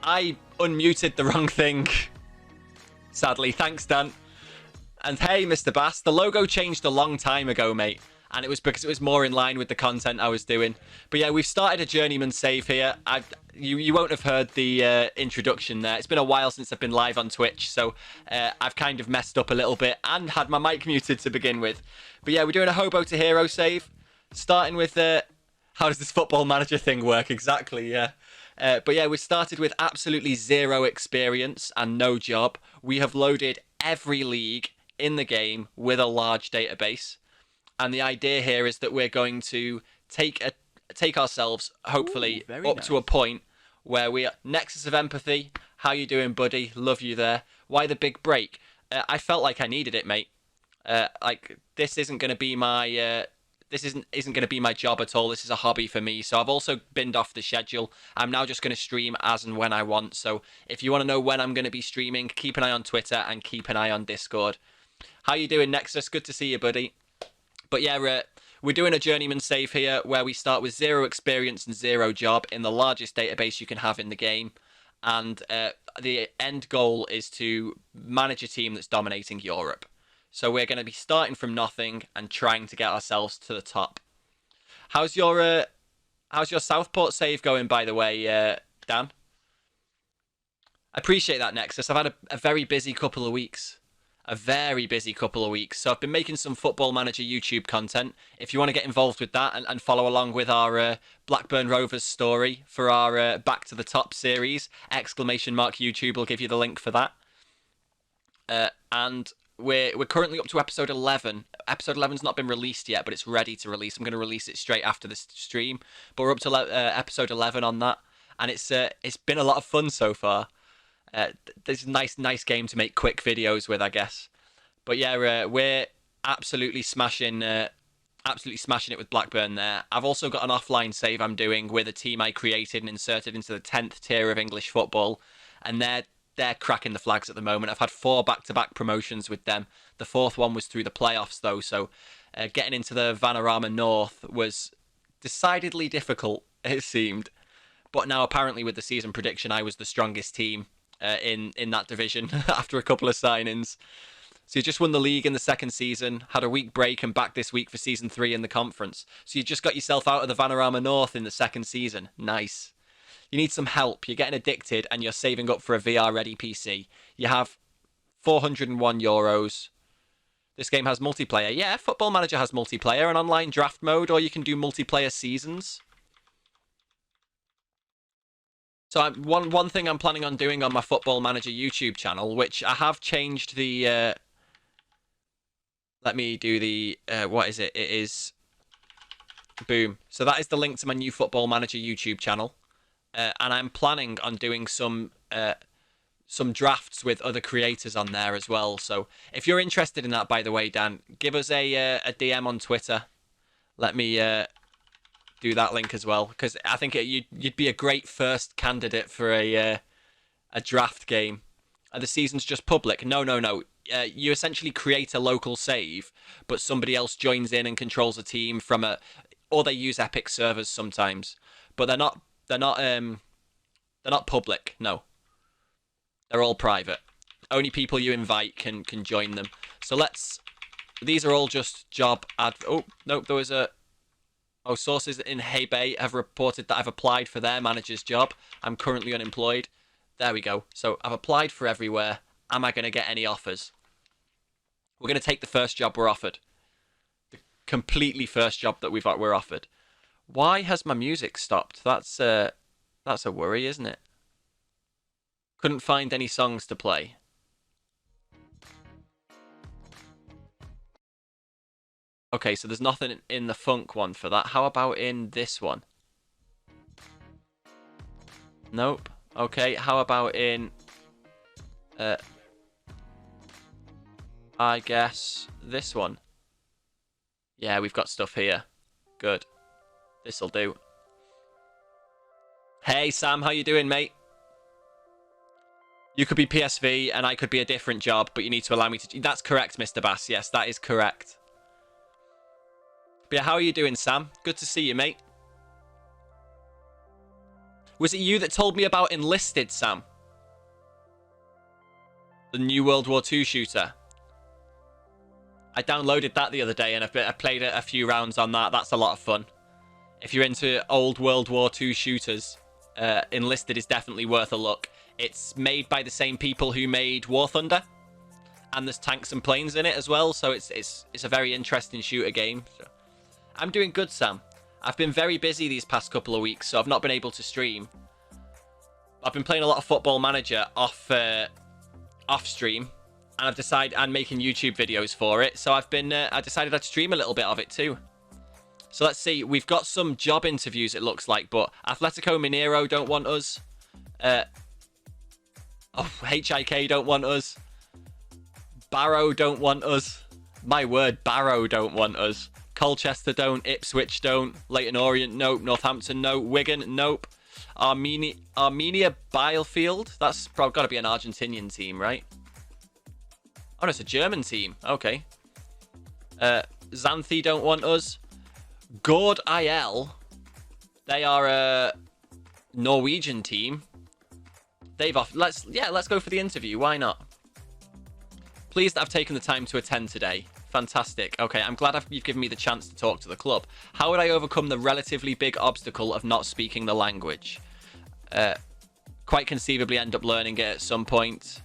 I unmuted the wrong thing. Sadly, thanks, Dan. And hey, Mr. Bass, the logo changed a long time ago, mate. And it was because it was more in line with the content I was doing. But yeah, we've started a journeyman save here. You won't have heard the introduction there. It's been a while since I've been live on Twitch, so I've kind of messed up a little bit and had my mic muted to begin with. But yeah, we're doing a Hobo To Hero save. Starting with, how does this football manager thing work exactly, yeah. But yeah, we started with absolutely zero experience and no job. We have loaded every league in the game with a large database. And the idea here is that we're going to take ourselves, hopefully, up to a point where we are Nexus of Empathy. How you doing, buddy? Love you there. Why the big break? I felt like I needed it, mate. Like this isn't going to be my isn't going to be my job at all. This is a hobby for me. So I've also binned off the schedule. I'm now just going to stream as and when I want. So if you want to know when I'm going to be streaming, keep an eye on Twitter and keep an eye on Discord. How you doing, Nexus? Good to see you, buddy. But yeah, we're doing a journeyman save here where we start with zero experience and zero job in the largest database you can have in the game. And the end goal is to manage a team that's dominating Europe. So we're going to be starting from nothing and trying to get ourselves to the top. How's your Southport save going, by the way, Dan? I appreciate that, Nexus. I've had a very busy couple of weeks. A very busy couple of weeks. So I've been making some Football Manager YouTube content. If you want to get involved with that and follow along with our Blackburn Rovers story for our Back to the Top series, ! YouTube will give you the link for that. And we're currently up to episode 11. Episode 11's not been released yet, but it's ready to release. I'm going to release it straight after this stream. But we're up to episode 11 on that. And it's been a lot of fun so far. There's a nice game to make quick videos with, I guess. But yeah, we're absolutely smashing it with Blackburn there. I've also got an offline save I'm doing with a team I created and inserted into the 10th tier of English football, and they're cracking the flags at the moment. I've had 4 back-to-back promotions with them. The 4th one was through the playoffs though, so getting into the Vanarama North was decidedly difficult, it seemed. But now apparently with the season prediction, I was the strongest team in that division after a couple of signings. So you just won the league in the 2nd season, had a week break and back this week for season 3 in the conference. So you just got yourself out of the Vanarama North in the 2nd season. Nice. You need some help. You're getting addicted and you're saving up for a VR ready PC. You have €401. This game has multiplayer. Yeah, Football Manager has multiplayer, an online draft mode, or you can do multiplayer seasons. So one thing I'm planning on doing on my Football Manager YouTube channel, which I have changed the... let me do the... what is it? It is... Boom. So that is the link to my new Football Manager YouTube channel. And I'm planning on doing some drafts with other creators on there as well. So if you're interested in that, by the way, Dan, give us a DM on Twitter. Let me... do that link as well, because I think you'd be a great first candidate for a draft game. And the season's just public. No. You essentially create a local save, but somebody else joins in and controls a team from or they use Epic servers sometimes, but they're not public. No, they're all private. Only people you invite can join them. So these are all just job ad. Oh no, there was a. Oh, sources in Hey Bay have reported that I've applied for their manager's job. I'm currently unemployed. There we go. So I've applied for everywhere. Am I going to get any offers? We're going to take the first job we're offered. The completely first job that we're offered. Why has my music stopped? That's a worry, isn't it? Couldn't find any songs to play. Okay, so there's nothing in the funk one for that. How about in this one? Nope. Okay, how about in... I guess this one. Yeah, we've got stuff here. Good. This'll do. Hey, Sam, how you doing, mate? You could be PSV and I could be a different job, but you need to allow me to... That's correct, Mr. Bass. Yes, that is correct. But yeah, how are you doing, Sam? Good to see you, mate. Was it you that told me about Enlisted, Sam? The new World War II shooter. I downloaded that the other day and I played a few rounds on that. That's a lot of fun. If you're into old World War II shooters, Enlisted is definitely worth a look. It's made by the same people who made War Thunder, and there's tanks and planes in it as well, so it's a very interesting shooter game. So, I'm doing good, Sam. I've been very busy these past couple of weeks, so I've not been able to stream. I've been playing a lot of Football Manager off stream, and I've decided I'm making YouTube videos for it. So I decided I'd stream a little bit of it too. So let's see. We've got some job interviews, it looks like, but Atletico Mineiro don't want us. HIK don't want us. Barrow don't want us. My word, Barrow don't want us. Colchester don't. Ipswich don't. Leyton Orient, nope. Northampton, no. Wigan, nope. Armenia Bielefeld. That's probably got to be an Argentinian team, right? Oh, no, it's a German team. Okay. Xanthi don't want us. Gord IL. They are a Norwegian team. They've off. Let's go for the interview. Why not? Pleased that I've taken the time to attend today. Fantastic. Okay, I'm glad you've given me the chance to talk to the club. How would I overcome the relatively big obstacle of not speaking the language? Quite conceivably end up learning it at some point.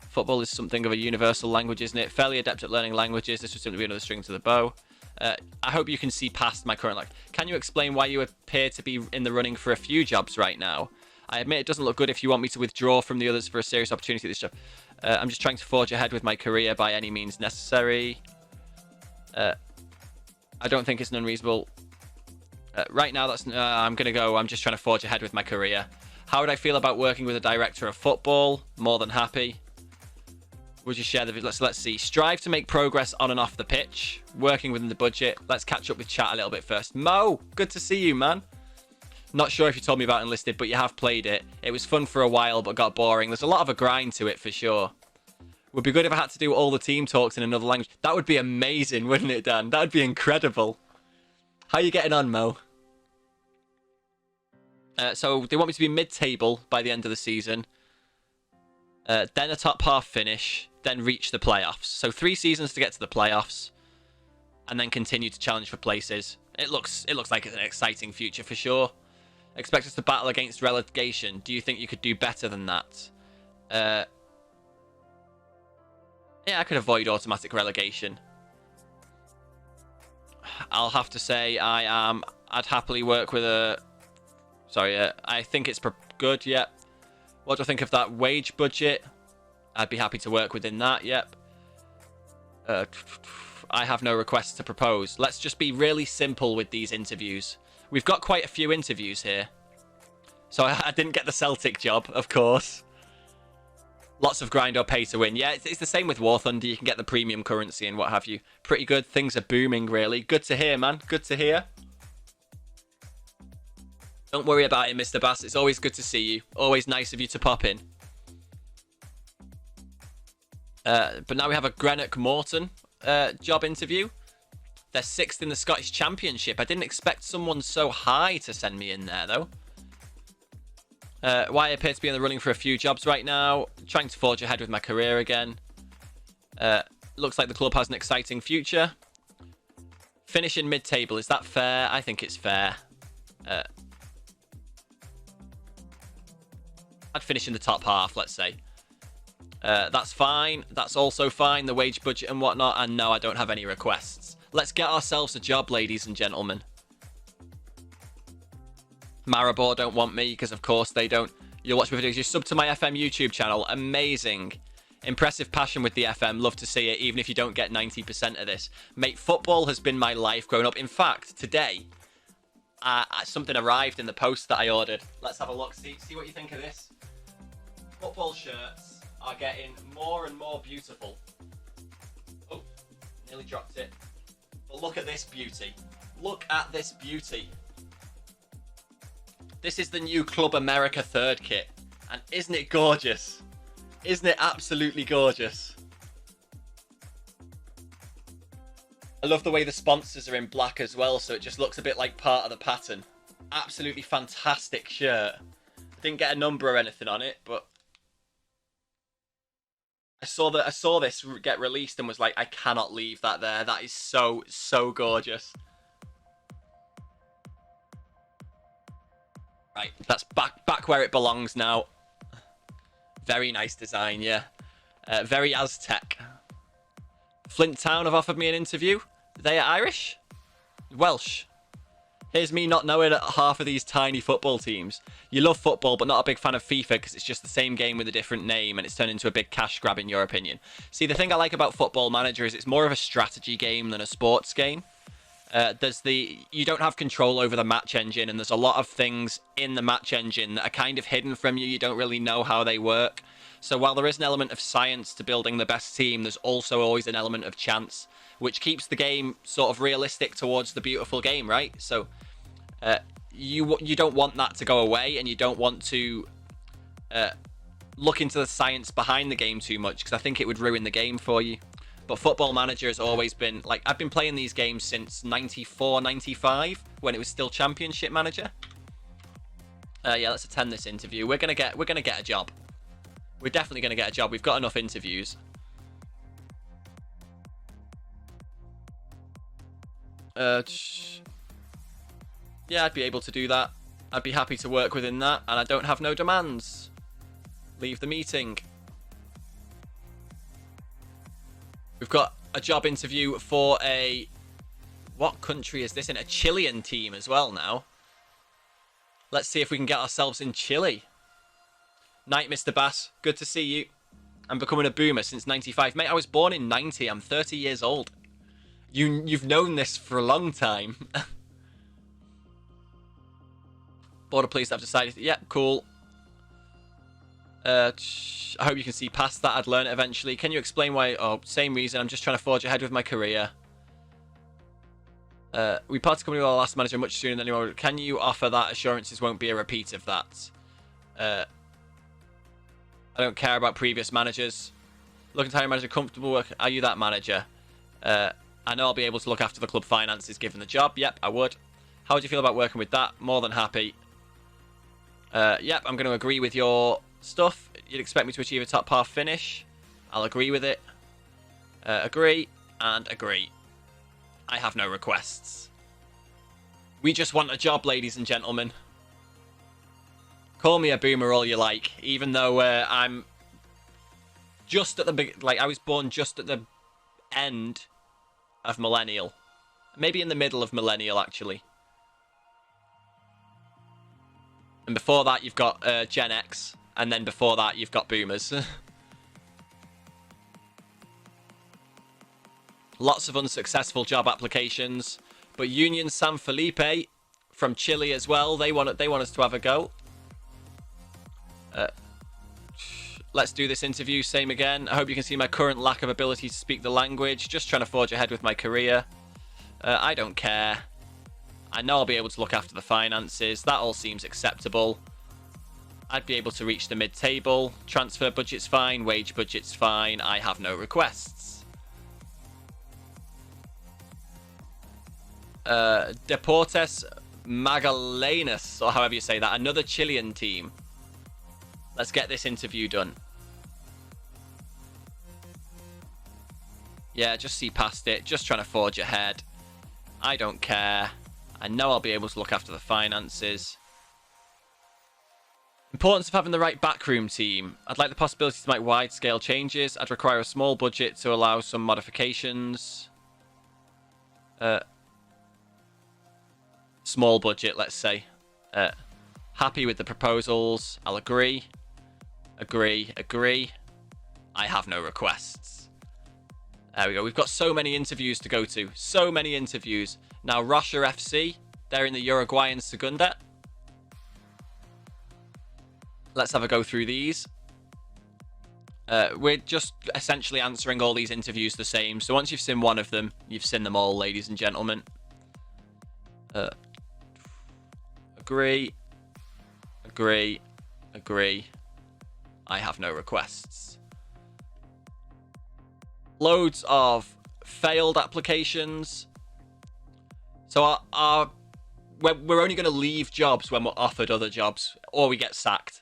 Football is something of a universal language, isn't it? Fairly adept at learning languages. This would simply be another string to the bow. I hope you can see past my current life. Can you explain why you appear to be in the running for a few jobs right now? I admit it doesn't look good if you want me to withdraw from the others for a serious opportunity at this job. I'm just trying to forge ahead with my career by any means necessary. I don't think it's an unreasonable... right now, I'm going to go. I'm just trying to forge ahead with my career. How would I feel about working with a director of football? More than happy. Would you share the video? Let's see. Strive to make progress on and off the pitch. Working within the budget. Let's catch up with chat a little bit first. Mo, good to see you, man. Not sure if you told me about Enlisted, but you have played it. It was fun for a while, but got boring. There's a lot of a grind to it, for sure. Would be good if I had to do all the team talks in another language. That would be amazing, wouldn't it, Dan? That would be incredible. How are you getting on, Mo? So they want me to be mid-table by the end of the season. Then a top half finish. Then reach the playoffs. So 3 seasons to get to the playoffs. And then continue to challenge for places. It looks like it's an exciting future, for sure. Expect us to battle against relegation. Do you think you could do better than that? Yeah, I could avoid automatic relegation. I'll have to say I'd happily work with a... Sorry, I think it's good, yep. What do I think of that wage budget? I'd be happy to work within that, yep. I have no requests to propose. Let's just be really simple with these interviews. We've got quite a few interviews here. So I didn't get the Celtic job, of course. Lots of grind or pay to win. Yeah, it's the same with War Thunder. You can get the premium currency and what have you. Pretty good. Things are booming, really. Good to hear, man. Good to hear. Don't worry about it, Mr. Bass. It's always good to see you. Always nice of you to pop in. But now we have a Greenock Morton job interview. They're 6th in the Scottish Championship. I didn't expect someone so high to send me in there, though. Why I appear to be in the running for a few jobs right now. Trying to forge ahead with my career again. Looks like the club has an exciting future. Finish in mid-table. Is that fair? I think it's fair. I'd finish in the top half, let's say. That's fine. That's also fine. The wage budget and whatnot. And no, I don't have any requests. Let's get ourselves a job, ladies and gentlemen. Maribor don't want me, because of course they don't. You'll watch my videos. You sub to my FM YouTube channel. Amazing. Impressive passion with the FM. Love to see it, even if you don't get 90% of this. Mate, football has been my life growing up. In fact, today, something arrived in the post that I ordered. Let's have a look. See what you think of this. Football shirts are getting more and more beautiful. Oh, nearly dropped it. But look at this beauty. Look at this beauty. This is the new Club America 3rd kit. And isn't it gorgeous? Isn't it absolutely gorgeous? I love the way the sponsors are in black as well, so it just looks a bit like part of the pattern. Absolutely fantastic shirt. Didn't get a number or anything on it, but I saw this get released and was like, I cannot leave that there. That is so gorgeous. Right, that's back where it belongs now. Very nice design, yeah. Very Aztec. Flint Town have offered me an interview. They are Irish? Welsh. Here's me not knowing half of these tiny football teams. You love football, but not a big fan of FIFA because it's just the same game with a different name and it's turned into a big cash grab in your opinion. See, the thing I like about Football Manager is it's more of a strategy game than a sports game. You don't have control over the match engine, and there's a lot of things in the match engine that are kind of hidden from you. You don't really know how they work. So while there is an element of science to building the best team, there's also always an element of chance, which keeps the game sort of realistic towards the beautiful game, right? So you don't want that to go away, and you don't want to look into the science behind the game too much, because I think it would ruin the game for you. But Football Manager has always been, like, I've been playing these games since 94, 95, when it was still Championship Manager. Yeah, let's attend this interview. We're gonna get a job. We're definitely gonna get a job. We've got enough interviews. Yeah, I'd be able to do that. I'd be happy to work within that, and I don't have no demands. Leave the meeting. We've got a job interview for a... What country is this in? A Chilean team as well now. Let's see if we can get ourselves in Chile. Night, Mr. Bass. Good to see you. I'm becoming a boomer since 95. Mate, I was born in 90. I'm 30 years old. You've known this for a long time. Border police have decided... Yeah, cool. I hope you can see past that. I'd learn it eventually. Can you explain why? Oh, same reason. I'm just trying to forge ahead with my career. We parted company with our last manager much sooner than anyone. Can you offer that assurances won't be a repeat of that? I don't care about previous managers. Looking to hire a manager comfortable work. Are you that manager? I know I'll be able to look after the club finances given the job. Yep, I would. How would you feel about working with that? More than happy. Yep, I'm going to agree with your stuff. You'd expect me to achieve a top half finish. I'll agree with it. Agree and agree. I have no requests. We just want a job, ladies and gentlemen. Call me a boomer all you like, even though I'm just at the big, like I was born just at the end of millennial, maybe in the middle of millennial actually. And before that you've got Gen X, and then before that you've got boomers. Lots of unsuccessful job applications, but Union San Felipe from Chile as well. They want us to have a go. Let's do this interview. Same again. I hope you can see my current lack of ability to speak the language. Just trying to forge ahead with my career. I don't care. I know I'll be able to look after the finances. That all seems acceptable. I'd be able to reach the mid-table. Transfer budget's fine. Wage budget's fine. I have no requests. Deportes Magallanes, or however you say that. Another Chilean team. Let's get this interview done. Yeah, just see past it. Just trying to forge ahead. I don't care. I know I'll be able to look after the finances. Importance of having the right backroom team. I'd like the possibility to make wide-scale changes. I'd require a small budget to allow some modifications. Small budget, let's say. Happy with the proposals. I'll agree. Agree. Agree. I have no requests. There we go. We've got so many interviews to go to. So many interviews. Now, Rocha FC. They're in the Uruguayan Segunda. Let's have a go through these. We're just essentially answering all these interviews the same. So once you've seen one of them, you've seen them all, ladies and gentlemen. Agree. Agree. Agree. I have no requests. Loads of failed applications. So our we're only going to leave jobs when we're offered other jobs or we get sacked.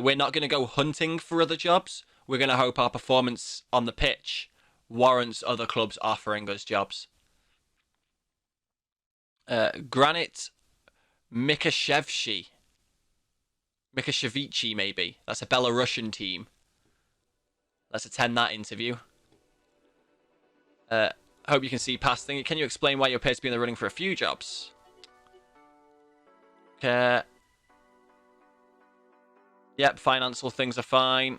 We're not going to go hunting for other jobs. We're going to hope our performance on the pitch warrants other clubs offering us jobs. Granit Mikashevchi, maybe. That's a Belarusian team. Let's attend that interview. Hope you can see past things. Can you explain why you appear to be in the running for a few jobs? Yep, financial things are fine.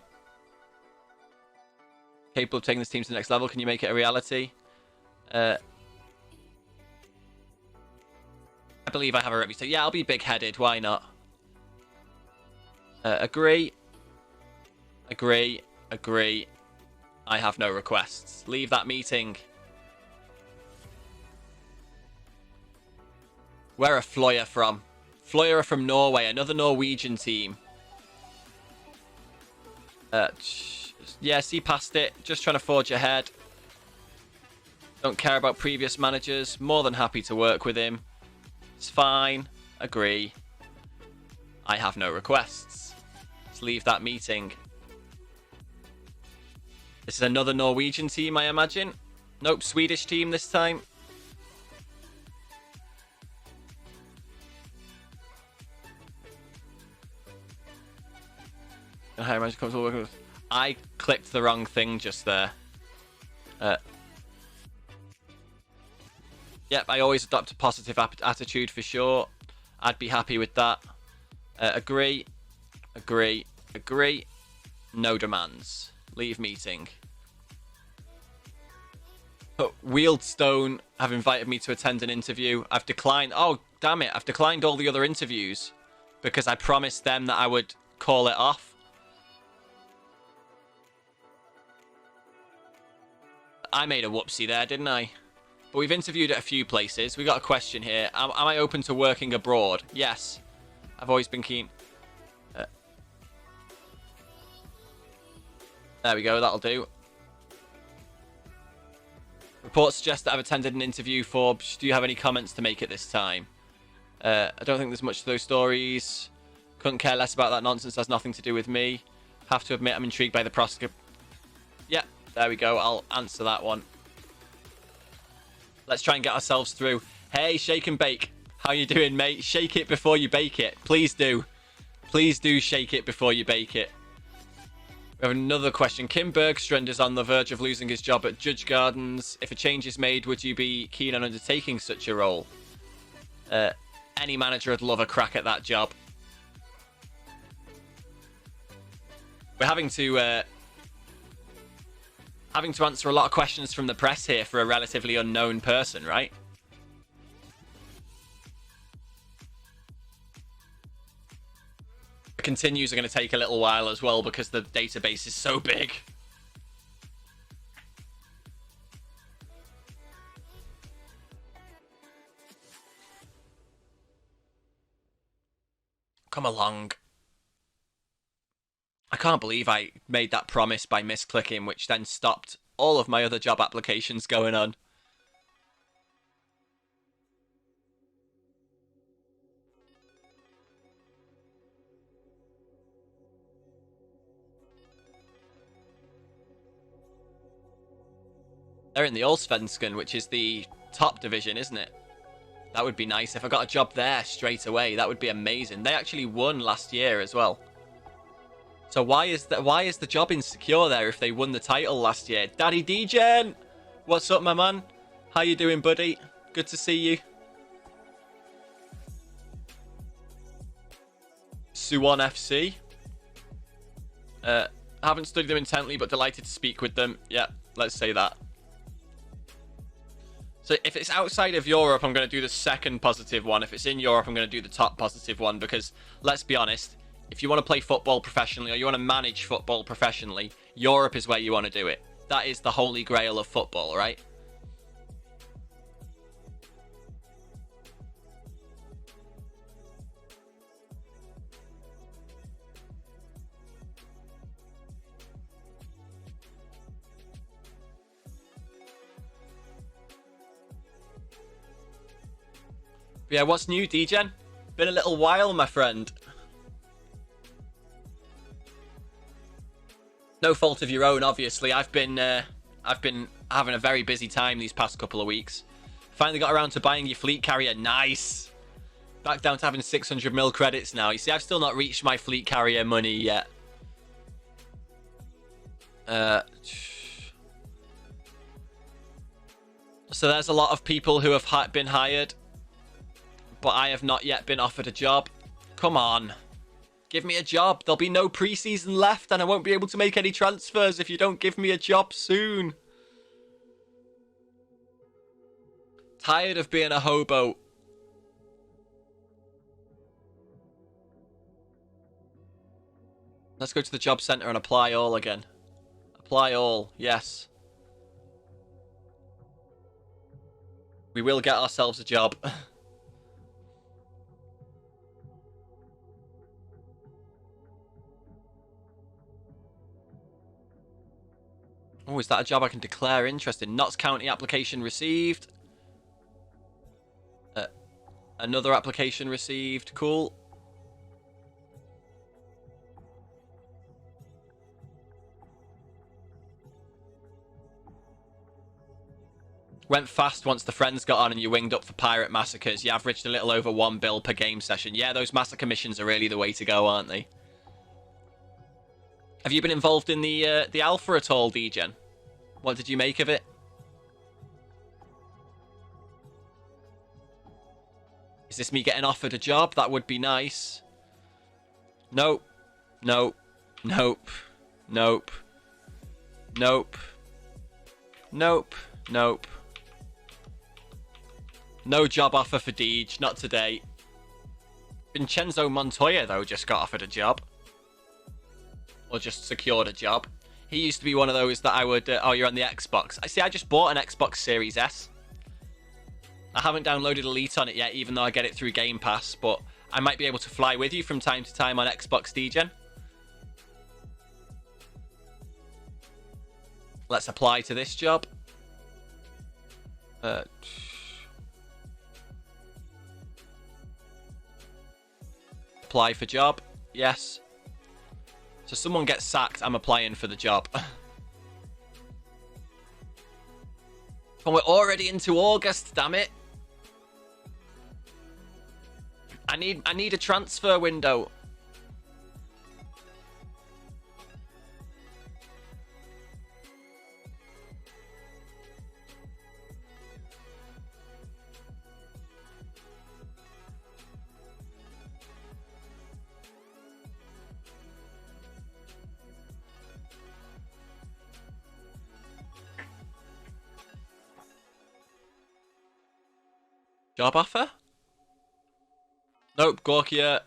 Capable of taking this team to the next level. Can you make it a reality? I believe I have a reputation. Yeah, I'll be big-headed. Why not? Agree. Agree. Agree. I have no requests. Leave that meeting. Where are Fløya from? Fløya are from Norway, another Norwegian team. Yeah, see past it. Just trying to forge ahead. Don't care about previous managers. More than happy to work with him. It's fine. Agree. I have no requests. Let's leave that meeting. This is another Norwegian team, I imagine. Nope, Swedish team this time. I clicked the wrong thing just there. Yep, I always adopt a positive attitude for sure. I'd be happy with that. Agree. Agree. Agree. No demands. Leave meeting. Wheeldstone have invited me to attend an interview. I've declined. Oh, damn it. I've declined all the other interviews because I promised them that I would call it off. I made a whoopsie there, didn't I? But we've interviewed at a few places. We got a question here. Am I open to working abroad? Yes. I've always been keen. There we go. That'll do. Reports suggest that I've attended an interview for... Do you have any comments to make at this time? I don't think there's much to those stories. Couldn't care less about that nonsense. Has nothing to do with me. Have to admit I'm intrigued by the prospect. Yeah, there we go. I'll answer that one. Let's try and get ourselves through. Hey, Shake and Bake. How you doing, mate? Shake it before you bake it. Please do. Please do shake it before you bake it. We have another question. Kim Bergstrand is on the verge of losing his job at Judge Gardens. If a change is made, would you be keen on undertaking such a role? Any manager would love a crack at that job. We're having to answer a lot of questions from the press here for a relatively unknown person, right? The continues are going to take a little while as well because the database is so big. Come along. I can't believe I made that promise by misclicking, which then stopped all of my other job applications going on. They're in the Allsvenskan, which is the top division, isn't it? That would be nice if I got a job there straight away. That would be amazing. They actually won last year as well. So why is the job insecure there if they won the title last year? Daddy Degen! What's up, my man? How you doing, buddy? Good to see you. Suwon FC. Haven't studied them intently, but delighted to speak with them. Yeah, let's say that. So if it's outside of Europe, I'm going to do the second positive one. If it's in Europe, I'm going to do the top positive one because, let's be honest, if you want to play football professionally or you want to manage football professionally, Europe is where you want to do it. That is the holy grail of football, right? Yeah, what's new, Degen? Been a little while, my friend. No fault of your own, obviously. I've been having a very busy time these past couple of weeks. Finally got around to buying your fleet carrier. Nice. Back down to having 600 mil credits now. You see, I've still not reached my fleet carrier money yet. So there's a lot of people who have been hired, but I have not yet been offered a job. Come on. Give me a job. There'll be no preseason left, and I won't be able to make any transfers if you don't give me a job soon. Tired of being a hobo. Let's go to the job centre and apply all again. Apply all, yes. We will get ourselves a job. Oh, is that a job I can declare interest in? Notts County application received. Another application received. Cool. Went fast once the friends got on and you winged up for pirate massacres. You averaged a little over 1 bill per game session. Yeah, those massacre missions are really the way to go, aren't they? Have you been involved in the alpha at all, Degen? What did you make of it? Is this me getting offered a job? That would be nice. Nope. Nope. Nope. Nope. Nope. Nope. Nope. No job offer for Deej. Not today. Vincenzo Montoya, though, just got offered a job. Or just secured a job. He used to be one of those that I would... oh, you're on the Xbox. I see, I just bought an Xbox Series S. I haven't downloaded Elite on it yet, even though I get it through Game Pass, but I might be able to fly with you from time to time on Xbox Degen. Let's apply to this job. Apply for job. Yes. So someone gets sacked, I'm applying for the job. And we're already into August, damn it. I need a transfer window. Job offer? Nope, Gorkia,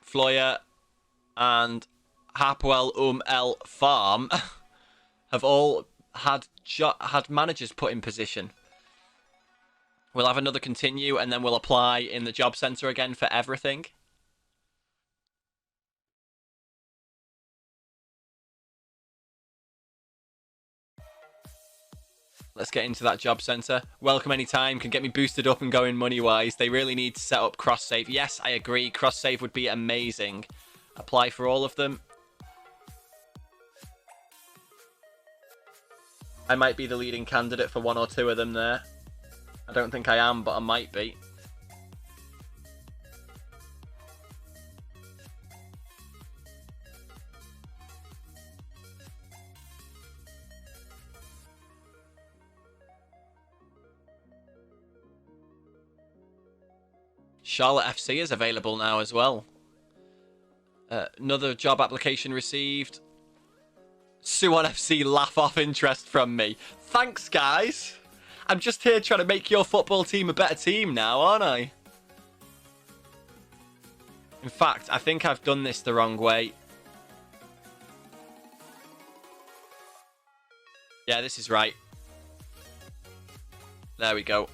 Floyer, and Hapwell El Farm have all had managers put in position. We'll have another continue, and then we'll apply in the job centre again for everything. Let's get into that job centre. Welcome anytime. Can get me boosted up and going money-wise. They really need to set up cross-save. Yes, I agree. Cross-save would be amazing. Apply for all of them. I might be the leading candidate for 1 or 2 of them there. I don't think I am, but I might be. Charlotte FC is available now as well. Another job application received. Suwon FC laugh off interest from me. Thanks, guys. I'm just here trying to make your football team a better team now, aren't I? In fact, I think I've done this the wrong way. Yeah, this is right. There we go.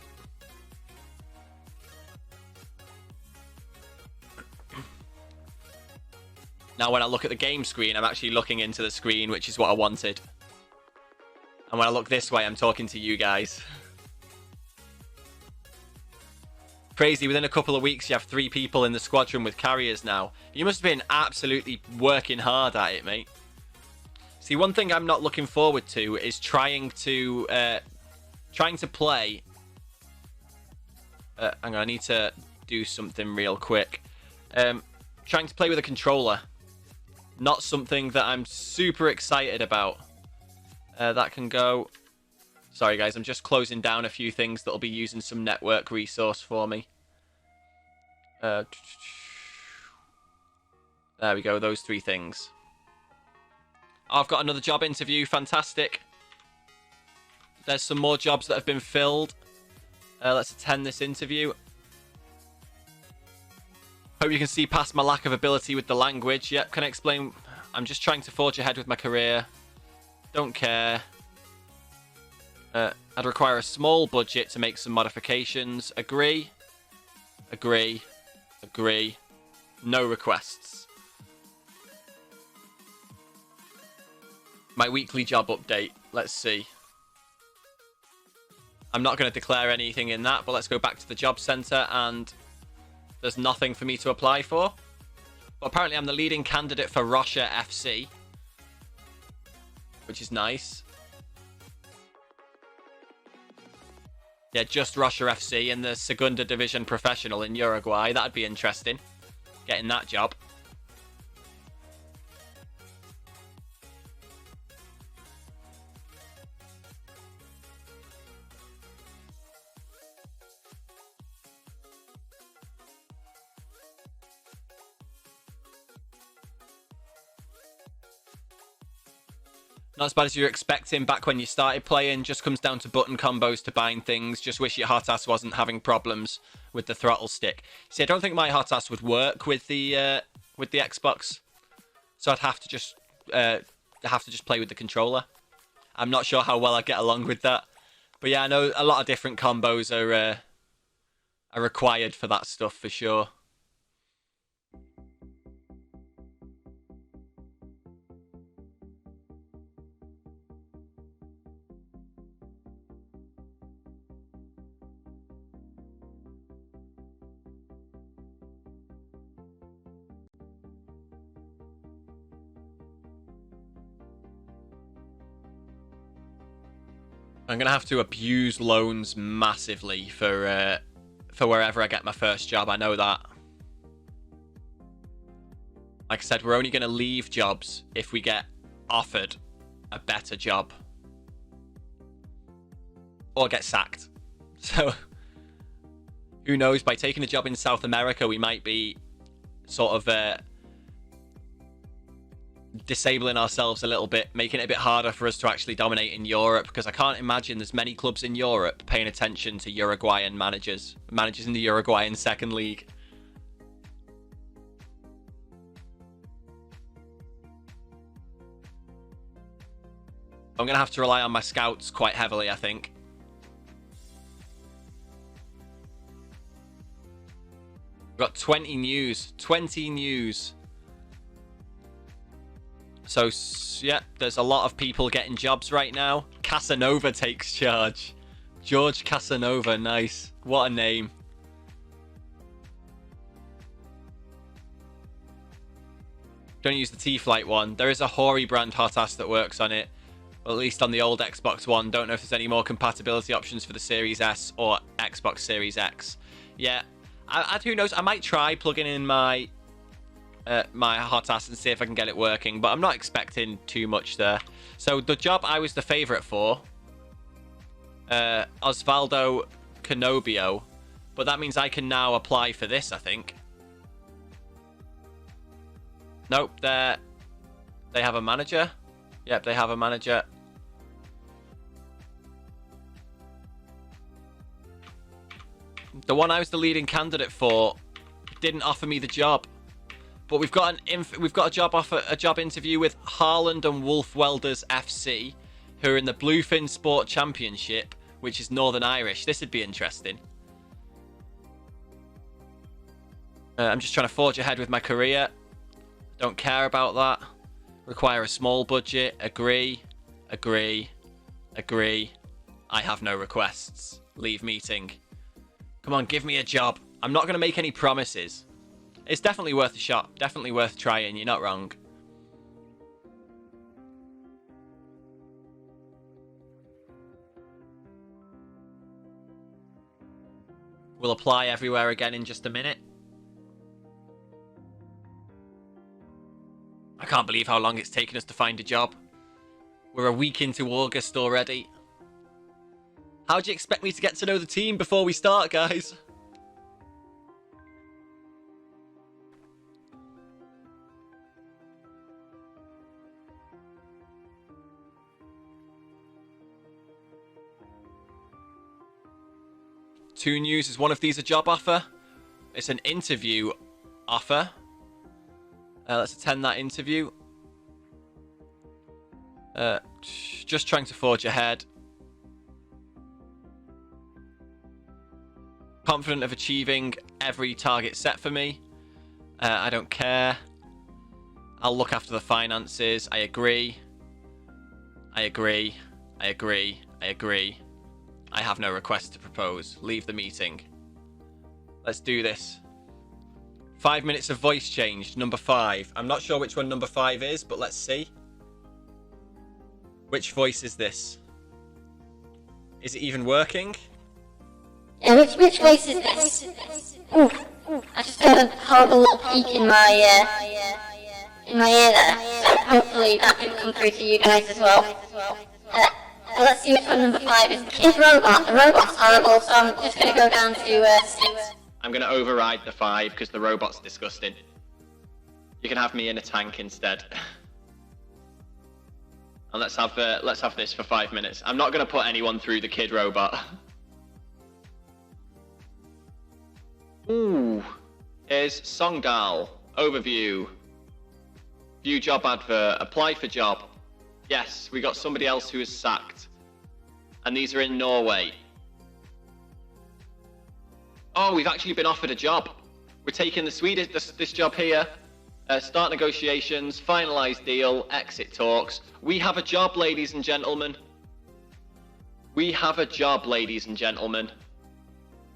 Now, when I look at the game screen, I'm actually looking into the screen, which is what I wanted. And when I look this way, I'm talking to you guys. Crazy, within a couple of weeks you have 3 people in the squadron with carriers now. You must have been absolutely working hard at it, mate. See, one thing I'm not looking forward to is trying to play... hang on, I need to do something real quick. Trying to play with a controller. Not something that I'm super excited about. That can go... Sorry, guys, I'm just closing down a few things that'll be using some network resource for me. There we go, those 3 things. I've got another job interview, fantastic. There's some more jobs that have been filled. Let's attend this interview. Hope you can see past my lack of ability with the language. Yep, can I explain? I'm just trying to forge ahead with my career. Don't care. I'd require a small budget to make some modifications. Agree. Agree. Agree. No requests. My weekly job update. Let's see. I'm not going to declare anything in that, but let's go back to the job centre, and there's nothing for me to apply for. But apparently I'm the leading candidate for Russia FC, which is nice. Yeah, just Russia FC in the Segunda Division Professional in Uruguay. That'd be interesting, getting that job. Not as bad as you were expecting back when you started playing. Just comes down to button combos to bind things. Just wish your hot ass wasn't having problems with the throttle stick. See, I don't think my hot ass would work with the Xbox, so I'd have to just play with the controller. I'm not sure how well I get along with that, but yeah, I know a lot of different combos are required for that stuff for sure. I'm going to have to abuse loans massively for wherever I get my first job. I know that. Like I said, we're only going to leave jobs if we get offered a better job. Or get sacked. So, who knows? By taking a job in South America, we might be sort of disabling ourselves a little bit, making it a bit harder for us to actually dominate in Europe, because I can't imagine there's many clubs in Europe paying attention to Uruguayan managers in the Uruguayan second league. I'm going to have to rely on my scouts quite heavily, I think. We've got 20 news. 20 news. So, yeah, there's a lot of people getting jobs right now. Casanova takes charge. George Casanova, nice. What a name. Don't use the T-Flight one. There is a Hori brand hot ass that works on it. Well, at least on the old Xbox One. Don't know if there's any more compatibility options for the Series S or Xbox Series X. Yeah, who knows? I might try plugging in my hot ass and see if I can get it working, but I'm not expecting too much there. So the job I was the favourite for, Osvaldo Canobio, but that means I can now apply for this, I think. Nope, they have a manager. Yep, they have a manager. The one I was the leading candidate for didn't offer me the job. But we've got a job interview with Haaland and Wolf Welders FC, who are in the Bluefin Sport Championship, which is Northern Irish. This would be interesting. I'm just trying to forge ahead with my career. Don't care about that. Require a small budget. Agree. Agree. Agree. I have no requests. Leave meeting. Come on, give me a job. I'm not going to make any promises. It's definitely worth a shot. Definitely worth trying. You're not wrong. We'll apply everywhere again in just a minute. I can't believe how long it's taken us to find a job. We're a week into August already. How do you expect me to get to know the team before we start, guys? Two News, is one of these a job offer? It's an interview offer. Let's attend that interview. Just trying to forge ahead. Confident of achieving every target set for me. I don't care. I'll look after the finances. I agree. I agree. I agree. I agree. I have no requests to propose. Leave the meeting. Let's do this. 5 minutes of voice change. Number 5. I'm not sure which one number 5 is, but let's see. Which voice is this? Is it even working? Yeah, which voice is this? Ooh, I just got a horrible little peek in my ear there. So hopefully that can come through to you guys as well. Let's see which one number 5 is. Kid Robot. The robot's horrible, so I'm just going to go down to 6. I'm going to override the 5 because the robot's disgusting. You can have me in a tank instead. And let's have this for 5 minutes. I'm not going to put anyone through the Kid Robot. Ooh. Here's Songdal. Overview. View job advert. Apply for job. Yes, we got somebody else who is sacked. And these are in Norway. Oh, we've actually been offered a job. We're taking this job here. Start negotiations, finalize deal, exit talks. We have a job, ladies and gentlemen. We have a job, ladies and gentlemen.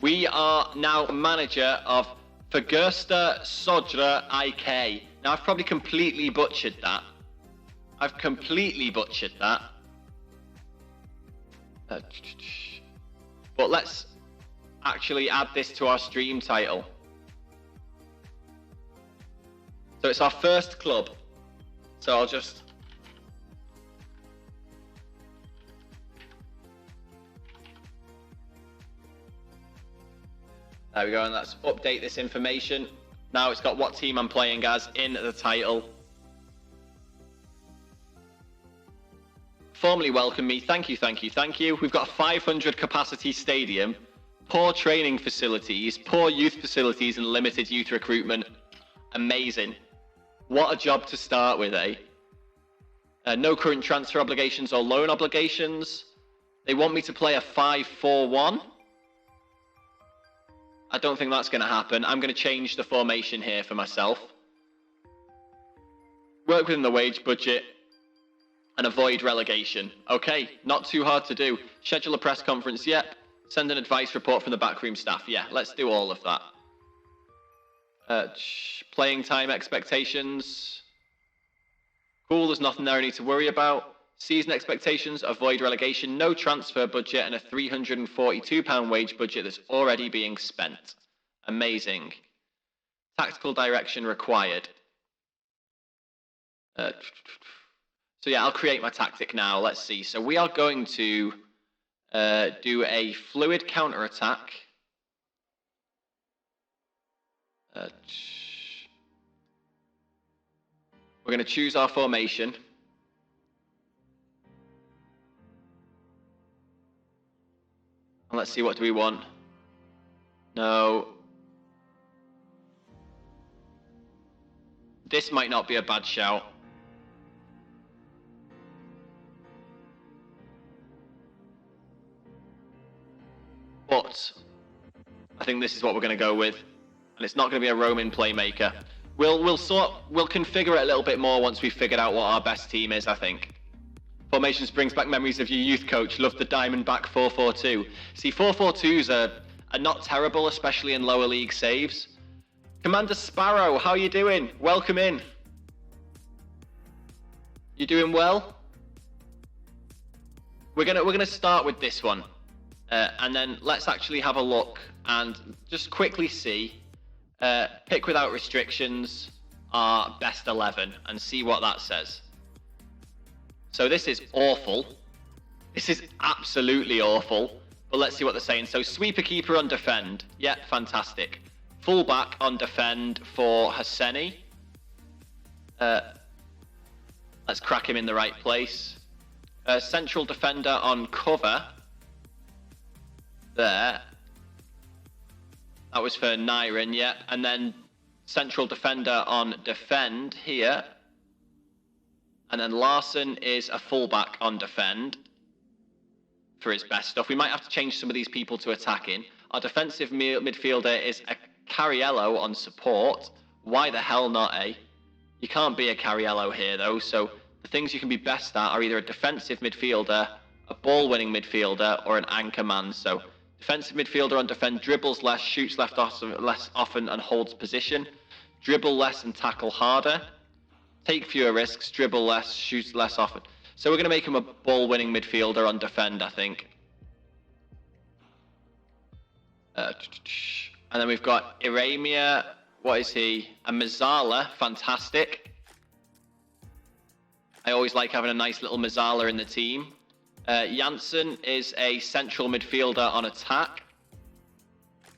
We are now manager of Fagersta Sodra IK. Now, I've probably completely butchered that. But let's actually add this to our stream title. So it's our first club. So I'll just... There we go, and let's update this information. Now it's got what team I'm playing as in the title. Formally welcome me. Thank you, thank you, thank you. We've got a 500 capacity stadium, poor training facilities, poor youth facilities, and limited youth recruitment. Amazing. What a job to start with, eh? No current transfer obligations or loan obligations. They want me to play a 5-4-1. I don't think that's going to happen. I'm going to change the formation here for myself. Work within the wage budget and avoid relegation. Okay, not too hard to do. Schedule a press conference, yep. Send an advice report from the backroom staff. Yeah, let's do all of that. Playing time expectations. Cool, there's nothing there I need to worry about. Season expectations, avoid relegation, no transfer budget, and a £342 wage budget that's already being spent. Amazing. Tactical direction required. So yeah, I'll create my tactic now. Let's see. So we are going to do a fluid counter-attack. We're going to choose our formation. And let's see, what do we want? No. This might not be a bad shout. But I think this is what we're going to go with. And it's not going to be a roaming playmaker. We'll configure it a little bit more once we've figured out what our best team is, I think. Formations brings back memories of your youth coach. Love the Diamondback 4-4-2. See, 4-4-2s are are not terrible, especially in lower league saves. Commander Sparrow, how you doing? Welcome in. You doing well? We're gonna start with this one, and then let's actually have a look and just quickly see. Pick without restrictions our best 11 and see what that says. So this is awful. This is absolutely awful. But let's see what they're saying. So sweeper keeper on defend. Yeah, fantastic. Fullback on defend for Hassani. Let's crack him in the right place. Central defender on cover. There. That was for Nyren, yeah. And then central defender on defend here. And then Larson is a fullback on defend for his best stuff. We might have to change some of these people to attacking. Our defensive midfielder is a Cariello on support. Why the hell not, eh? You can't be a Cariello here, though. So the things you can be best at are either a defensive midfielder, a ball-winning midfielder, or an anchor man. So defensive midfielder on defend dribbles less, shoots less often, and holds position. Dribble less and tackle harder. Take fewer risks, dribble less, shoots less often. So we're going to make him a ball-winning midfielder on defend, I think. And then we've got Iramia. What is he? A Mazzala. Fantastic. I always like having a nice little Mazzala in the team. Janssen is a central midfielder on attack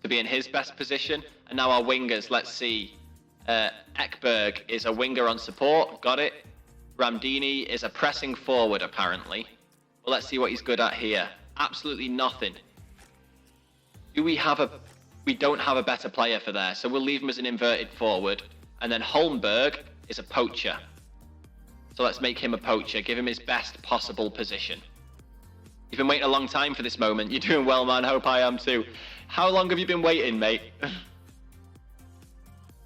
to be in his best position. And now our wingers, let's see. Ekberg is a winger on support. Got it. Ramdini is a pressing forward, apparently. Well, let's see what he's good at here. Absolutely nothing. We don't have a better player for there, so we'll leave him as an inverted forward. And then Holmberg is a poacher. So let's make him a poacher. Give him his best possible position. You've been waiting a long time for this moment. You're doing well, man. Hope I am too. How long have you been waiting, mate?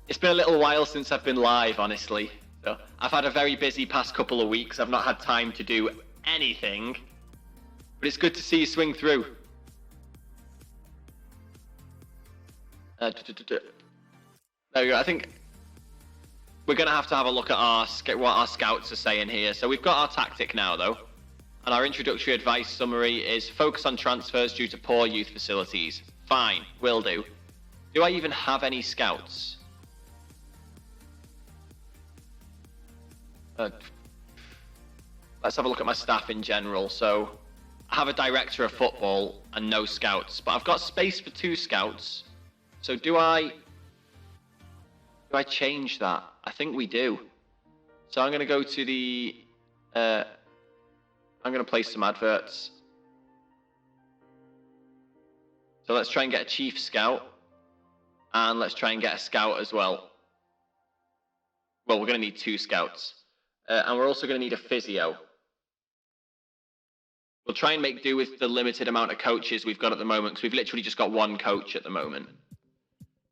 It's been a little while since I've been live, honestly. So I've had a very busy past couple of weeks. I've not had time to do anything. But it's good to see you swing through. There we go. I think we're going to have a look at what our scouts are saying here. So we've got our tactic now, though. And our introductory advice summary is focus on transfers due to poor youth facilities. Fine, will do. Do I even have any scouts? Let's have a look at my staff in general. So I have a director of football and no scouts, but I've got space for 2 scouts. So do I change that? I think we do. So I'm going to go to the I'm going to place some adverts. So let's try and get a chief scout, and let's try and get a scout as well. Well, we're going to need 2 scouts. And we're also going to need a physio. We'll try and make do with the limited amount of coaches we've got at the moment, because we've literally just got 1 coach at the moment.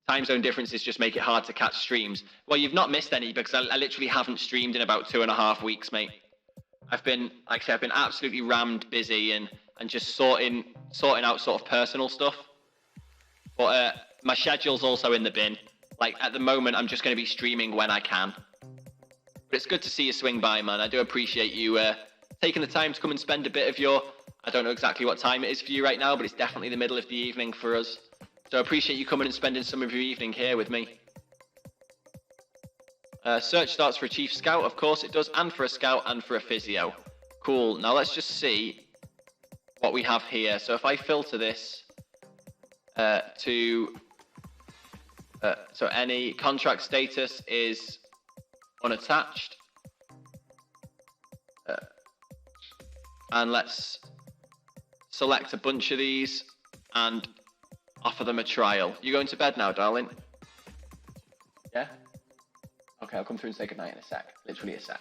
Time zone differences just make it hard to catch streams. Well, you've not missed any, because I literally haven't streamed in about 2.5 weeks, mate. I've been absolutely rammed busy and just sorting out sort of personal stuff. But my schedule's also in the bin. Like, at the moment, I'm just going to be streaming when I can. But it's good to see you swing by, man. I do appreciate you taking the time to come and spend a bit of your... I don't know exactly what time it is for you right now, but it's definitely the middle of the evening for us. So I appreciate you coming and spending some of your evening here with me. Search starts for a chief scout, of course it does, and for a scout and for a physio. Cool. Now let's just see what we have here. So if I filter this to... so any contract status is unattached. And let's select a bunch of these and offer them a trial. You going to bed now, darling? Yeah? Okay, I'll come through and say goodnight in a sec. Literally a sec.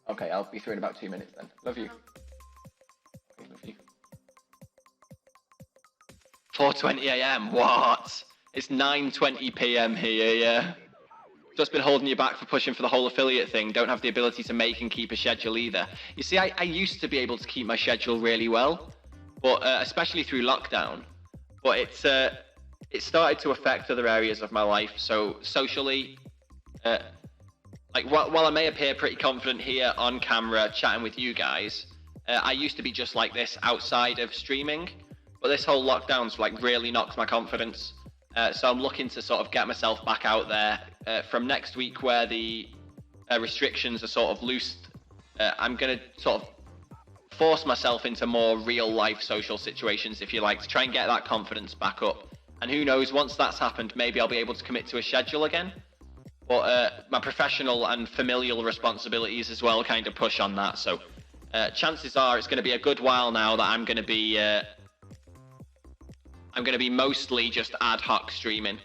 Okay, I'll be through in about 2 minutes then. Love you. Okay, love you. 4:20 AM, what? It's 9:20 PM here, yeah. Just been holding you back for pushing for the whole affiliate thing. Don't have the ability to make and keep a schedule either. You see, I used to be able to keep my schedule really well, but especially through lockdown. but it started to affect other areas of my life. So socially, like while I may appear pretty confident here on camera chatting with you guys, I used to be just like this outside of streaming, but this whole lockdown's like really knocked my confidence. So I'm looking to sort of get myself back out there from next week, where the restrictions are sort of loosed. I'm gonna sort of force myself into more real life social situations, if you like, to try and get that confidence back up. And who knows, once that's happened, maybe I'll be able to commit to a schedule again. But my professional and familial responsibilities as well kind of push on that. So chances are it's going to be a good while now that I'm going to be mostly just ad hoc streaming.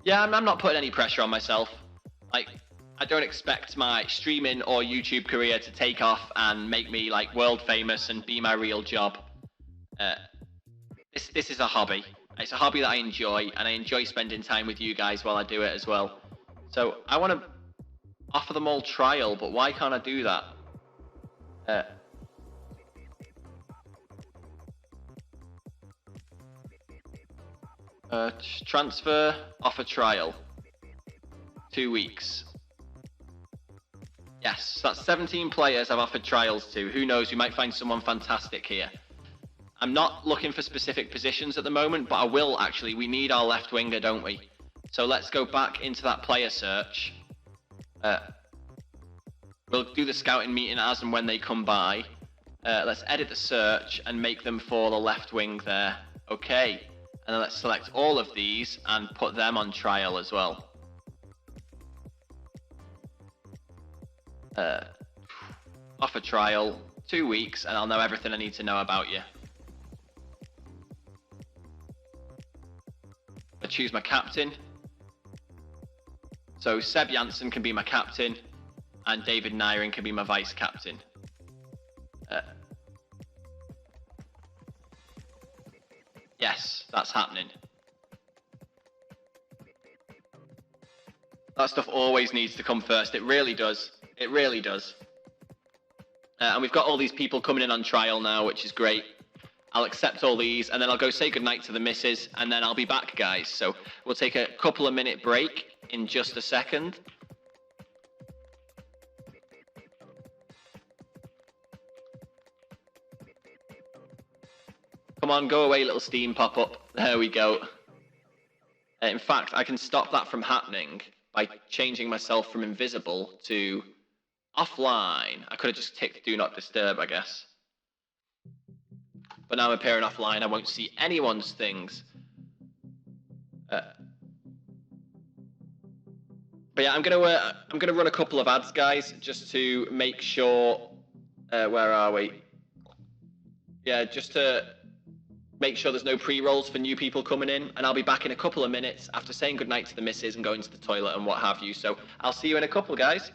Yeah, I'm not putting any pressure on myself. Like, I don't expect my streaming or YouTube career to take off and make me like world famous and be my real job. This is a hobby. It's a hobby that I enjoy, and I enjoy spending time with you guys while I do it as well. So I want to offer them all trial, but why can't I do that? Transfer, offer trial. 2 weeks. Yes, that's 17 players I've offered trials to. Who knows, we might find someone fantastic here. I'm not looking for specific positions at the moment, but I will actually. We need our left winger, don't we? So let's go back into that player search. We'll do the scouting meeting as and when they come by. Let's edit the search and make them for the left wing there. Okay. And then let's select all of these and put them on trial as well. Offer trial, 2 weeks, and I'll know everything I need to know about you. I choose my captain. So Seb Janssen can be my captain, and David Nyren can be my vice captain. Yes, that's happening. That stuff always needs to come first. It really does. It really does. And we've got all these people coming in on trial now, which is great. I'll accept all these, and then I'll go say goodnight to the missus, and then I'll be back, guys. So we'll take a couple of minute break in just a second. Come on, go away, little Steam pop-up. There we go. In fact, I can stop that from happening by changing myself from invisible to offline. I could have just ticked do not disturb, I guess. But now I'm appearing offline, I won't see anyone's things. But yeah, I'm gonna run a couple of ads, guys, just to make sure. Where are we? Yeah, just to make sure there's no pre-rolls for new people coming in, and I'll be back in a couple of minutes after saying goodnight to the missus and going to the toilet and what have you. So I'll see you in a couple, guys.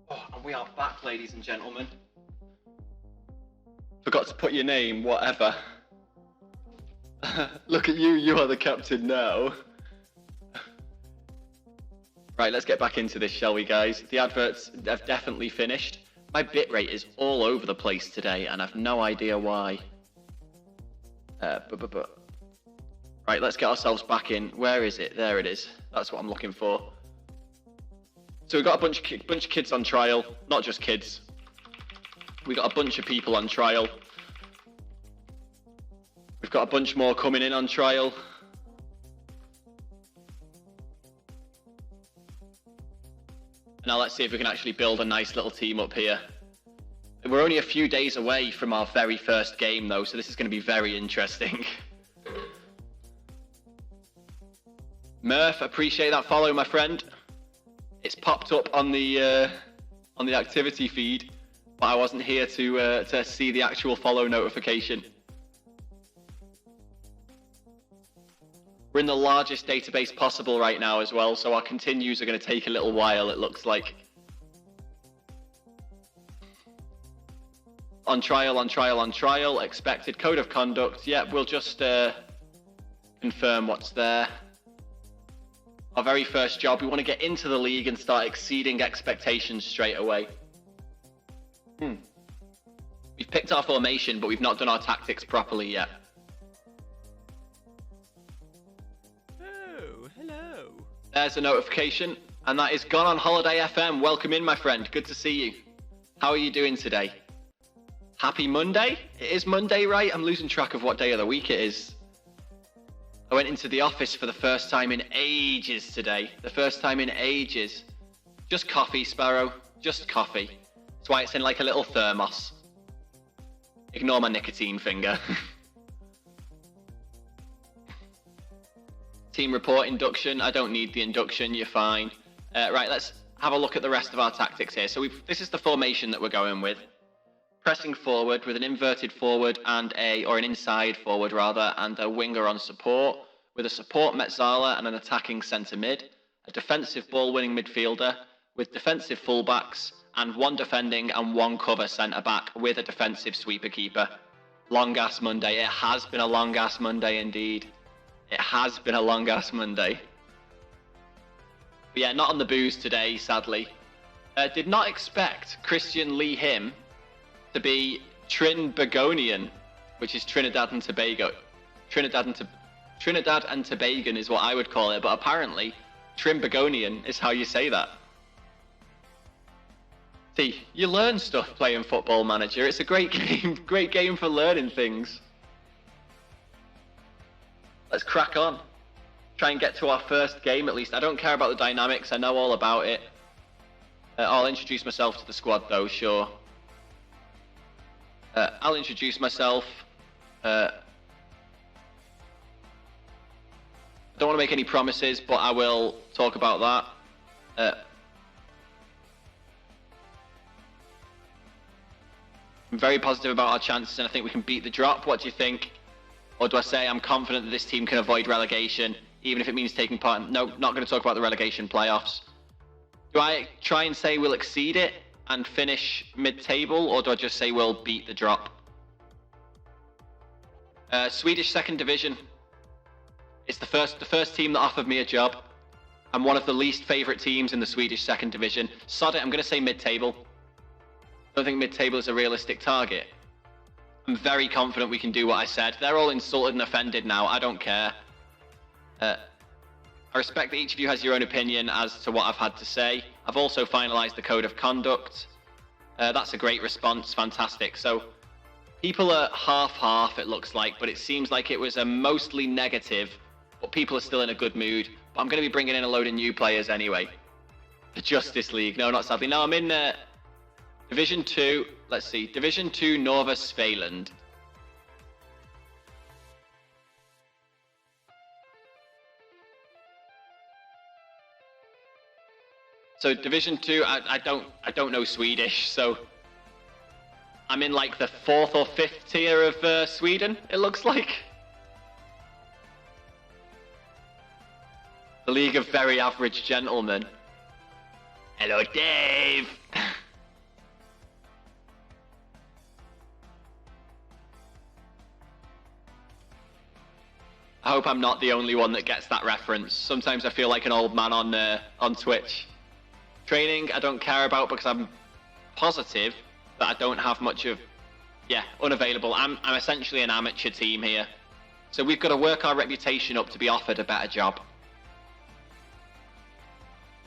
Oh, and we are back, ladies and gentlemen. Forgot to put your name, whatever. Look at you, you are the captain now. Right, let's get back into this, shall we, guys? The adverts have definitely finished. My bitrate is all over the place today, and I've no idea why. Right, let's get ourselves back in. Where is it? There it is. That's what I'm looking for. So we've got a bunch of kids on trial. Not just kids. We got a bunch of people on trial. We've got a bunch more coming in on trial. Now let's see if we can actually build a nice little team up here. We're only a few days away from our very first game though, so this is going to be very interesting. Murph, appreciate that follow, my friend. It's popped up on the activity feed, but I wasn't here to see the actual follow notification. We're in the largest database possible right now as well, so our continues are going to take a little while, it looks like. On trial, expected code of conduct. Yeah, we'll just confirm what's there. Our very first job, we want to get into the league and start exceeding expectations straight away. We've picked our formation, but we've not done our tactics properly yet. Oh, hello. There's a notification, and that is Gone on Holiday FM. Welcome in, my friend. Good to see you. How are you doing today? Happy Monday? It is Monday, right? I'm losing track of what day of the week it is. I went into the office for the first time in ages today. The first time in ages. Just coffee, Sparrow. Just coffee. That's why it's in like a little thermos. Ignore my nicotine finger. Team report induction. I don't need the induction. You're fine. Right, let's have a look at the rest of our tactics here. So this is the formation that we're going with. Pressing forward with an inverted forward and an inside forward rather, and a winger on support, with a support Metzala and an attacking centre mid, a defensive ball-winning midfielder, with defensive fullbacks, and one defending and one cover centre back with a defensive sweeper keeper. Long-ass Monday. It has been a long-ass Monday indeed. It has been a long-ass Monday. But yeah, not on the booze today, sadly. Did not expect Christian Lee Him to be Trinbagonian, which is Trinidad and Tobago. Trinidad and Tobagan is what I would call it, but apparently Trinbagonian is how you say that. See, you learn stuff playing Football Manager. It's a great game for learning things. Let's crack on. Try and get to our first game at least. I don't care about the dynamics, I know all about it. I'll introduce myself to the squad though, sure. I'll introduce myself. I don't want to make any promises, but I will talk about that. I'm very positive about our chances, and I think we can beat the drop. What do you think? Or do I say I'm confident that this team can avoid relegation, even if it means taking part in... No, not going to talk about the relegation playoffs. Do I try and say we'll exceed it and finish mid-table, or do I just say we'll beat the drop? Swedish second division. It's the first team that offered me a job. I'm one of the least favourite teams in the Swedish second division. Sod it, I'm going to say mid-table. I don't think mid-table is a realistic target. I'm very confident we can do what I said. They're all insulted and offended now. I don't care. I respect that each of you has your own opinion as to what I've had to say. I've also finalised the code of conduct. That's a great response. Fantastic. So people are half-half, it looks like, but it seems like it was a mostly negative, but people are still in a good mood. But I'm going to be bringing in a load of new players anyway. The Justice League. No, not sadly. No, I'm in Division 2. Let's see. Division 2 Norva Svealand. So Division 2, I don't know Swedish, so I'm in like the 4th or 5th tier of Sweden, it looks like. The League of Very Average Gentlemen. Hello, Dave! I hope I'm not the only one that gets that reference. Sometimes I feel like an old man on Twitch. Training, I don't care about because I'm positive that I don't have much of... Yeah, unavailable. I'm essentially an amateur team here. So we've got to work our reputation up to be offered a better job.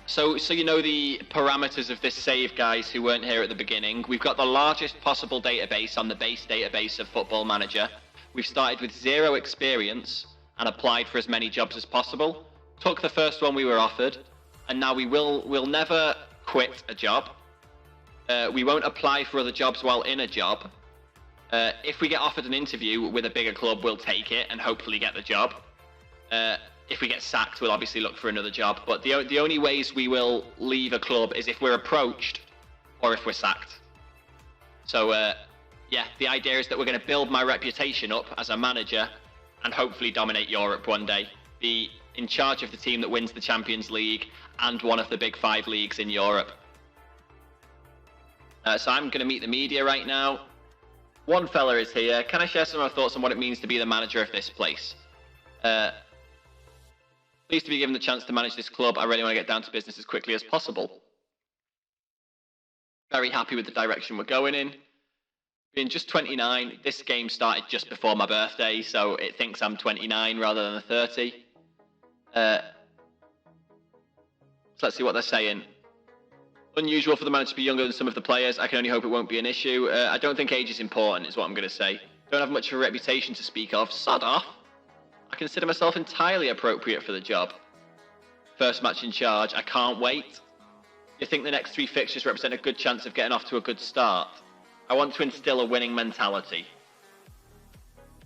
So you know the parameters of this save, guys, who weren't here at the beginning. We've got the largest possible database on the base database of Football Manager. We've started with 0 experience and applied for as many jobs as possible. Took the first one we were offered, and now we'll never quit a job. We won't apply for other jobs while in a job. If we get offered an interview with a bigger club, we'll take it and hopefully get the job. If we get sacked, we'll obviously look for another job. But the only ways we will leave a club is if we're approached or if we're sacked. So, yeah, the idea is that we're going to build my reputation up as a manager and hopefully dominate Europe one day. Be in charge of the team that wins the Champions League and one of the big 5 leagues in Europe. So I'm going to meet the media right now. One fella is here. Can I share some of my thoughts on what it means to be the manager of this place? Pleased to be given the chance to manage this club. I really want to get down to business as quickly as possible. Very happy with the direction we're going in. Being just 29, this game started just before my birthday, so it thinks I'm 29 rather than 30. So let's see what they're saying. Unusual for the manager to be younger than some of the players. I can only hope it won't be an issue. I don't think age is important, is what I'm going to say. Don't have much of a reputation to speak of. Sod off. I consider myself entirely appropriate for the job. First match in charge. I can't wait. You think the next 3 fixtures represent a good chance of getting off to a good start? I want to instill a winning mentality.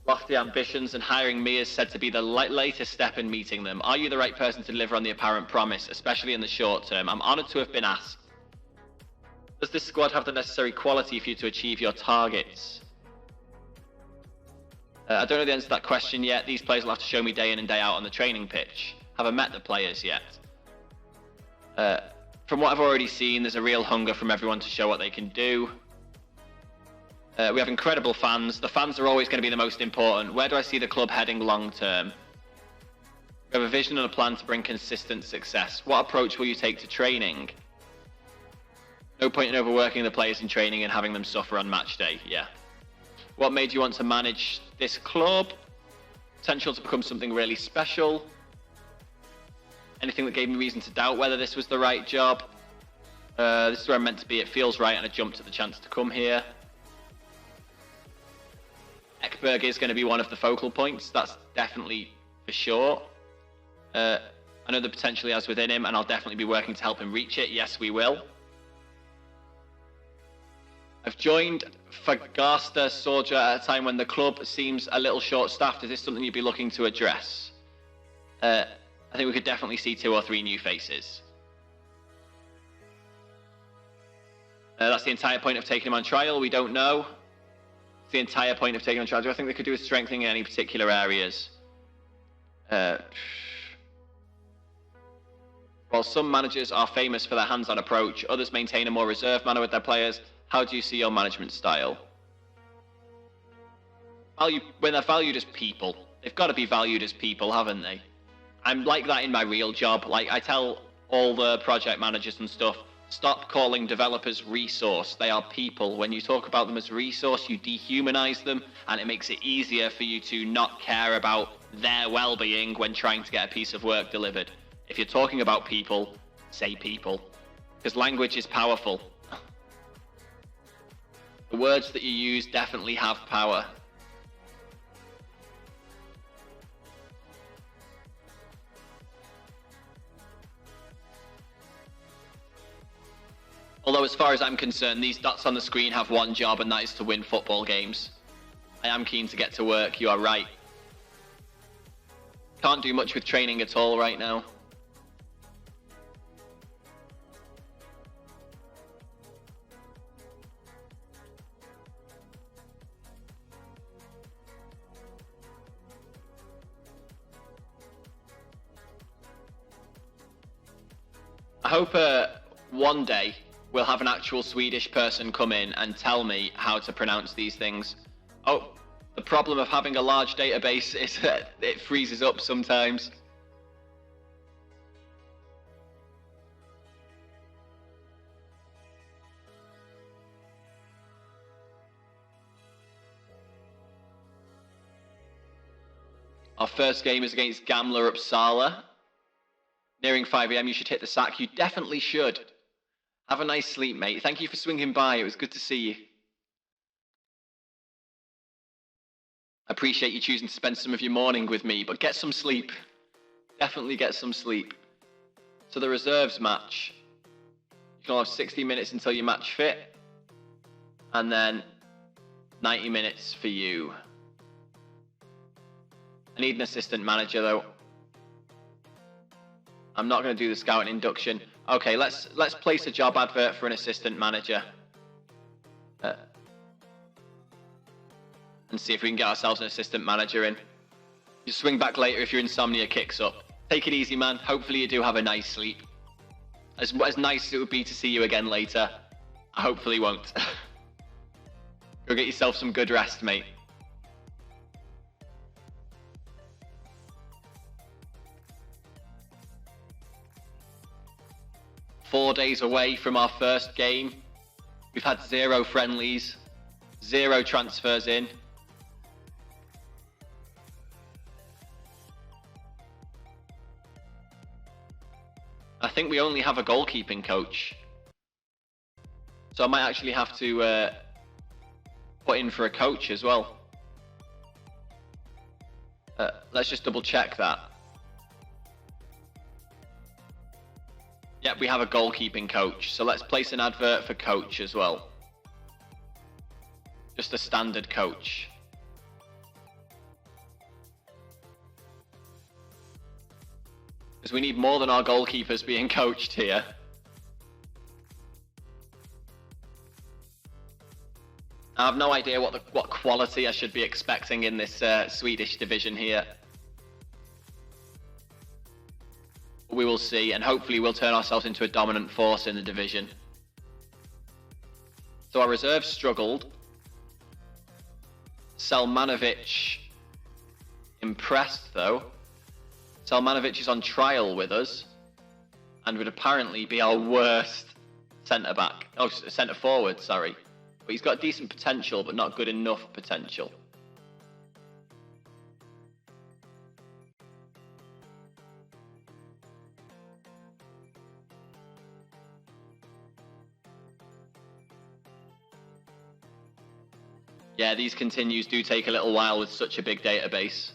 Lofty ambitions, and hiring me is said to be the latest step in meeting them. Are you the right person to deliver on the apparent promise, especially in the short term? I'm honoured to have been asked. Does this squad have the necessary quality for you to achieve your targets? I don't know the answer to that question yet. These players will have to show me day in and day out on the training pitch. Haven't met the players yet. From what I've already seen, there's a real hunger from everyone to show what they can do. We have incredible fans. The fans are always going to be the most important. Where do I see the club heading long term? We have a vision and a plan to bring consistent success. What approach will you take to training? No point in overworking the players in training and having them suffer on match day. Yeah. What made you want to manage this club? Potential to become something really special. Anything that gave me reason to doubt whether this was the right job? This is where I'm meant to be. It feels right, and I jumped at the chance to come here. Ekberg is going to be one of the focal points. That's definitely for sure. I know the potential he has within him, and I'll definitely be working to help him reach it. Yes, we will. I've joined Fagasta Sorja at a time when the club seems a little short-staffed. Is this something you'd be looking to address? I think we could definitely see 2 or 3 new faces. That's the entire point of taking him on trial. We don't know. It's the entire point of taking him on trial. Do I think they could do with strengthening in any particular areas? While some managers are famous for their hands-on approach, others maintain a more reserved manner with their players. How do you see your management style? When they're valued as people. They've got to be valued as people, haven't they? I'm like that in my real job. Like, I tell all the project managers and stuff, stop calling developers resource. They are people. When you talk about them as resource, you dehumanize them, and it makes it easier for you to not care about their well-being when trying to get a piece of work delivered. If you're talking about people, say people. Because language is powerful. The words that you use definitely have power. Although as far as I'm concerned, these dots on the screen have one job, and that is to win football games. I am keen to get to work, you are right. Can't do much with training at all right now. I hope one day we'll have an actual Swedish person come in and tell me how to pronounce these things. Oh, the problem of having a large database is that it freezes up sometimes. Our first game is against Gamla Uppsala. Nearing 5 AM, you should hit the sack. You definitely should. Have a nice sleep, mate. Thank you for swinging by. It was good to see you. I appreciate you choosing to spend some of your morning with me, but get some sleep. Definitely get some sleep. So the reserves match. You can have 60 minutes until you match fit. And then 90 minutes for you. I need an assistant manager, though. I'm not going to do the scouting induction. Okay, let's place a job advert for an assistant manager. And see if we can get ourselves an assistant manager in. You swing back later if your insomnia kicks up. Take it easy, man. Hopefully you do have a nice sleep. As nice as it would be to see you again later, I hopefully won't. Go get yourself some good rest, mate. "4 days away from our first game. We've had 0 friendlies. 0 transfers in. I think we only have a goalkeeping coach. So I might actually have to put in for a coach as well. Let's just double check that. Yep, we have a goalkeeping coach. So let's place an advert for coach as well. Just a standard coach. Because we need more than our goalkeepers being coached here. I have no idea what quality I should be expecting in this Swedish division here. We will see, and hopefully we'll turn ourselves into a dominant force in the division. So our reserves struggled. Selmanovic impressed though. Selmanovic is on trial with us and would apparently be our worst centre-back. Oh, centre-forward, sorry. But he's got decent potential, but not good enough potential. Yeah, these continues do take a little while with such a big database.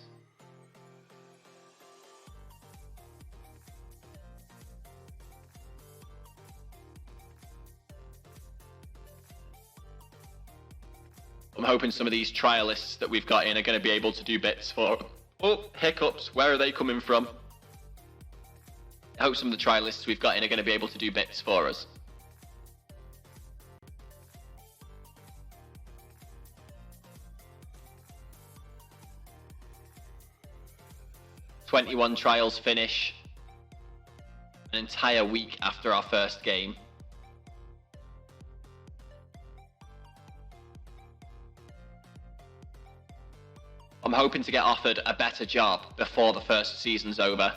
I'm hoping some of these trialists that we've got in are going to be able to do bits for... Oh, hiccups. Where are they coming from? I hope some of the trialists we've got in are going to be able to do bits for us. "21 trials finish an entire week after our first game. I'm hoping to get offered a better job before the first season's over.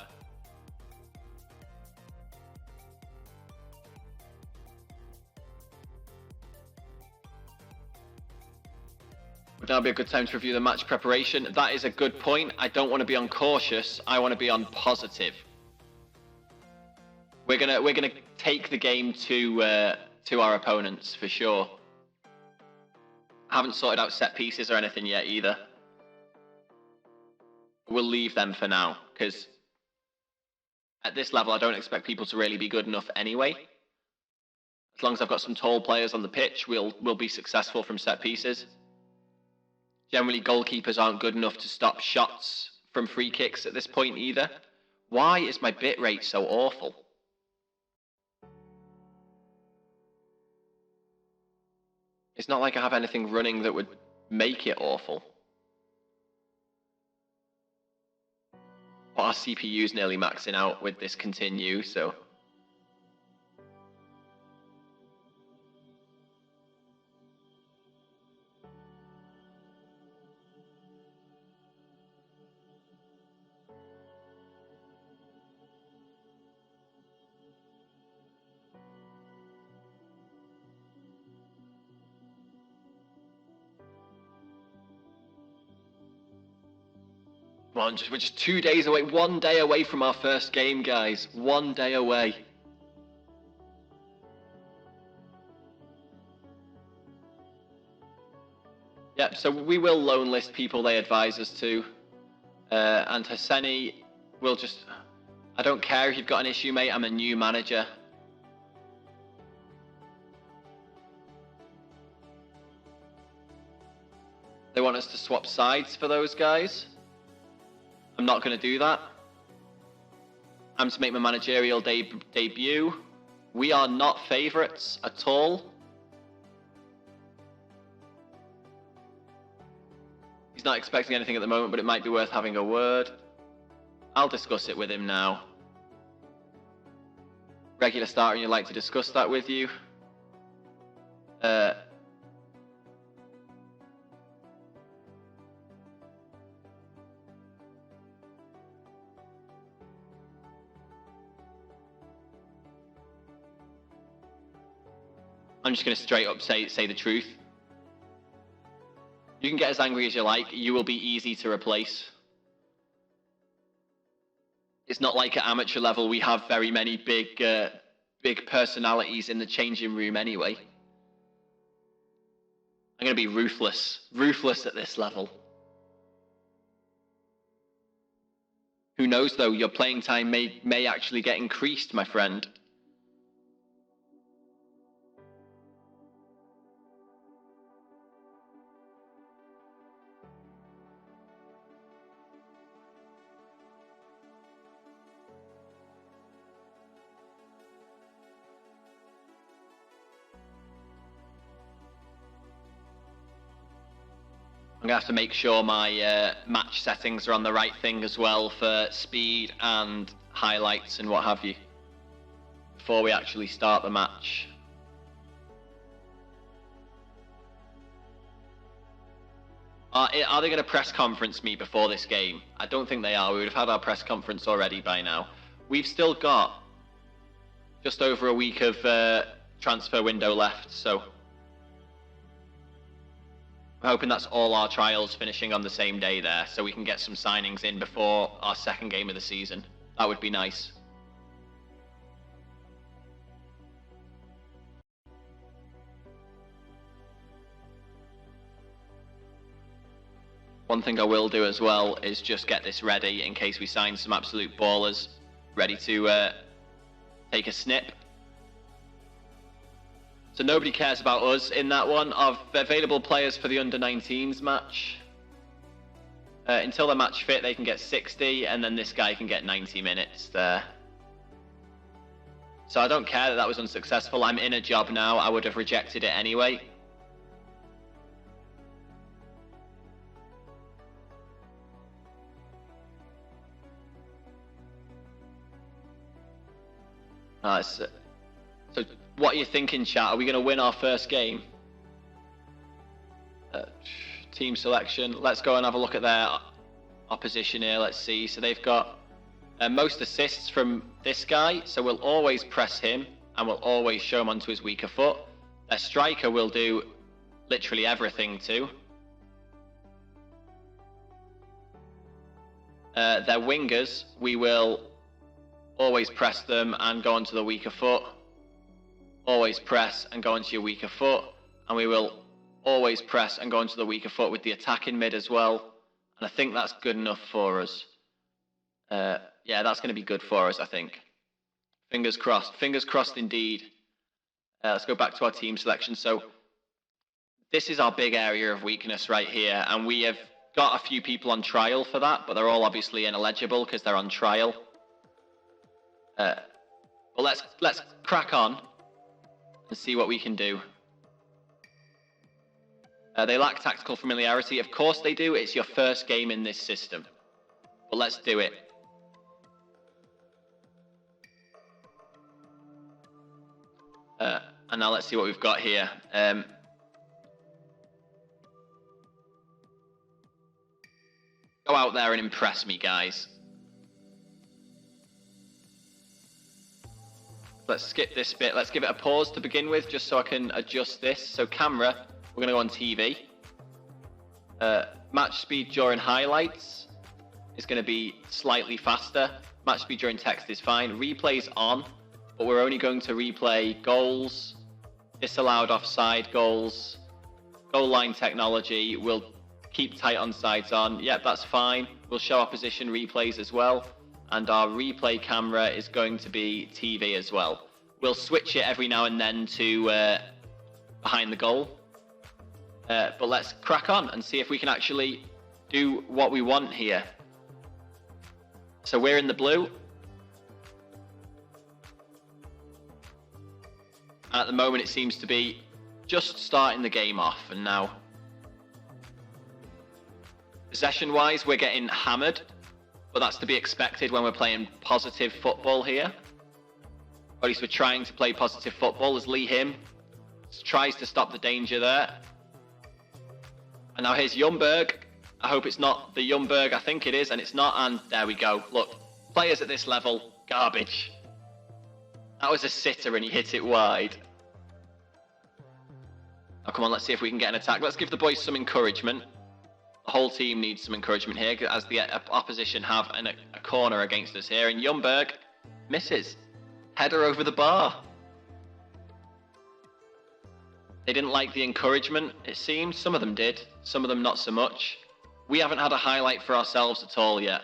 Would now be a good time to review the match preparation? That is a good point. I don't want to be on cautious. I want to be on positive. We're gonna take the game to our opponents for sure. I haven't sorted out set pieces or anything yet either. We'll leave them for now, because at this level I don't expect people to really be good enough anyway. As long as I've got some tall players on the pitch, we'll be successful from set pieces. Generally, goalkeepers aren't good enough to stop shots from free kicks at this point either. Why is my bitrate so awful? It's not like I have anything running that would make it awful. But our CPU's nearly maxing out with this continue, so... Come on, we're just 2 days away, 1 day away from our first game, guys. 1 day away. Yep, so we will loan list people they advise us to. And Hassani will just... I don't care if you've got an issue, mate. I'm a new manager. They want us to swap sides for those guys. I'm not going to do that. I'm to make my managerial debut. We are not favourites at all. He's not expecting anything at the moment, but it might be worth having a word. I'll discuss it with him now. Regular starter, and you'd like to discuss that with you. I'm just going to straight up say the truth. You can get as angry as you like. You will be easy to replace. It's not like at amateur level we have very many big personalities in the changing room anyway. I'm going to be ruthless. Ruthless at this level. Who knows, though? Your playing time may actually get increased, my friend. I'm going to have to make sure my match settings are on the right thing as well for speed and highlights and what have you before we actually start the match. Are they going to press conference me before this game? I don't think they are. We would have had our press conference already by now. We've still got just over a week of transfer window left, so I'm hoping that's all our trials finishing on the same day there, so we can get some signings in before our second game of the season. That would be nice. One thing I will do as well is just get this ready in case we sign some absolute ballers ready to take a snip. So nobody cares about us in that one. Of available players for the under-19s match, until they're match fit, they can get 60, and then this guy can get 90 minutes there. So I don't care that that was unsuccessful. I'm in a job now. I would have rejected it anyway. So what are you thinking, chat? Are we going to win our first game? Team selection. Let's go and have a look at their opposition here. Let's see. So they've got most assists from this guy. So we'll always press him and we'll always show him onto his weaker foot. Their striker will do literally everything too. Their wingers, we will always press them and go onto the weaker foot. Always press and go onto your weaker foot. And we will always press and go onto the weaker foot with the attacking mid as well. And I think that's good enough for us. Yeah, that's going to be good for us, I think. Fingers crossed. Fingers crossed indeed. Let's go back to our team selection. So this is our big area of weakness right here. And we have got a few people on trial for that, but they're all obviously ineligible because they're on trial. But let's crack on and see what we can do. They lack tactical familiarity. Of course they do. It's your first game in this system. But let's do it. And now let's see what we've got here. Go out there and impress me, guys. Let's skip this bit. Let's give it a pause to begin with, just so I can adjust this. So camera, we're going to go on TV. Match speed during highlights is going to be slightly faster. Match speed during text is fine. Replay's on, but we're only going to replay goals, disallowed offside goals, goal line technology. We'll keep tight onsides on. Yep, that's fine. We'll show opposition replays as well. And our replay camera is going to be TV as well. We'll switch it every now and then to behind the goal. But let's crack on and see if we can actually do what we want here. So we're in the blue. And at the moment it seems to be just starting the game off. And now, possession-wise, we're getting hammered. But that's to be expected when we're playing positive football here. Or at least we're trying to play positive football as Lee Him tries to stop the danger there. And now here's Ljungberg. I hope it's not the Ljungberg I think it is, and it's not, and there we go. Look, players at this level, garbage. That was a sitter and he hit it wide. Oh, come on, let's see if we can get an attack. Let's give the boys some encouragement. The whole team needs some encouragement here, as the opposition have a corner against us here. And Ljungberg misses. Header over the bar. They didn't like the encouragement, it seems. Some of them did, some of them not so much. We haven't had a highlight for ourselves at all yet.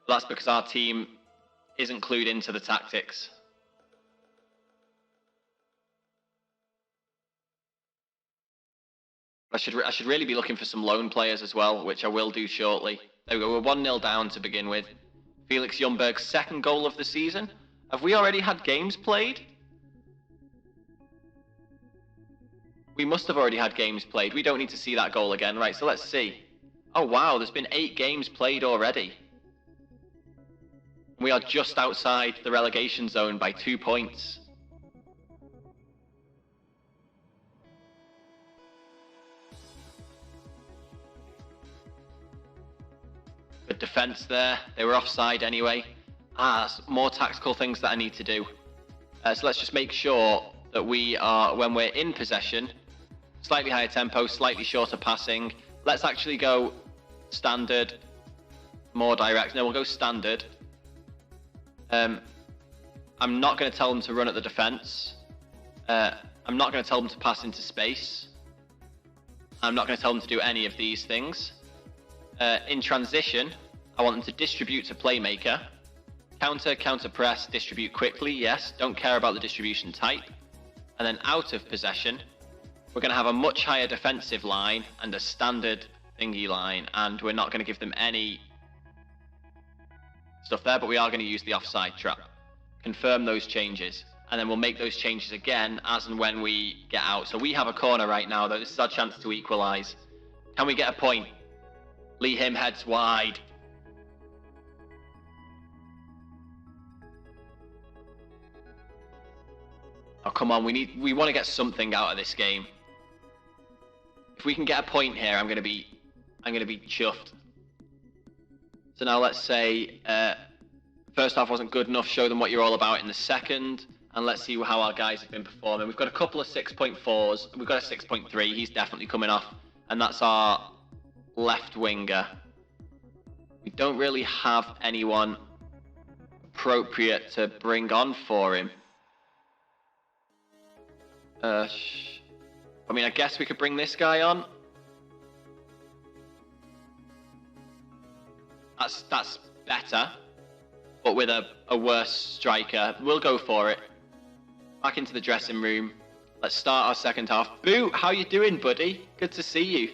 But that's because our team isn't clued into the tactics. I should really be looking for some loan players as well, which I will do shortly. There we go, we're 1-0 down to begin with. Felix Ljungberg's second goal of the season. Have we already had games played? We must have already had games played. We don't need to see that goal again. Right, so let's see. Oh wow, there's been 8 games played already. We are just outside the relegation zone by 2 points. Good defence there. They were offside anyway. More tactical things that I need to do. So let's just make sure that we are, when we're in possession, slightly higher tempo, slightly shorter passing. Let's actually go standard, more direct. No, we'll go standard. I'm not going to tell them to run at the defence. I'm not going to tell them to pass into space. I'm not going to tell them to do any of these things. In transition, I want them to distribute to playmaker. Counter, counter press, distribute quickly, yes. Don't care about the distribution type. And then out of possession, we're going to have a much higher defensive line and a standard thingy line. And we're not going to give them any stuff there, but we are going to use the offside trap. Confirm those changes. And then we'll make those changes again as and when we get out. So we have a corner right now, though. This is our chance to equalise. Can we get a point? Lee Him heads wide. Oh, come on, we want to get something out of this game. If we can get a point here, I'm gonna be chuffed. So now let's say first half wasn't good enough, show them what you're all about in the second, and let's see how our guys have been performing. We've got a couple of 6.4s, we've got a 6.3, he's definitely coming off, and that's our left winger. We don't really have anyone appropriate to bring on for him. I mean, I guess we could bring this guy on. That's better, but with a worse striker. We'll go for it. Back into the dressing room. Let's start our second half. Boo, how you doing, buddy? Good to see you.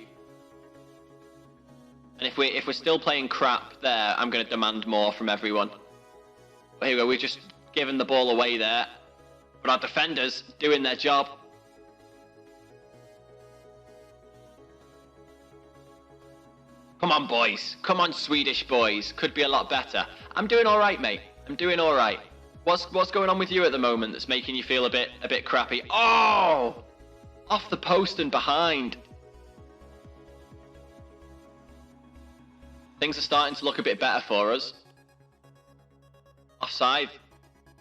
And if we're still playing crap there, I'm going to demand more from everyone. But here we go, we've just given the ball away there. But our defenders doing their job. Come on, boys. Come on, Swedish boys. Could be a lot better. I'm doing all right, mate. I'm doing all right. What's going on with you at the moment that's making you feel a bit crappy? Oh! Off the post and behind. Things are starting to look a bit better for us. Offside.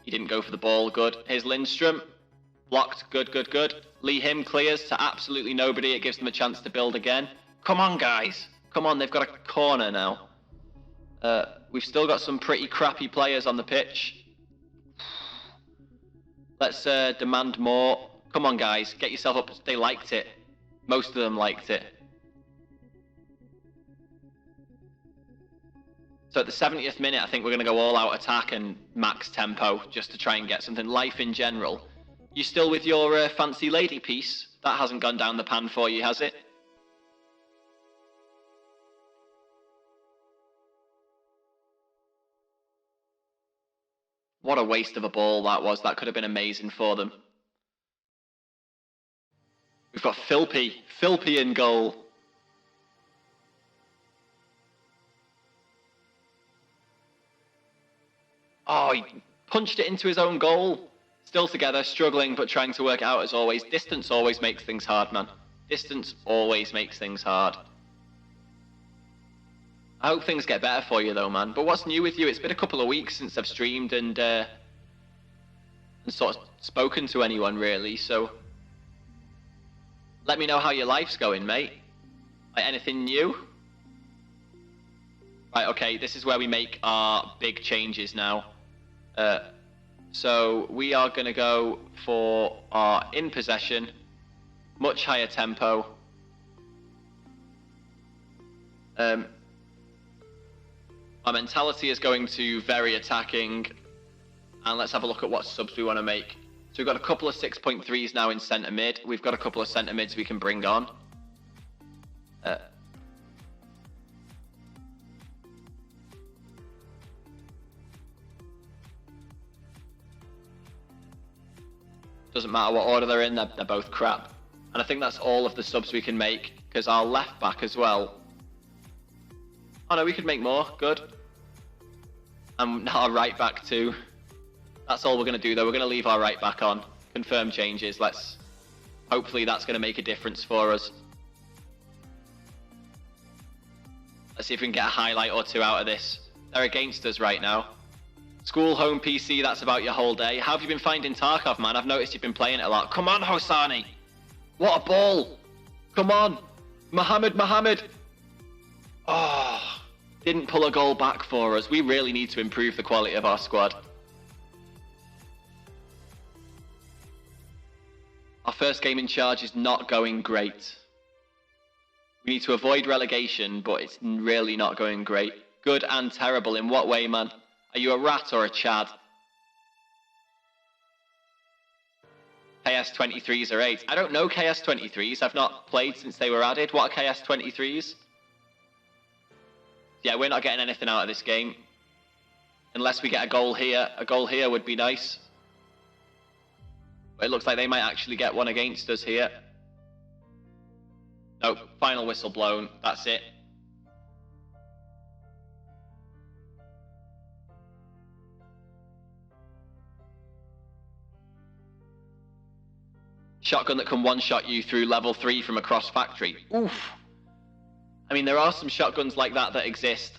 He didn't go for the ball. Good. Here's Lindstrom. Blocked. Good, good, good. Lee Him clears to absolutely nobody. It gives them a chance to build again. Come on, guys. Come on, they've got a corner now. We've still got some pretty crappy players on the pitch. Let's demand more. Come on, guys. Get yourself up. They liked it. Most of them liked it. So at the 70th minute, I think we're going to go all out attack and max tempo just to try and get something. Life in general. You still with your fancy lady piece? That hasn't gone down the pan for you, has it? What a waste of a ball that was. That could have been amazing for them. We've got Philpy in goal. Oh, he punched it into his own goal. Still together, struggling, but trying to work it out as always. Distance always makes things hard, man. Distance always makes things hard. I hope things get better for you, though, man. But what's new with you? It's been a couple of weeks since I've streamed and sort of spoken to anyone, really, so... Let me know how your life's going, mate. Like, anything new? Right, okay, this is where we make our big changes now. So we are going to go for our in possession, much higher tempo. Our mentality is going to very attacking, and let's have a look at what subs we want to make. So we've got a couple of 6.3s now in centre mid. We've got a couple of centre mids we can bring on. Doesn't matter what order they're in, they're both crap. And I think that's all of the subs we can make, because our left back as well. Oh no, we could make more, good. And our right back too. That's all we're going to do though, we're going to leave our right back on. Confirm changes, hopefully that's going to make a difference for us. Let's see if we can get a highlight or two out of this. They're against us right now. School, home, PC, that's about your whole day. How have you been finding Tarkov, man? I've noticed you've been playing it a lot. Come on, Hosani! What a ball! Come on! Mohammed! Oh, didn't pull a goal back for us. We really need to improve the quality of our squad. Our first game in charge is not going great. We need to avoid relegation, but it's really not going great. Good and terrible. In what way, man? Are you a rat or a Chad? KS23s are 8. I don't know KS23s. I've not played since they were added. What are KS23s? Yeah, we're not getting anything out of this game. Unless we get a goal here. A goal here would be nice. But it looks like they might actually get one against us here. Nope, final whistle blown. That's it. Shotgun that can one-shot you through level 3 from across factory. Oof. I mean, there are some shotguns like that exist.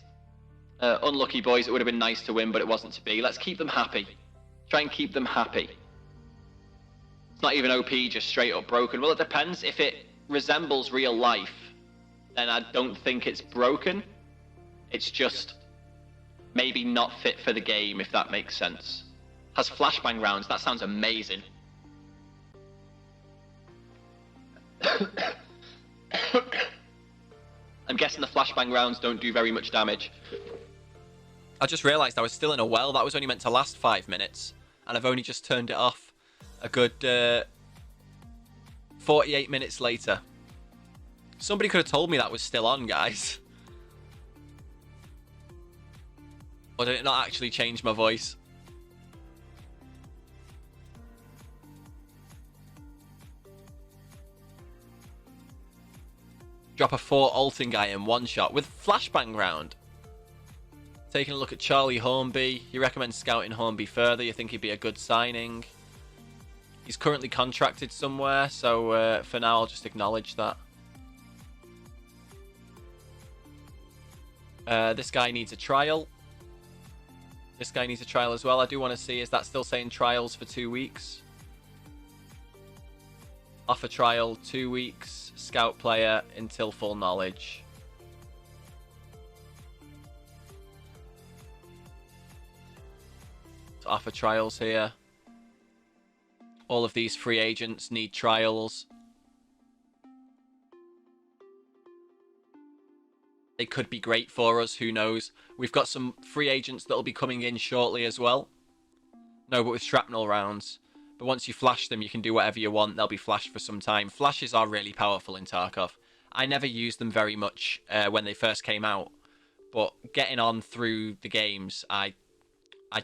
Unlucky boys, it would have been nice to win, but it wasn't to be. Let's keep them happy. Try and keep them happy. It's not even OP, just straight up broken. Well, it depends. If it resembles real life, then I don't think it's broken. It's just maybe not fit for the game, if that makes sense. Has flashbang rounds. That sounds amazing. I'm guessing the flashbang rounds don't do very much damage. I just realised I was still in a well. That was only meant to last 5 minutes, and I've only just turned it off a good 48 minutes later. Somebody could have told me that was still on, guys. Or did it not actually change my voice? Drop a 4 ulting guy in one shot with flashbang round. Taking a look at Charlie Hornby. You recommend scouting Hornby further. You think he'd be a good signing. He's currently contracted somewhere, so for now I'll just acknowledge that. This guy needs a trial. This guy needs a trial as well. I do want to see, is that still saying trials for 2 weeks? Offer trial, 2 weeks. Scout player until full knowledge. So offer trials here. All of these free agents need trials. They could be great for us, who knows. We've got some free agents that'll be coming in shortly as well. No, but with shrapnel rounds. But once you flash them, you can do whatever you want. They'll be flashed for some time. Flashes are really powerful in Tarkov. I never used them very much when they first came out. But getting on through the games, I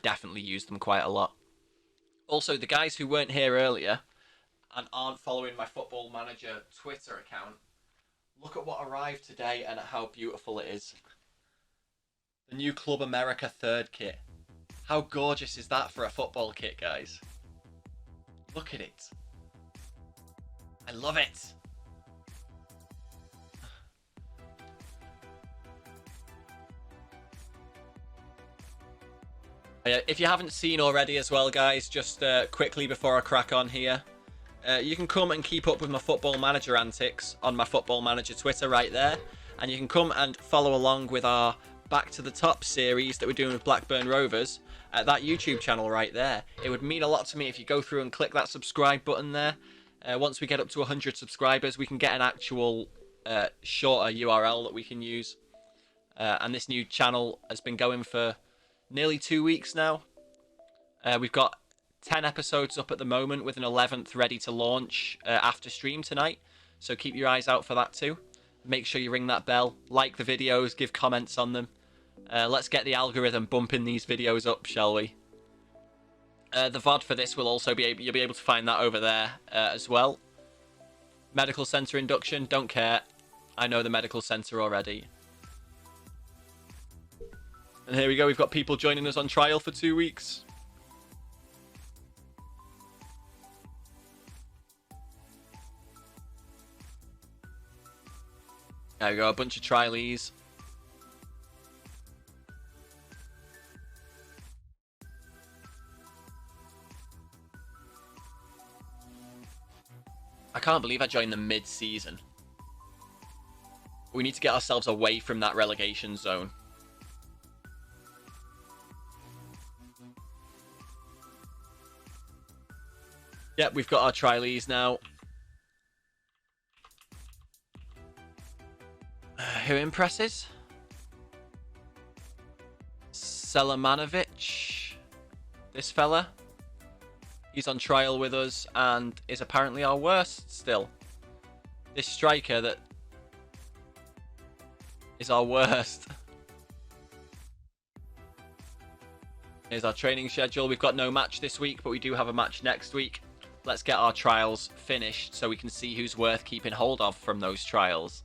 definitely used them quite a lot. Also, the guys who weren't here earlier and aren't following my Football Manager Twitter account, look at what arrived today and at how beautiful it is. The new Club America 3rd kit. How gorgeous is that for a football kit, guys? Look at it. I love it. If you haven't seen already as well, guys, just quickly before I crack on here, You can come and keep up with my Football Manager antics on my Football Manager Twitter right there. And you can come and follow along with our Back to the Top series that we're doing with Blackburn Rovers at that YouTube channel right there. It would mean a lot to me if you go through and click that subscribe button there. Once we get up to 100 subscribers, we can get an actual shorter URL that we can use. And this new channel has been going for nearly 2 weeks now. We've got 10 episodes up at the moment, with an 11th ready to launch after stream tonight. So keep your eyes out for that too. Make sure you ring that bell, like the videos, give comments on them. Let's get the algorithm bumping these videos up, shall we? The VOD for this will also be you'll be able to find that over there as well. Medical Centre induction, don't care. I know the Medical Centre already. And here we go, we've got people joining us on trial for 2 weeks. There we go, a bunch of trialies. I can't believe I joined them mid-season. We need to get ourselves away from that relegation zone. Yep, we've got our trialies now. Who impresses? Selimanovic. This fella. He's on trial with us and is apparently our worst still. This striker that is our worst. Here's our training schedule. We've got no match this week, but we do have a match next week. Let's get our trials finished so we can see who's worth keeping hold of from those trials.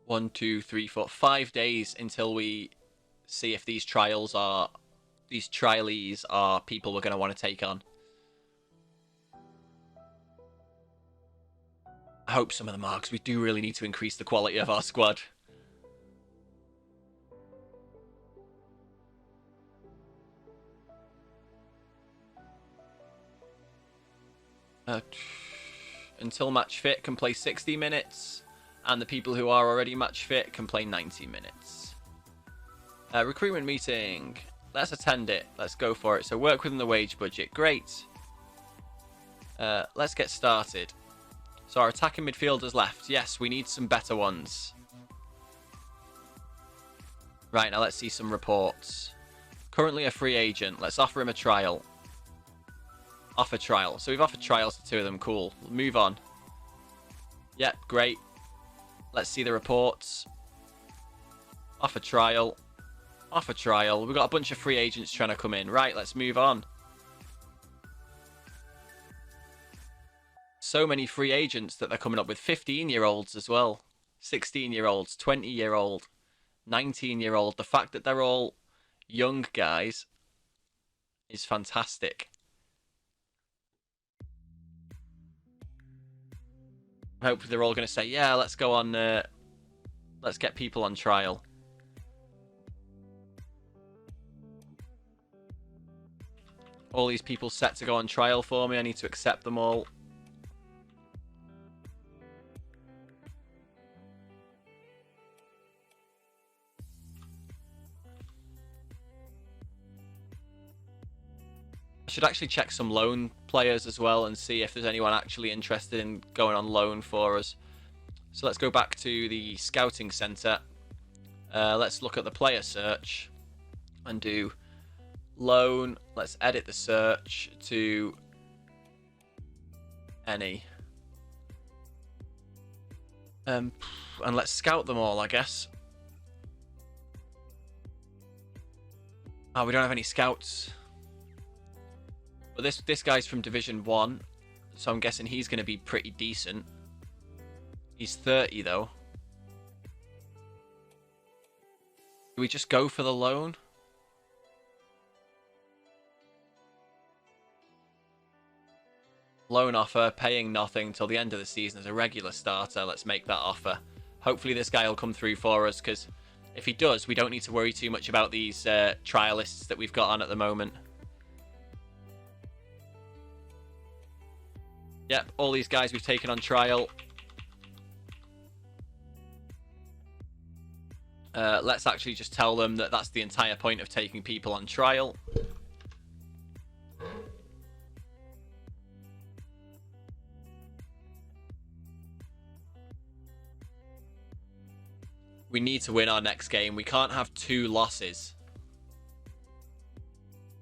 One, two, three, 4, 5 days until we see if these trialies are people we're going to want to take on. I hope some of them are, because we do really need to increase the quality of our squad. Until match fit can play 60 minutes. And the people who are already match fit can play 90 minutes. Recruitment meeting. Let's attend it. Let's go for it. So work within the wage budget. Great. Let's get started. So our attacking midfielders left. Yes, we need some better ones. Right, now let's see some reports. Currently a free agent. Let's offer him a trial. Offer trial. So we've offered trials to 2 of them. Cool. We'll move on. Yep, great. Let's see the reports. Offer trial. Offer trial. We've got a bunch of free agents trying to come in. Right, let's move on. So many free agents that they're coming up with. 15-year-olds as well. 16-year-olds, 20-year-old, 19-year-old. The fact that they're all young guys is fantastic. Hopefully they're all going to say, yeah, let's go on, let's get people on trial. All these people set to go on trial for me. I need to accept them all. I should actually check some loan players as well and see if there's anyone actually interested in going on loan for us. So let's go back to the scouting centre. Let's look at the player search and do loan. Let's edit the search to any. And let's scout them all, I guess. Oh, we don't have any scouts. But this guy's from Division 1, so I'm guessing he's going to be pretty decent. He's 30, though. Do we just go for the loan? Loan offer, paying nothing till the end of the season as a regular starter. Let's make that offer. Hopefully this guy will come through for us, because if he does, we don't need to worry too much about these trialists that we've got on at the moment. Yep, all these guys we've taken on trial. Let's actually just tell them that that's the entire point of taking people on trial. We need to win our next game. We can't have 2 losses.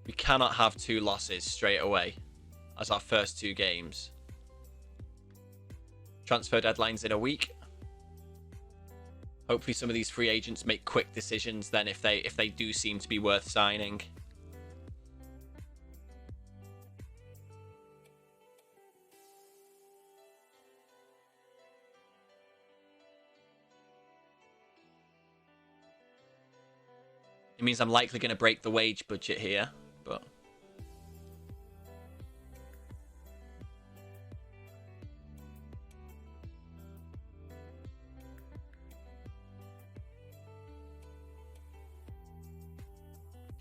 We cannot have 2 losses straight away as our first 2 games. Transfer deadline's in a week. Hopefully some of these free agents make quick decisions then if they do seem to be worth signing. It means I'm likely going to break the wage budget here, but...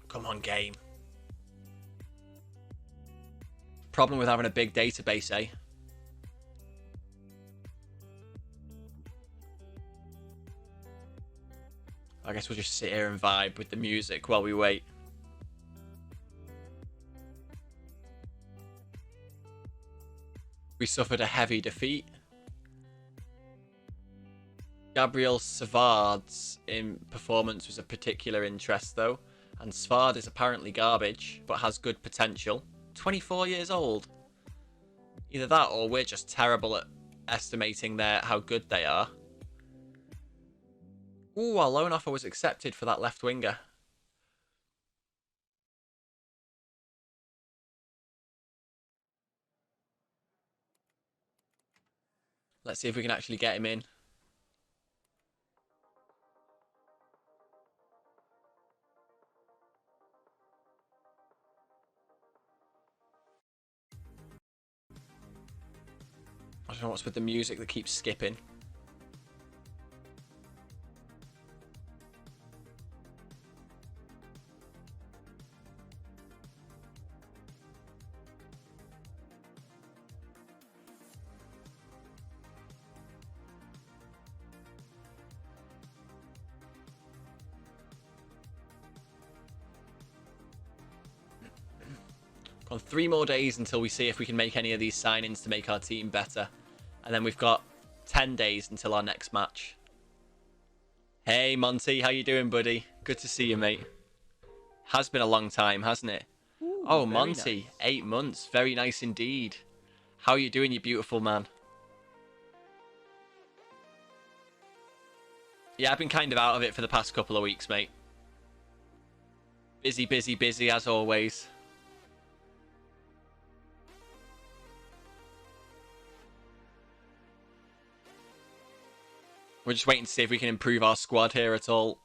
Come on, game. Problem with having a big database, eh? I guess we'll just sit here and vibe with the music while we wait. We suffered a heavy defeat. Gabriel Savard's performance was of particular interest, though. And Savard is apparently garbage, but has good potential. 24 years old. Either that, or we're just terrible at estimating how good they are. Ooh, our loan offer was accepted for that left winger. Let's see if we can actually get him in. I don't know what's with the music that keeps skipping. Gone 3 more days until we see if we can make any of these signings to make our team better. And then we've got 10 days until our next match. Hey, Monty. How you doing, buddy? Good to see you, mate. Has been a long time, hasn't it? Ooh, oh, Monty. Nice. 8 months. Very nice indeed. How are you doing, you beautiful man? Yeah, I've been kind of out of it for the past couple of weeks, mate. Busy, busy, busy, as always. We're just waiting to see if we can improve our squad here at all.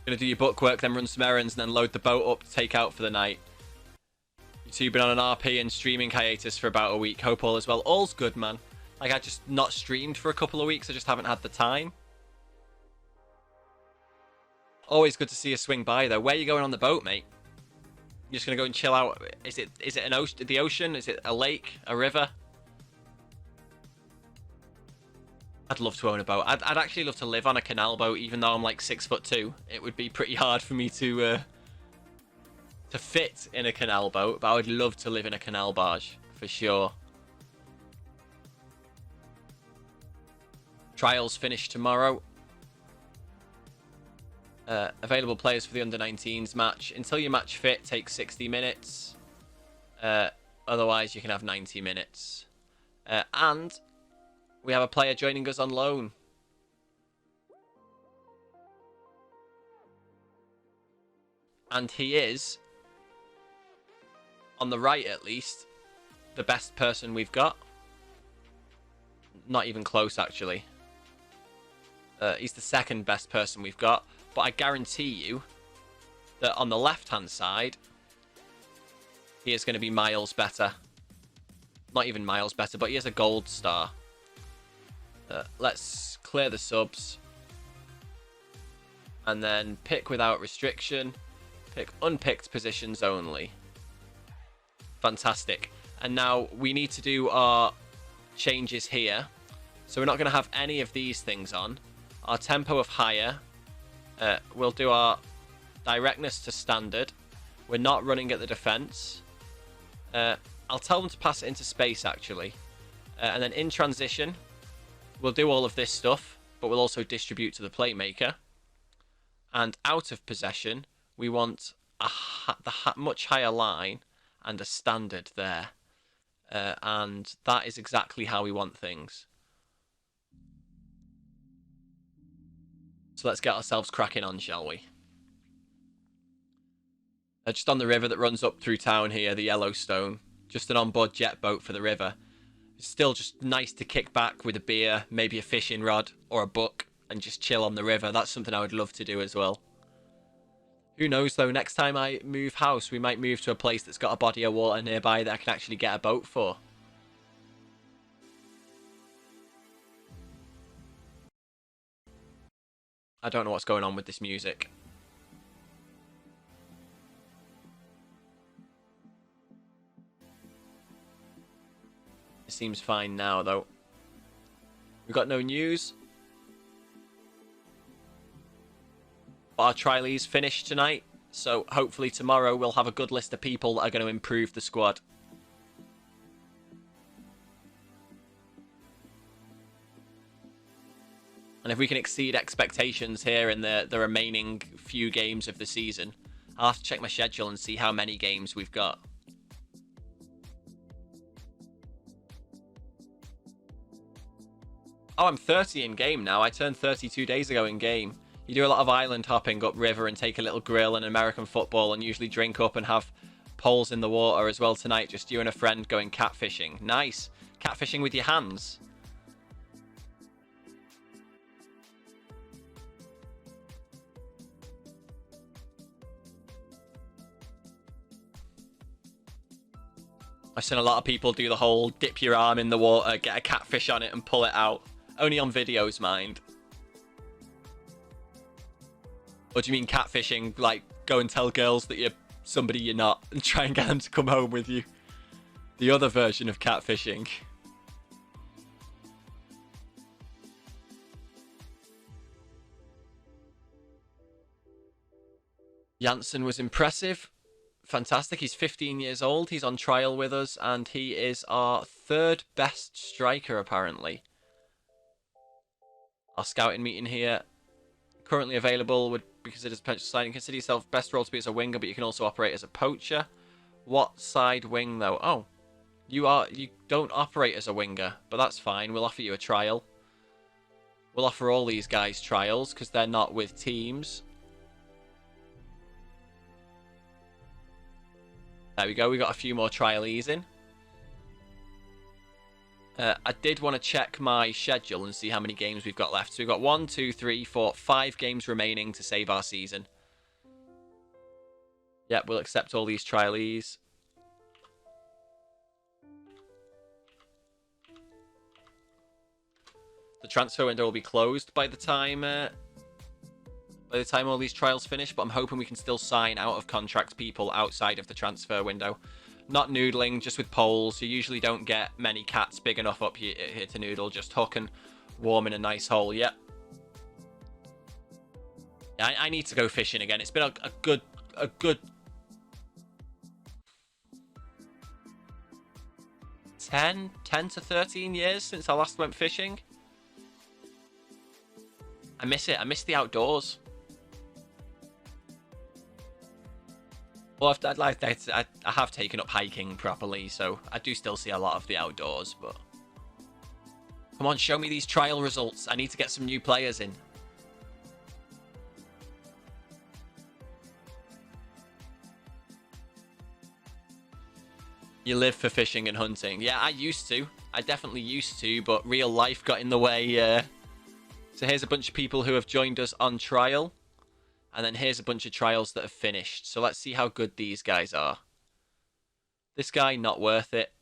Gonna do your bookwork, then run some errands, and then load the boat up to take out for the night. You two been on an RP and streaming hiatus for about a week. Hope all is well. All's good, man. Like, I just not streamed for a couple of weeks. I just haven't had the time. Always good to see you swing by, though. Where are you going on the boat, mate? You're just gonna go and chill out. Is it an ocean? The ocean? Is it a lake? A river? I'd love to own a boat. I'd actually love to live on a canal boat, even though I'm like 6'2". It would be pretty hard for me to fit in a canal boat, but I would love to live in a canal barge, for sure. Trials finish tomorrow. Available players for the under-19s match. Until you match fit, take 60 minutes. Otherwise, you can have 90 minutes. And we have a player joining us on loan. And he is, on the right at least, the best person we've got. Not even close, actually. He's the second best person we've got. But I guarantee you that on the left-hand side, he is going to be miles better. Not even miles better, but he has a gold star. Let's clear the subs. And then pick without restriction. Pick unpicked positions only. Fantastic. And now we need to do our changes here. So we're not going to have any of these things on. Our tempo of higher. We'll do our directness to standard. We're not running at the defense. I'll tell them to pass it into space, actually. And then in transition, we'll do all of this stuff, but we'll also distribute to the playmaker. And out of possession, we want the much higher line and a standard there. And that is exactly how we want things. So let's get ourselves cracking on, shall we? Just on the river that runs up through town here, the Yellowstone. Just an onboard jet boat for the river. It's still just nice to kick back with a beer, maybe a fishing rod or a book, and just chill on the river. That's something I would love to do as well. Who knows, though, next time I move house, we might move to a place that's got a body of water nearby that I can actually get a boat for. I don't know what's going on with this music. It seems fine now, though. We've got no news. But our trialies finished tonight, so hopefully tomorrow we'll have a good list of people that are going to improve the squad. And if we can exceed expectations here in the remaining few games of the season, I'll have to check my schedule and see how many games we've got. Oh, I'm 30 in game now. I turned 32 days ago in game. You do a lot of island hopping up river and take a little grill and American football and usually drink up and have poles in the water as well tonight. Just you and a friend going catfishing. Nice. Catfishing with your hands. I've seen a lot of people do the whole dip your arm in the water, get a catfish on it and pull it out. Only on videos, mind. Or do you mean catfishing, like go and tell girls that you're somebody you're not and try and get them to come home with you? The other version of catfishing. Janssen was impressive. Fantastic. He's 15 years old. He's on trial with us and he is our third best striker, apparently. Our scouting meeting here. Currently available, would be considered as potential signing. Consider yourself best role to be as a winger, but you can also operate as a poacher. What side wing, though? Oh, you don't operate as a winger, but that's fine. We'll offer you a trial. We'll offer all these guys trials because they're not with teams. There we go. We got a few more trialees in. I did want to check my schedule and see how many games we've got left. So we've got 1, 2, 3, 4, 5 games remaining to save our season. Yep, we'll accept all these trialees. The transfer window will be closed by the time all these trials finish, but I'm hoping we can still sign out of contract people outside of the transfer window. Not noodling, just with poles. You usually don't get many cats big enough up here to noodle. Just hook and warm in a nice hole. Yep. Yeah, I need to go fishing again. It's been a good 10 to 13 years since I last went fishing. I miss it. I miss the outdoors. Well, I have taken up hiking properly, so I do still see a lot of the outdoors, but... Come on, show me these trial results. I need to get some new players in. You live for fishing and hunting. Yeah, I used to. I definitely used to, but real life got in the way. So here's a bunch of people who have joined us on trial. And then here's a bunch of trials that have finished. So let's see how good these guys are. This guy, not worth it.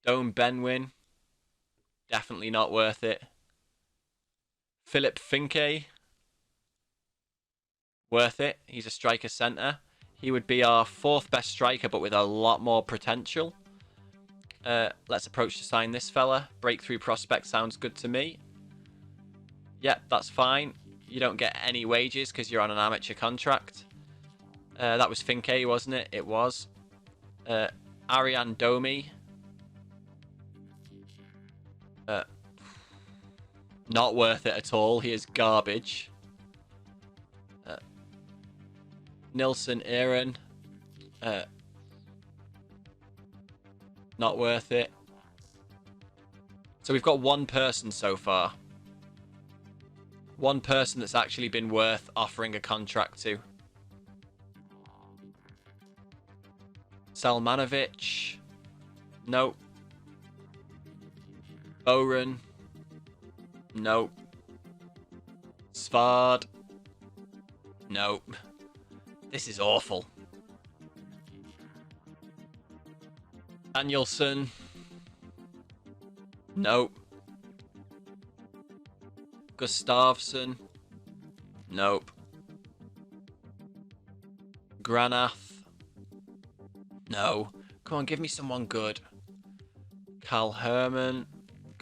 Dome Benwin, definitely not worth it. Philip Finke, worth it. He's a striker centre. He would be our 4th best striker, but with a lot more potential. Let's approach to sign this fella. Breakthrough prospect sounds good to me. Yep, that's fine. You don't get any wages because you're on an amateur contract. That was Finke, wasn't it? It was. Ariane Domi. Not worth it at all. He is garbage. Nilsson Aaron. Not worth it. So we've got one person so far. One person that's actually been worth offering a contract to. Salmanovic. Nope. Boren. Nope. Svard. Nope. This is awful. Danielson. Nope. Gustavsson. Nope. Granath. No. Come on, give me someone good. Carl Herman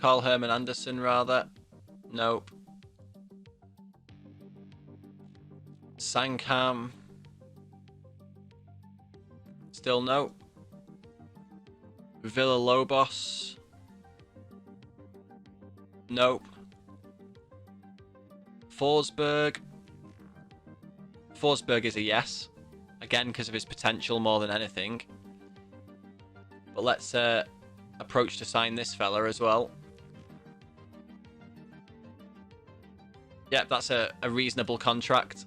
Anderson, rather. Nope. Sankham. Still nope. Villa-Lobos. Nope. Forsberg. Forsberg is a yes. Again, because of his potential more than anything. But let's approach to sign this fella as well. Yep, that's a reasonable contract.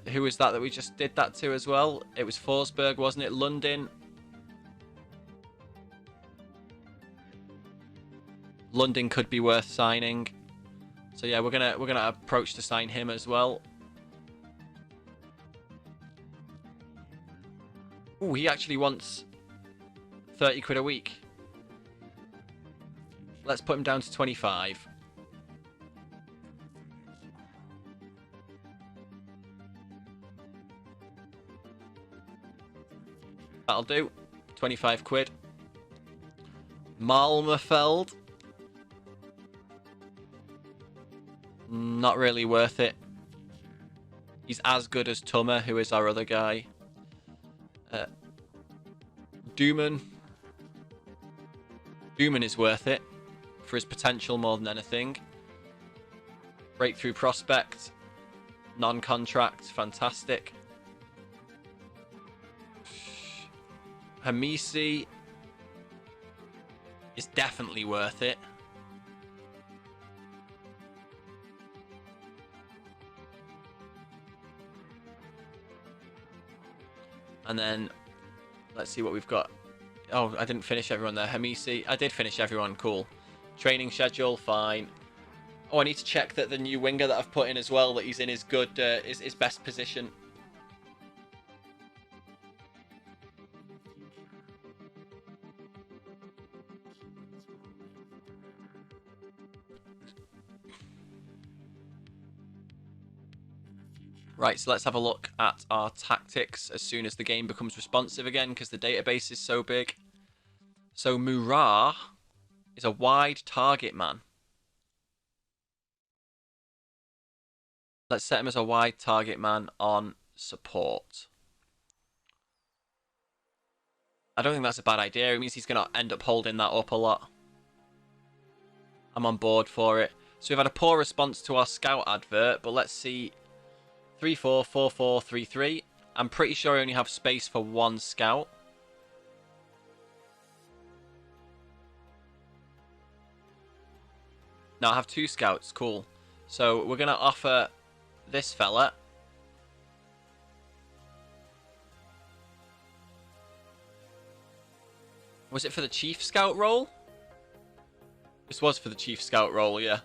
Who was that we just did that to as well? It was Forsberg, wasn't it? London. London could be worth signing. So yeah, we're gonna approach to sign him as well. Ooh, he actually wants 30 quid a week. Let's put him down to 25. That'll do. 25 quid. Malmefeld. Not really worth it. He's as good as Tummer, who is our other guy. Dooman. Dooman is worth it for his potential more than anything. Breakthrough prospect. Non-contract. Fantastic. Hamisi is definitely worth it. And then let's see what we've got. Oh, I didn't finish everyone there. Hamisi. I did finish everyone. Cool. Training schedule. Fine. Oh, I need to check that the new winger that I've put in as well, that he's in his good, his best position. Right, so let's have a look at our tactics as soon as the game becomes responsive again, because the database is so big. So Murat is a wide target man. Let's set him as a wide target man on support. I don't think that's a bad idea. It means he's going to end up holding that up a lot. I'm on board for it. So we've had a poor response to our scout advert, but let's see. 3-4, 4-4, 3-3. I'm pretty sure I only have space for one scout. Now I have two scouts. Cool. So we're going to offer this fella Was it for the Chief Scout role? This was for the Chief Scout role, yeah.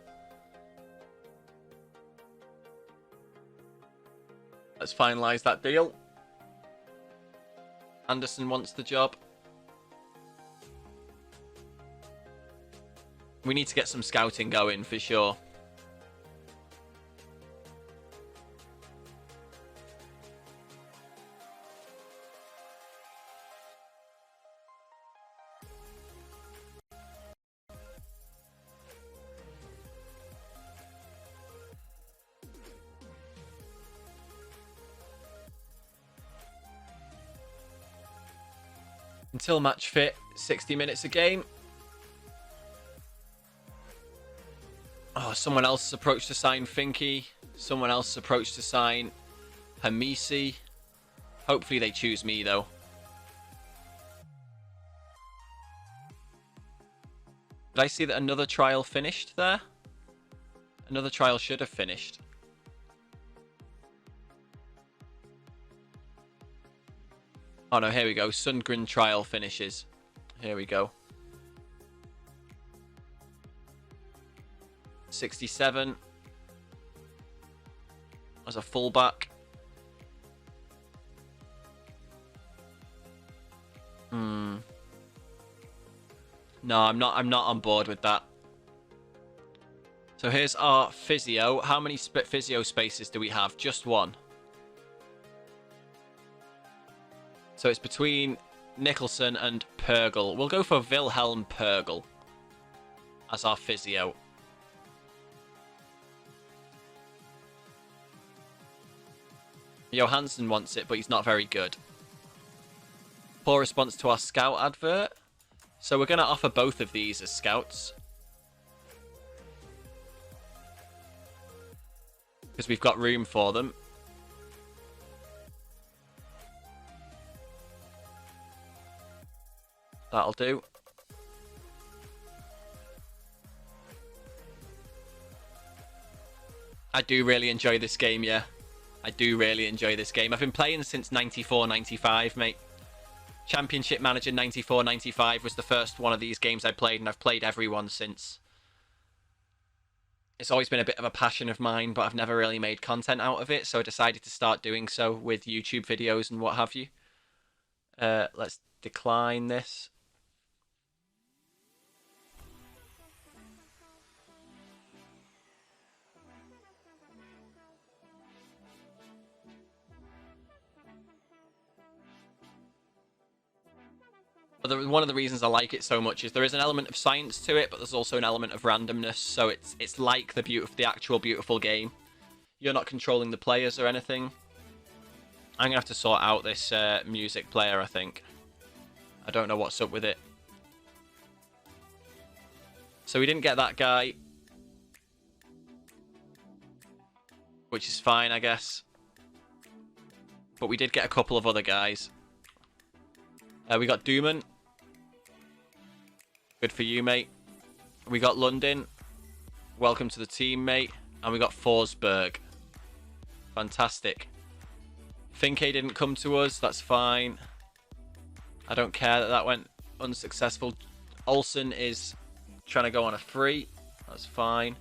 Let's finalise that deal. Anderson wants the job. We need to get some scouting going for sure. Until match fit, 60 minutes a game. Oh, someone else approached to sign Finky. Someone else approached to sign Hamisi. Hopefully they choose me, though. Did I see that another trial finished there? Another trial should have finished. Oh no, here we go. Sundgren trial finishes. Here we go. 67 as a fullback. No, I'm not on board with that. So here's our physio. How many physio spaces do we have? Just one. So it's between Nicholson and Purgle. We'll go for Wilhelm Purgle as our physio. Johansson wants it, but he's not very good. Poor response to our scout advert. So we're going to offer both of these as scouts. Because we've got room for them. That'll do. I do really enjoy this game, yeah. I do really enjoy this game. I've been playing since 94-95, mate. Championship Manager 94-95 was the first one of these games I played, and I've played every one since. It's always been a bit of a passion of mine, but I've never really made content out of it, so I decided to start doing so with YouTube videos and what have you. Let's decline this. One of the reasons I like it so much is there is an element of science to it, but there's also an element of randomness. So it's like the actual beautiful game. You're not controlling the players or anything. I'm gonna have to sort out this music player. I think. I don't know what's up with it. So we didn't get that guy, which is fine, I guess. But we did get a couple of other guys. We got Dooman. Good for you, mate. We got London. Welcome to the team, mate. And we got Forsberg. Fantastic. Finke didn't come to us. That's fine. I don't care that that went unsuccessful. Olsen is trying to go on a free. That's fine.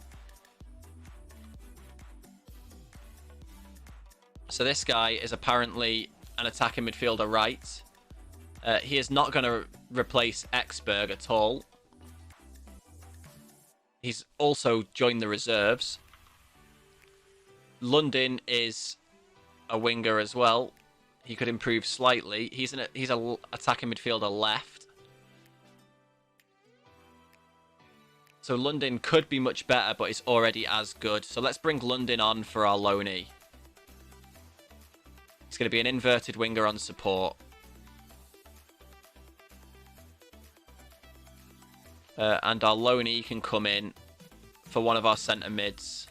So this guy is apparently an attacking midfielder right. He is not going to replace Exberg at all. He's also joined the reserves. London is a winger as well. He could improve slightly. He's a attacking midfielder left. So London could be much better, but is already as good. So let's bring London on for our loanee. It's going to be an inverted winger on support. And our loanee can come in for one of our centre mids.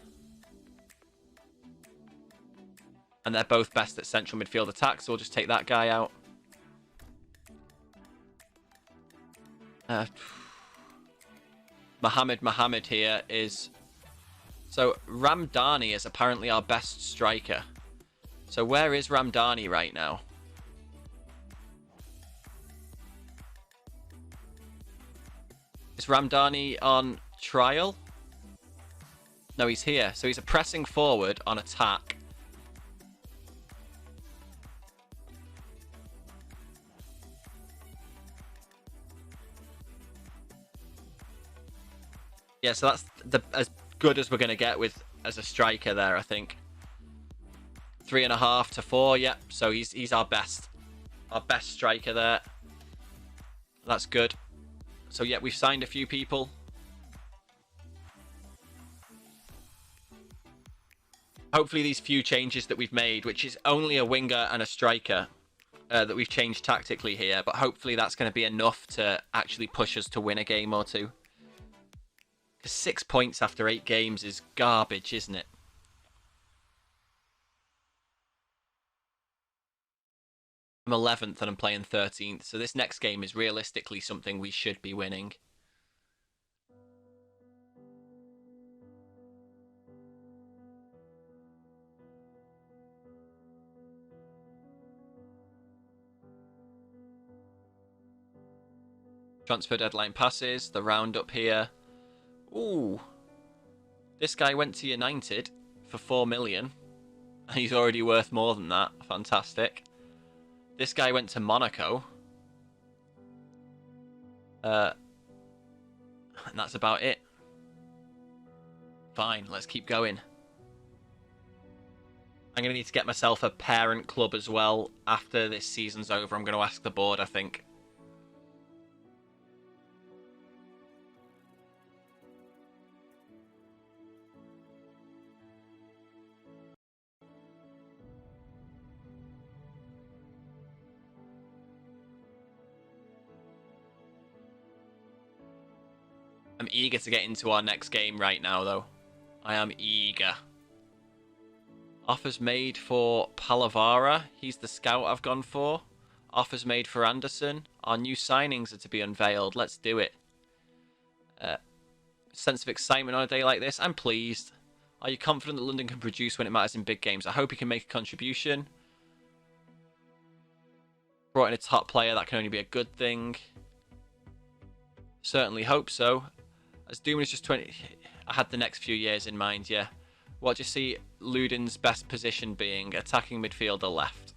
And they're both best at central midfield attack, so we'll just take that guy out. Mohammed here is... So Ramdani is apparently our best striker. So where is Ramdani right now? Is Ramdani on trial? No, he's here. So he's a pressing forward on attack. Yeah, so that's as good as we're going to get with as a striker there, I think. 3.5 to 4, yep. So he's our best striker there. That's good. So yeah, we've signed a few people. Hopefully these few changes that we've made, which is only a winger and a striker that we've changed tactically here, but hopefully that's going to be enough to actually push us to win a game or two. Because 6 points after 8 games is garbage, isn't it? I'm 11th and I'm playing 13th, so this next game is realistically something we should be winning. Transfer deadline passes, the roundup here. Ooh. This guy went to United for 4 million. And he's already worth more than that. Fantastic. This guy went to Monaco. And that's about it. Fine, let's keep going. I'm going to need to get myself a parent club as well. After this season's over, I'm going to ask the board, I think. I'm eager to get into our next game right now, though. I am eager. Offers made for Palavara. He's the scout I've gone for. Offers made for Anderson. Our new signings are to be unveiled. Let's do it. Sense of excitement on a day like this. I'm pleased. Are you confident that London can produce when it matters in big games? I hope he can make a contribution. Brought in a top player. That can only be a good thing. Certainly hope so. As Doom is just 20... I had the next few years in mind, yeah. What do you see Ludin's best position being? Attacking midfielder left.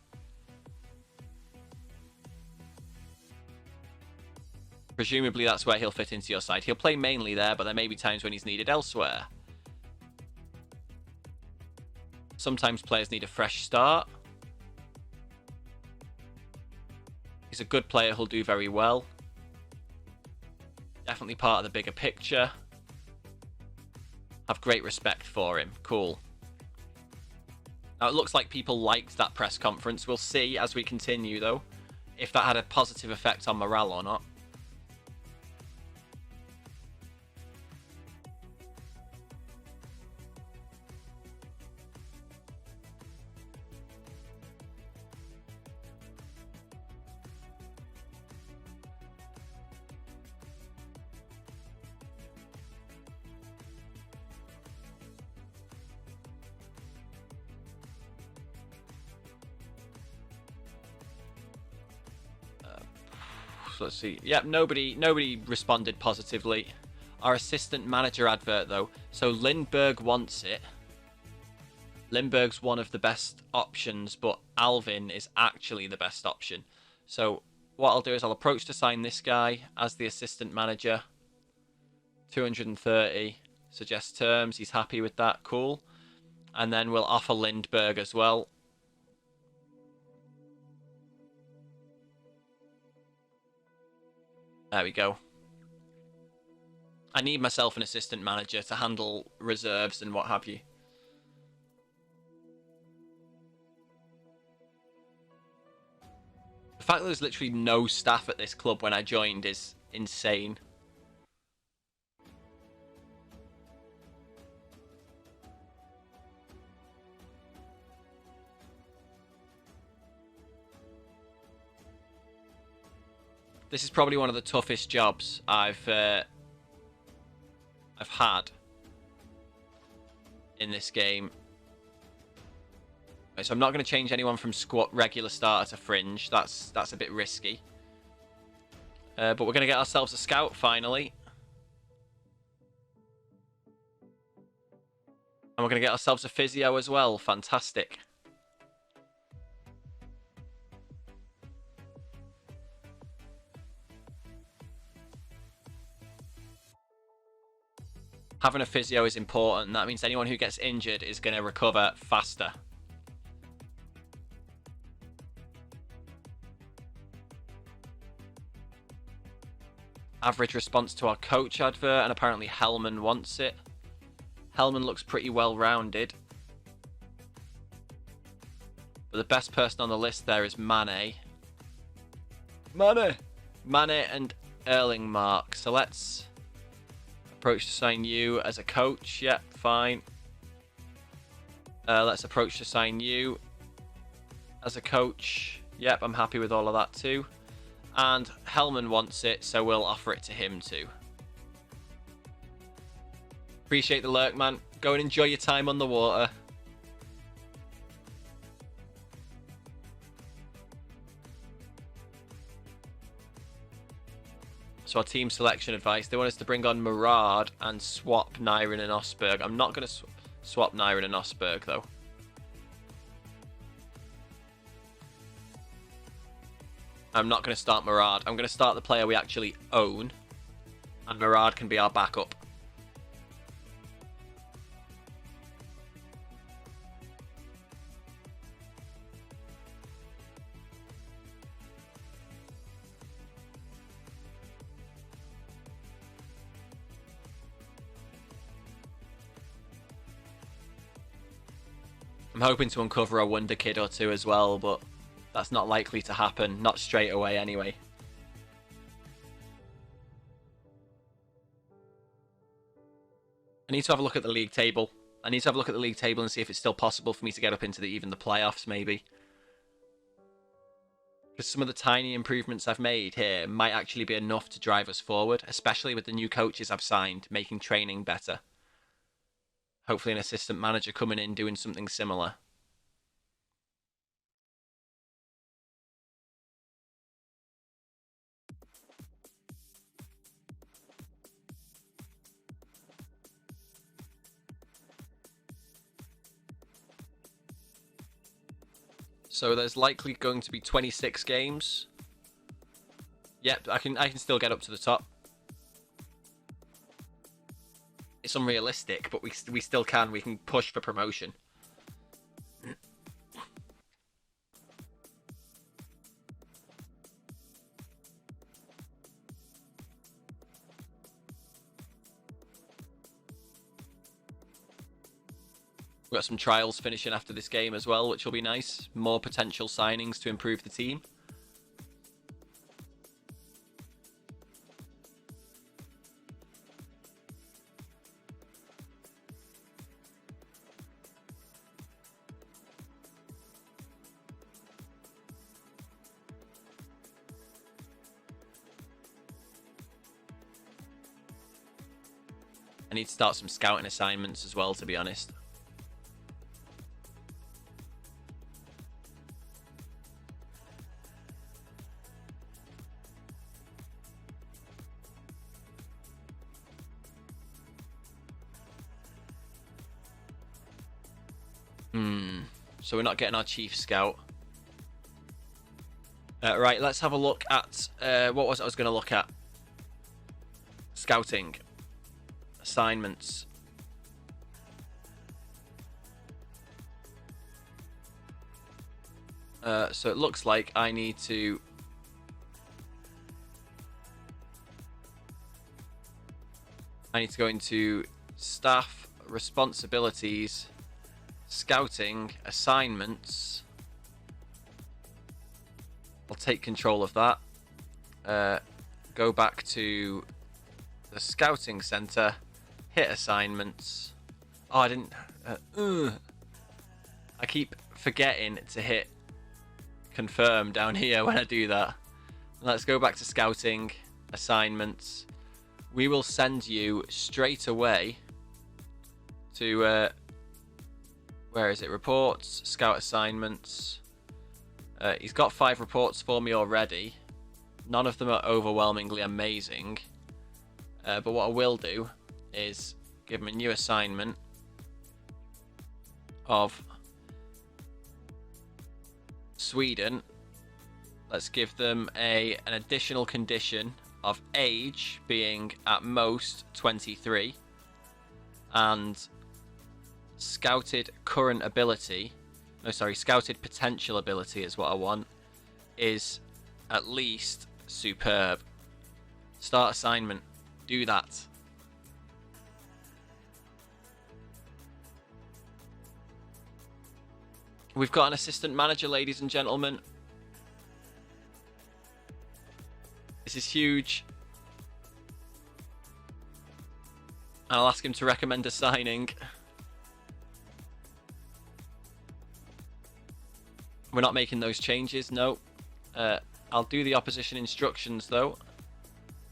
Presumably that's where he'll fit into your side. He'll play mainly there, but there may be times when he's needed elsewhere. Sometimes players need a fresh start. He's a good player who'll do very well. Definitely part of the bigger picture. Have great respect for him. Cool. Now it looks like people liked that press conference. We'll see as we continue though, if that had a positive effect on morale or not. Let's see. Yep, nobody responded positively. Our assistant manager advert though. So Lindbergh wants it. Lindbergh's one of the best options, but Alvin is actually the best option. So what I'll do is I'll approach to sign this guy as the assistant manager. 230. Suggest terms. He's happy with that. Cool. And then we'll offer Lindbergh as well. There we go. I need myself an assistant manager to handle reserves and what have you. The fact that there's literally no staff at this club when I joined is insane. This is probably one of the toughest jobs I've had in this game. Okay, so I'm not going to change anyone from squad regular starter to fringe. That's a bit risky. But we're going to get ourselves a scout finally. And we're going to get ourselves a physio as well. Fantastic. Having a physio is important. That means anyone who gets injured is going to recover faster. Average response to our coach advert, and apparently Hellman wants it. Hellman looks pretty well-rounded. But the best person on the list there is Mane. Mane and Erling Mark. So let's approach to sign you as a coach. Yep, fine. Let's approach to sign you as a coach. Yep, I'm happy with all of that too. And Hellman wants it, so we'll offer it to him too. Appreciate the lurk, man. Go and enjoy your time on the water. So our team selection advice, they want us to bring on Murad and swap Nyren and Osberg. I'm not going to swap Nyren and Osberg though. I'm not going to start Murad. I'm going to start the player we actually own. And Murad can be our backup. I'm hoping to uncover a wonder kid or two as well, but that's not likely to happen. Not straight away anyway. I need to have a look at the league table. I need to have a look at the league table and see if it's still possible for me to get up into even the playoffs, maybe. Because some of the tiny improvements I've made here might actually be enough to drive us forward, especially with the new coaches I've signed, making training better. Hopefully an assistant manager coming in doing something similar. So there's likely going to be 26 games. Yep, I can still get up to the top. It's unrealistic, but we still can. We can push for promotion. We've got some trials finishing after this game as well, which will be nice. More potential signings to improve the team. I need to start some scouting assignments as well, to be honest. So we're not getting our chief scout. Right, let's have a look at... what was it I was going to look at? Scouting. Assignments. So it looks like I need to... go into staff, responsibilities, scouting, assignments. I'll take control of that. Go back to the scouting center, hit assignments. Oh, I didn't... I keep forgetting to hit confirm down here when I do that. Let's go back to scouting, assignments. We will send you straight away to... where is it? Reports, scout assignments. He's got 5 reports for me already. None of them are overwhelmingly amazing. But what I will do is give him a new assignment. of Sweden. Let's give them an additional condition of age being at most 23 and scouted current ability, no sorry, scouted potential ability is what I want, is at least superb. Start assignment. Do that. We've got an assistant manager, ladies and gentlemen. This is huge. I'll ask him to recommend a signing. We're not making those changes, no. I'll do the opposition instructions, though.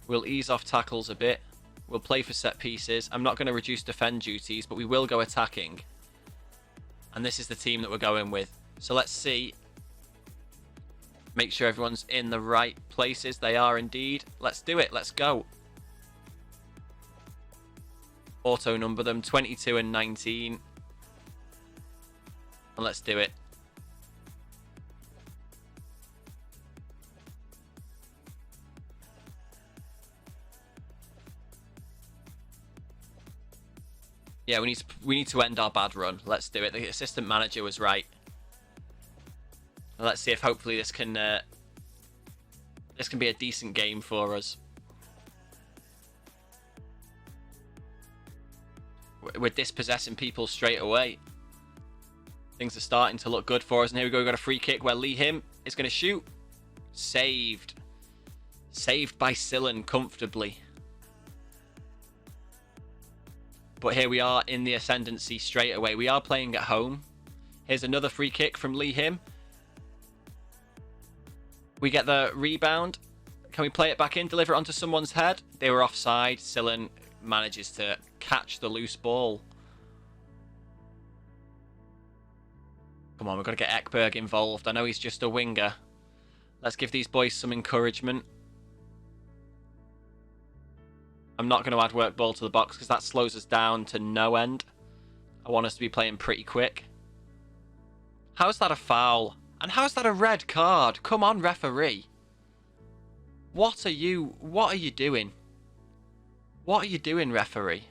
We'll ease off tackles a bit. We'll play for set pieces. I'm not going to reduce defend duties, but we will go attacking. And this is the team that we're going with. So let's see. Make sure everyone's in the right places. They are indeed. Let's do it. Let's go. Auto number them 22 and 19. And let's do it. Yeah, we need to end our bad run. Let's do it. The assistant manager was right. Let's see if hopefully this can be a decent game for us. We're dispossessing people straight away. Things are starting to look good for us. And here we go. We've got a free kick where Lee Him is going to shoot. Saved. Saved by Sillen comfortably. But here we are in the ascendancy straight away. We are playing at home. Here's another free kick from Lee Him. We get the rebound. Can we play it back in? Deliver it onto someone's head? They were offside. Sillen manages to catch the loose ball. Come on, we've got to get Ekberg involved. I know he's just a winger. Let's give these boys some encouragement. I'm not going to add work ball to the box because that slows us down to no end. I want us to be playing pretty quick. How's that a foul? And how's that a red card? Come on, referee. What are you doing? What are you doing, referee?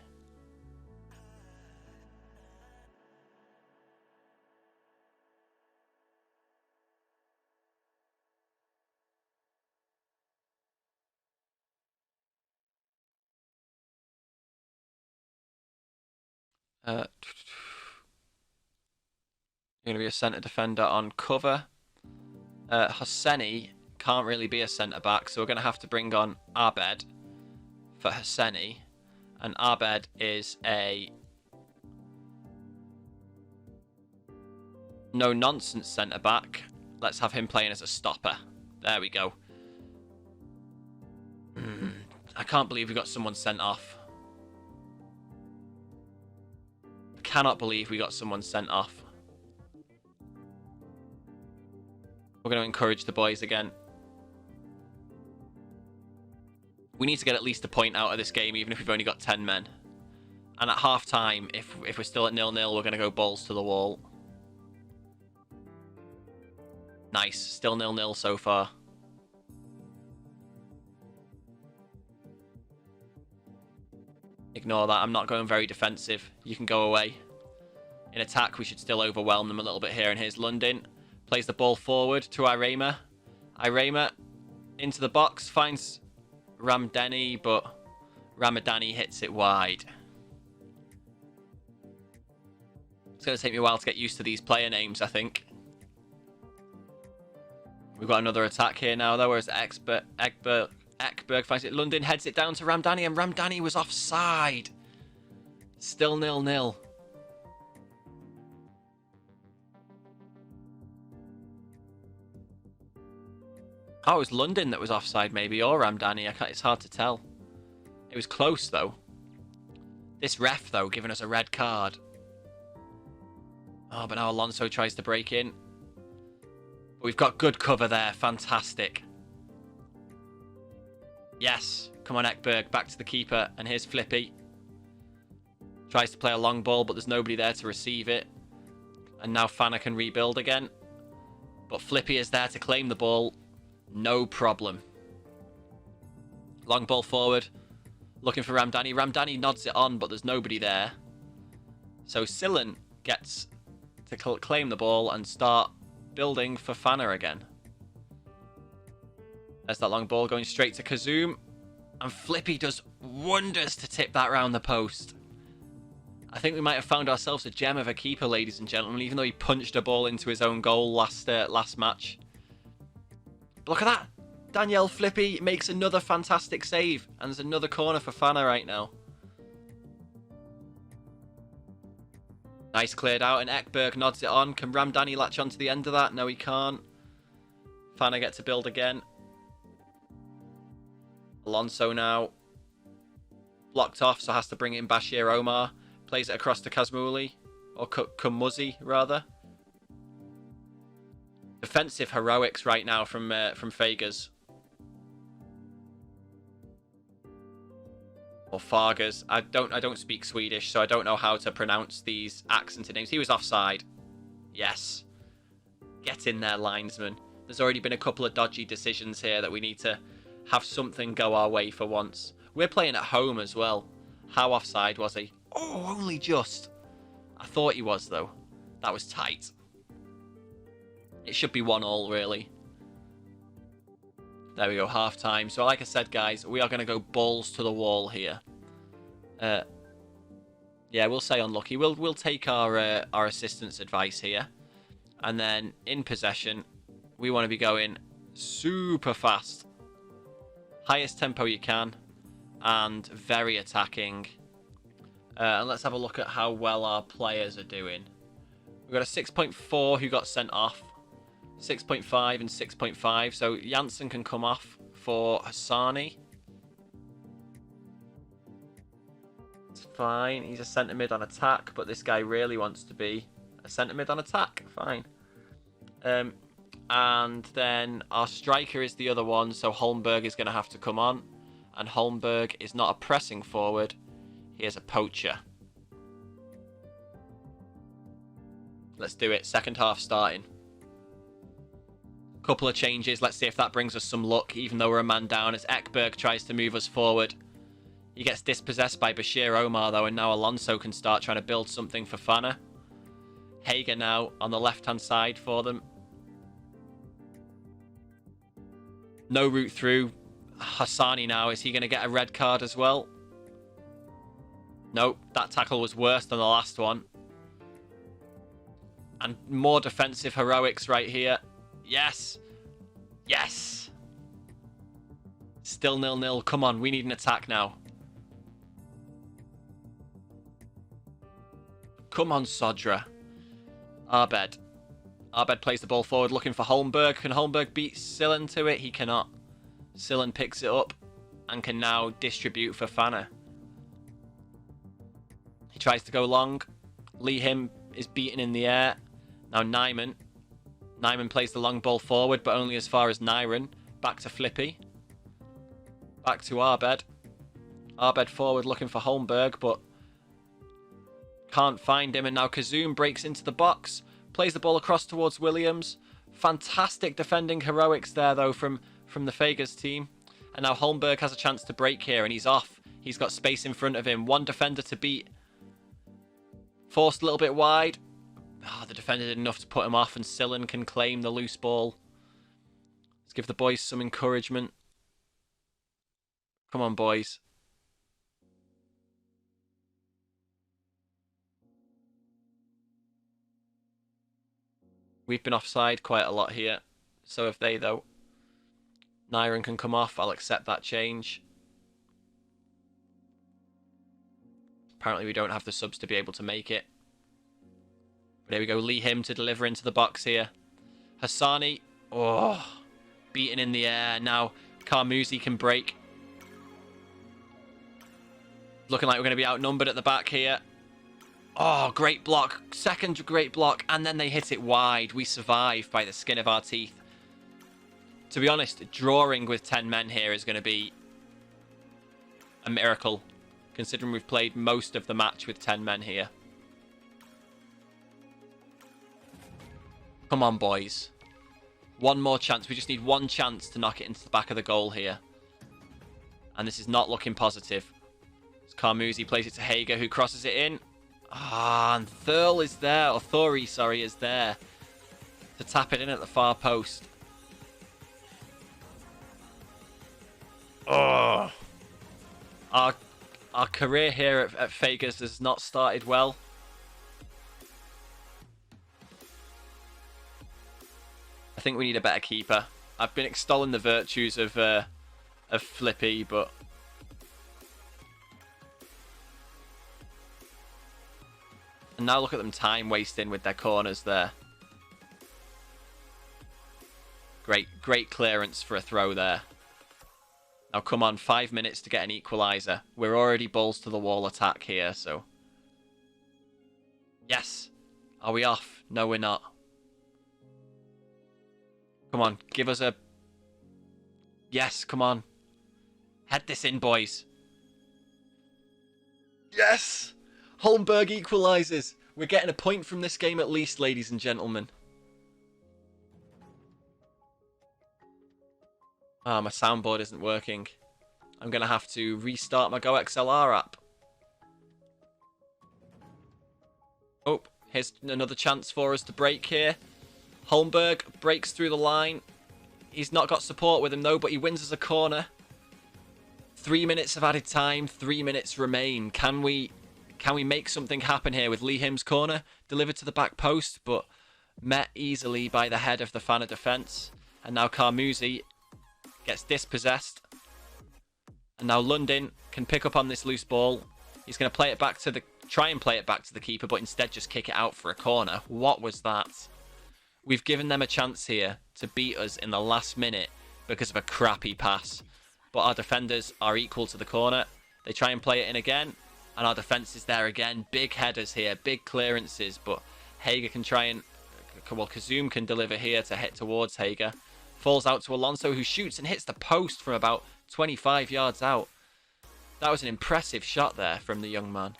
Going to be a centre defender on cover. Hosseini can't really be a centre back, so we're going to have to bring on Abed for Hosseini. And Abed is a no-nonsense centre back. Let's have him playing as a stopper. There we go. I can't believe we got someone sent off. I cannot believe we got someone sent off. We're going to encourage the boys again. We need to get at least a point out of this game, even if we've only got 10 men. And at half-time, if we're still at 0-0, we're going to go balls to the wall. Nice. Still 0-0 so far. Ignore that. I'm not going very defensive. You can go away. In attack, we should still overwhelm them a little bit here. And here's London. Plays the ball forward to Irema. Irema into the box. Finds Ramdani, but Ramadani hits it wide. It's going to take me a while to get used to these player names, I think. We've got another attack here now, though, whereas Ekberg finds it. London heads it down to Ramdani, and Ramdani was offside. Still 0-0. Oh, it was London that was offside, maybe, or Ramdani. It's hard to tell. It was close, though. This ref, though, giving us a red card. Oh, but now Alonso tries to break in. But we've got good cover there. Fantastic. Yes. Come on, Ekberg. Back to the keeper. And here's Flippy. Tries to play a long ball, but there's nobody there to receive it. And now Fana can rebuild again. But Flippy is there to claim the ball. No problem. Long ball forward. Looking for Ramdani. Ramdani nods it on, but there's nobody there. So Silen gets to claim the ball and start building for Fana again. There's that long ball going straight to Kazoom. And Flippy does wonders to tip that round the post. I think we might have found ourselves a gem of a keeper, ladies and gentlemen, even though he punched a ball into his own goal last match. But look at that! Danielle Flippy makes another fantastic save, and there's another corner for Fana right now. Nice cleared out, and Ekberg nods it on. Can Ramdani latch onto the end of that? No, he can't. Fana get to build again. Alonso now blocked off, so has to bring in Bashir Omar. Plays it across to Kazmouli, or Kumuzi rather. Defensive heroics right now from Fagers. Or Fargers. I don't speak Swedish, so I don't know how to pronounce these accented names. He was offside. Yes. Get in there, linesman. There's already been a couple of dodgy decisions here that we need to have something go our way for once. We're playing at home as well. How offside was he? Oh, only just. I thought he was, though. That was tight. It should be 1-1, really. There we go, half-time. So like I said, guys, we are going to go balls to the wall here. Yeah, we'll say unlucky. We'll take our assistant's advice here. And then, in possession, we want to be going super fast. Highest tempo you can. And very attacking. And let's have a look at how well our players are doing. We've got a 6.4 who got sent off. 6.5 and 6.5. So Janssen can come off for Hassani. It's fine. He's a centre mid on attack, but this guy really wants to be a centre mid on attack. Fine. And then our striker is the other one, so Holmberg is going to have to come on. And Holmberg is not a pressing forward. He is a poacher. Let's do it. Second half starting. Couple of changes. Let's see if that brings us some luck, even though we're a man down, as Ekberg tries to move us forward. He gets dispossessed by Bashir Omar, though, and now Alonso can start trying to build something for Fana. Hager now on the left-hand side for them. No route through. Hassani now. Is he going to get a red card as well? Nope. That tackle was worse than the last one. And more defensive heroics right here. Yes. Yes. Still 0-0. Come on. We need an attack now. Come on, Sodra. Arbed. Arbed plays the ball forward looking for Holmberg. Can Holmberg beat Silen to it? He cannot. Silen picks it up and can now distribute for Fana. He tries to go long. Lee Him is beaten in the air. Now Nyman. Nyman plays the long ball forward, but only as far as Nyren. Back to Flippy. Back to Arbed. Arbed forward looking for Holmberg, but can't find him. And now Kazoom breaks into the box. Plays the ball across towards Williams. Fantastic defending heroics there, though, from the Fagers team. And now Holmberg has a chance to break here, and he's off. He's got space in front of him. One defender to beat. Forced a little bit wide. Oh, the defender did enough to put him off, and Silen can claim the loose ball. Let's give the boys some encouragement. Come on, boys. We've been offside quite a lot here. So have they, though. Nyren can come off. I'll accept that change. Apparently we don't have the subs to be able to make it. But here we go. Lee Him to deliver into the box here. Hassani. Oh. Beaten in the air. Now Carmuzi can break. Looking like we're going to be outnumbered at the back here. Oh, great block. Second great block. And then they hit it wide. We survive by the skin of our teeth. To be honest, drawing with 10 men here is going to be a miracle, considering we've played most of the match with 10 men here. Come on, boys. One more chance. We just need one chance to knock it into the back of the goal here. And this is not looking positive. As Carmouzi plays it to Hager, who crosses it in. Ah, and Thurl is there, or Thori, sorry, is there to tap it in at the far post. Oh. Our career here at Fagers has not started well. I think we need a better keeper. I've been extolling the virtues of Flippy, but and now look at them time wasting with their corners there. Great clearance for a throw there. Now come on, 5 minutes to get an equaliser. We're already balls to the wall attack here, so yes. Are we off? No, we're not. Come on, give us a... Yes, come on. Head this in, boys. Yes! Holmberg equalises. We're getting a point from this game at least, ladies and gentlemen. Ah, my soundboard isn't working. I'm going to have to restart my GoXLR app. Oh, here's another chance for us to break here. Holmberg breaks through the line. He's not got support with him though, but he wins as a corner. 3 minutes of added time, 3 minutes remain. Can we make something happen here with Lee Him's corner delivered to the back post, but met easily by the head of the Fana defence. And now Carmouzi gets dispossessed. And now Lundin can pick up on this loose ball. He's going to try and play it back to the keeper, but instead just kick it out for a corner. What was that? We've given them a chance here to beat us in the last minute because of a crappy pass. But our defenders are equal to the corner. They try and play it in again. And our defence is there again. Big headers here. Big clearances. But Hager can try and... Well, Kazum can deliver here to hit towards Hager. Falls out to Alonso, who shoots and hits the post from about 25 yards out. That was an impressive shot there from the young man.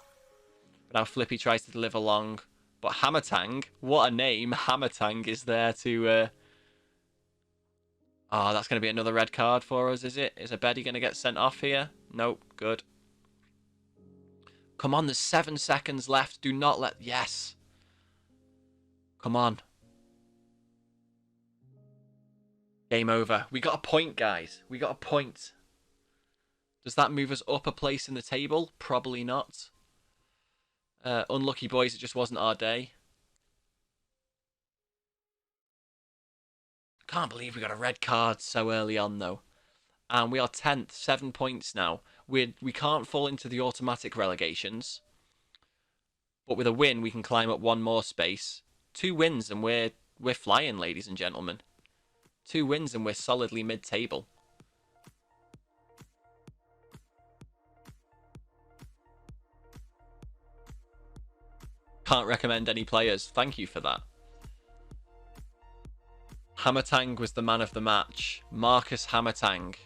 But now Flippy tries to deliver long. But Hamatang, what a name, Hamatang is there to... Oh, that's going to be another red card for us, is it? Is Abedi going to get sent off here? Nope, good. Come on, there's 7 seconds left. Do not let... Yes. Come on. Game over. We got a point, guys. We got a point. Does that move us up a place in the table? Probably not. Unlucky boys, it just wasn't our day. Can't believe we got a red card so early on, though. And we are 10th, 7 points now. We can't fall into the automatic relegations. But with a win, we can climb up one more space. 2 wins and we're flying, ladies and gentlemen. 2 wins and we're solidly mid-table. Can't recommend any players. Thank you for that. Hamatang was the man of the match. Marcus Hamatang.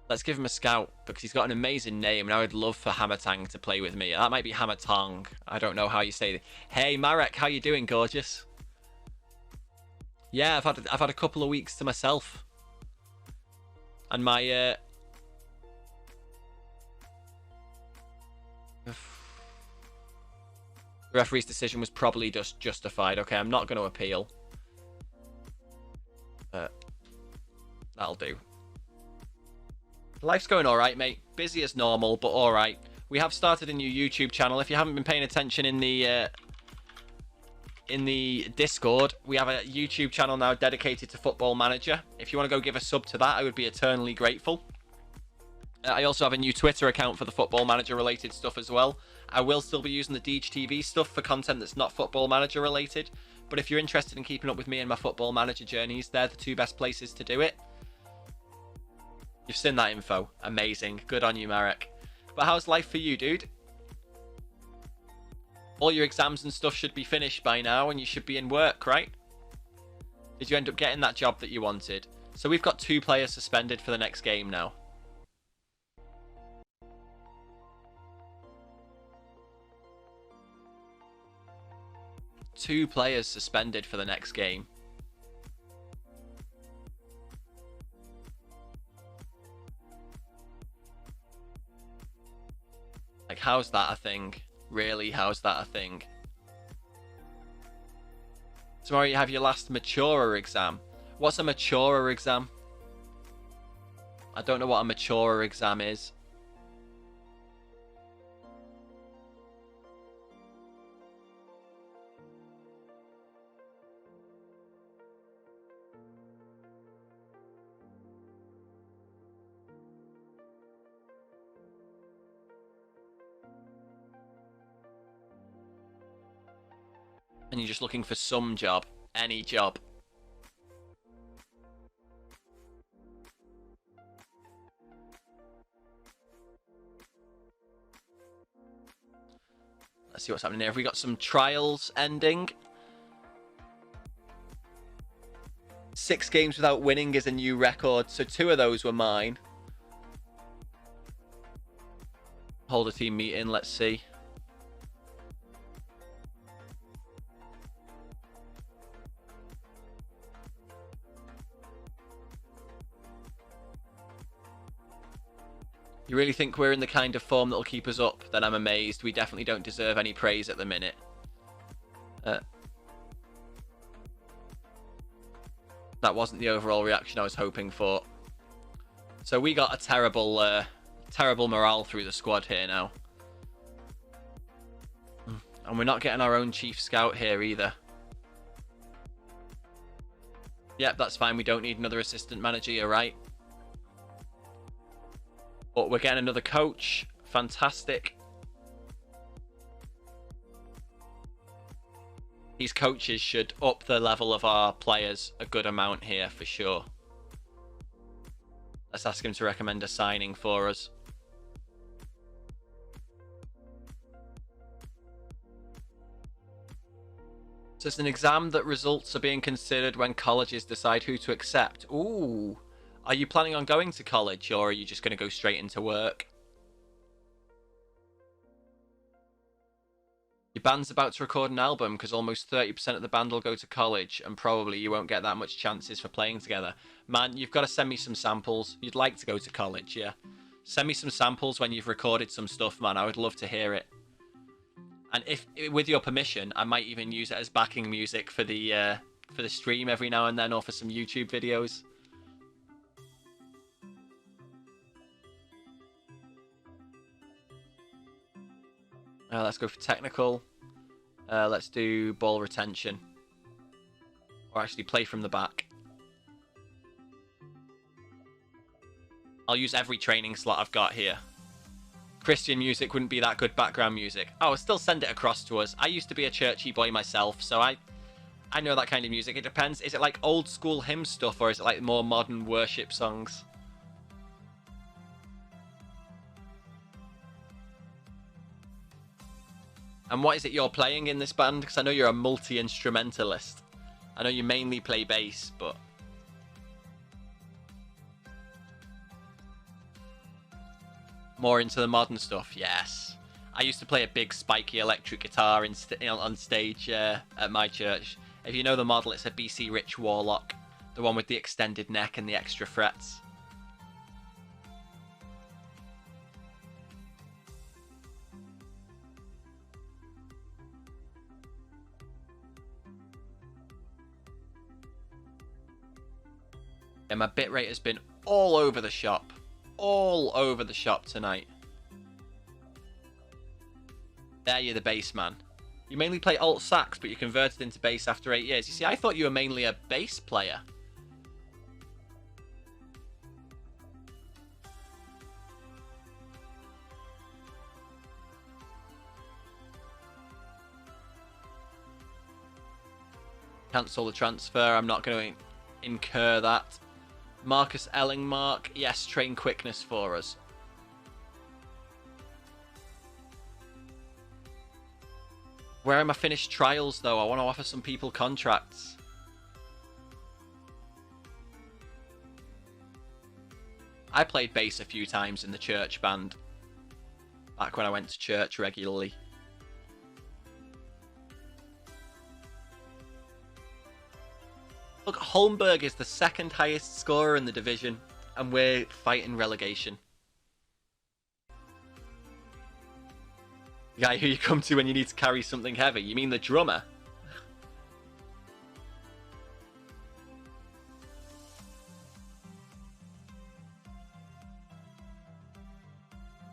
Let's give him a scout because he's got an amazing name and I would love for Hamatang to play with me. That might be Hamatang. I don't know how you say it. Hey Marek, how you doing, gorgeous? Yeah, I've had a couple of weeks to myself. And my the referee's decision was probably just justified. Okay, I'm not going to appeal. That'll do. Life's going alright, mate. Busy as normal, but alright. We have started a new YouTube channel. If you haven't been paying attention in the Discord, we have a YouTube channel now dedicated to Football Manager. If you want to go give a sub to that, I would be eternally grateful. I also have a new Twitter account for the Football Manager related stuff as well. I will still be using the Deej TV stuff for content that's not Football Manager related. But if you're interested in keeping up with me and my Football Manager journeys, they're the 2 best places to do it. You've seen that info. Amazing. Good on you, Marek. But how's life for you, dude? All your exams and stuff should be finished by now and you should be in work, right? Did you end up getting that job that you wanted? So we've got 2 players suspended for the next game now. 2 players suspended for the next game. Like, how's that a thing? Really, how's that a thing? Tomorrow you have your last maturer exam. What's a maturer exam? I don't know what a maturer exam is. And you're just looking for some job. Any job. Let's see what's happening here. Have we got some trials ending? 6 games without winning is a new record. So 2 of those were mine. Hold a team meeting. Let's see. You really think we're in the kind of form that'll keep us up? Then I'm amazed. We definitely don't deserve any praise at the minute. That wasn't the overall reaction I was hoping for. So we got a terrible, terrible morale through the squad here now. And we're not getting our own chief scout here either. Yep, that's fine. We don't need another assistant manager, you're right. But we're getting another coach. Fantastic. These coaches should up the level of our players a good amount here for sure. Let's ask him to recommend a signing for us. So it's an exam that results are being considered when colleges decide who to accept. Ooh. Are you planning on going to college, or are you just going to go straight into work? Your band's about to record an album because almost 30% of the band will go to college, and probably you won't get that much chances for playing together. Man, you've got to send me some samples. You'd like to go to college, yeah? Send me some samples when you've recorded some stuff, man. I would love to hear it. And if, with your permission, I might even use it as backing music for the stream every now and then, or for some YouTube videos. Let's go for technical. Let's do ball retention. Or actually play from the back. I'll use every training slot I've got here. Christian music wouldn't be that good background music. Oh, still send it across to us. I used to be a churchy boy myself, so I know that kind of music. It depends. Is it like old school hymn stuff, or is it like more modern worship songs? And what is it you're playing in this band? Because I know you're a multi-instrumentalist. I know you mainly play bass, but... more into the modern stuff, yes. I used to play a big spiky electric guitar on stage at my church. If you know the model, it's a BC Rich Warlock. The one with the extended neck and the extra frets. And my bitrate has been all over the shop. All over the shop tonight. There you're the bass man. You mainly play alt sax, but you converted into bass after 8 years. You see, I thought you were mainly a bass player. Cancel the transfer. I'm not going to incur that. Marcus Ellingmark. Yes, train quickness for us. Where are my finished trials, though? I want to offer some people contracts. I played bass a few times in the church band. Back when I went to church regularly. Look, Holmberg is the second highest scorer in the division, and we're fighting relegation. The guy who you come to when you need to carry something heavy. You mean the drummer?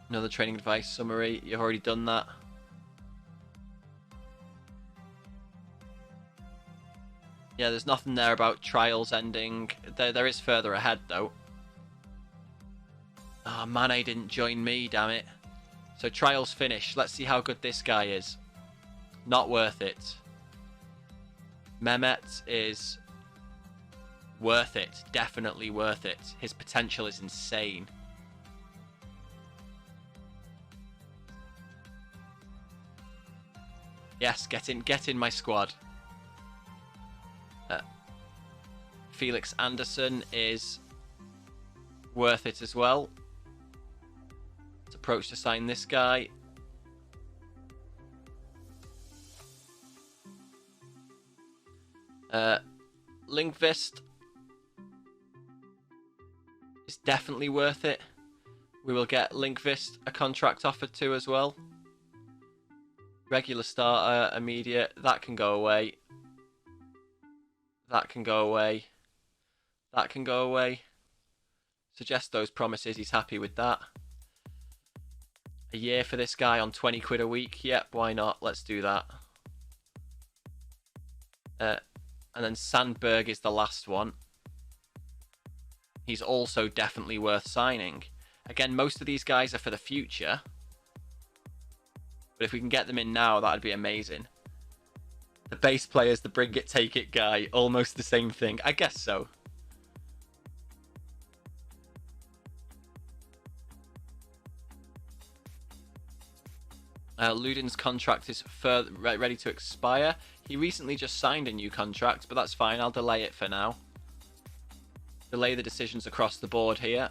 Another training advice summary. You've already done that. Yeah, there's nothing there about trials ending. There is further ahead, though. Oh, Mane didn't join me, damn it. So trials finish. Let's see how good this guy is. Not worth it. Mehmet is worth it. Definitely worth it. His potential is insane. Yes, get in my squad. Felix Anderson is worth it as well. Let's approach to sign this guy. Lindqvist is definitely worth it. We will get Lindqvist a contract offered to as well. Regular starter, immediate. That can go away. That can go away. That can go away. Suggest those promises. He's happy with that. A year for this guy on 20 quid a week. Yep, why not? Let's do that. And then Sandberg is the last one. He's also definitely worth signing. Again, most of these guys are for the future. But if we can get them in now, that'd be amazing. The bass player's the bring it, take it guy. Almost the same thing. I guess so. Ludin's contract is ready to expire. He recently just signed a new contract, but that's fine. I'll delay it for now. Delay the decisions across the board here.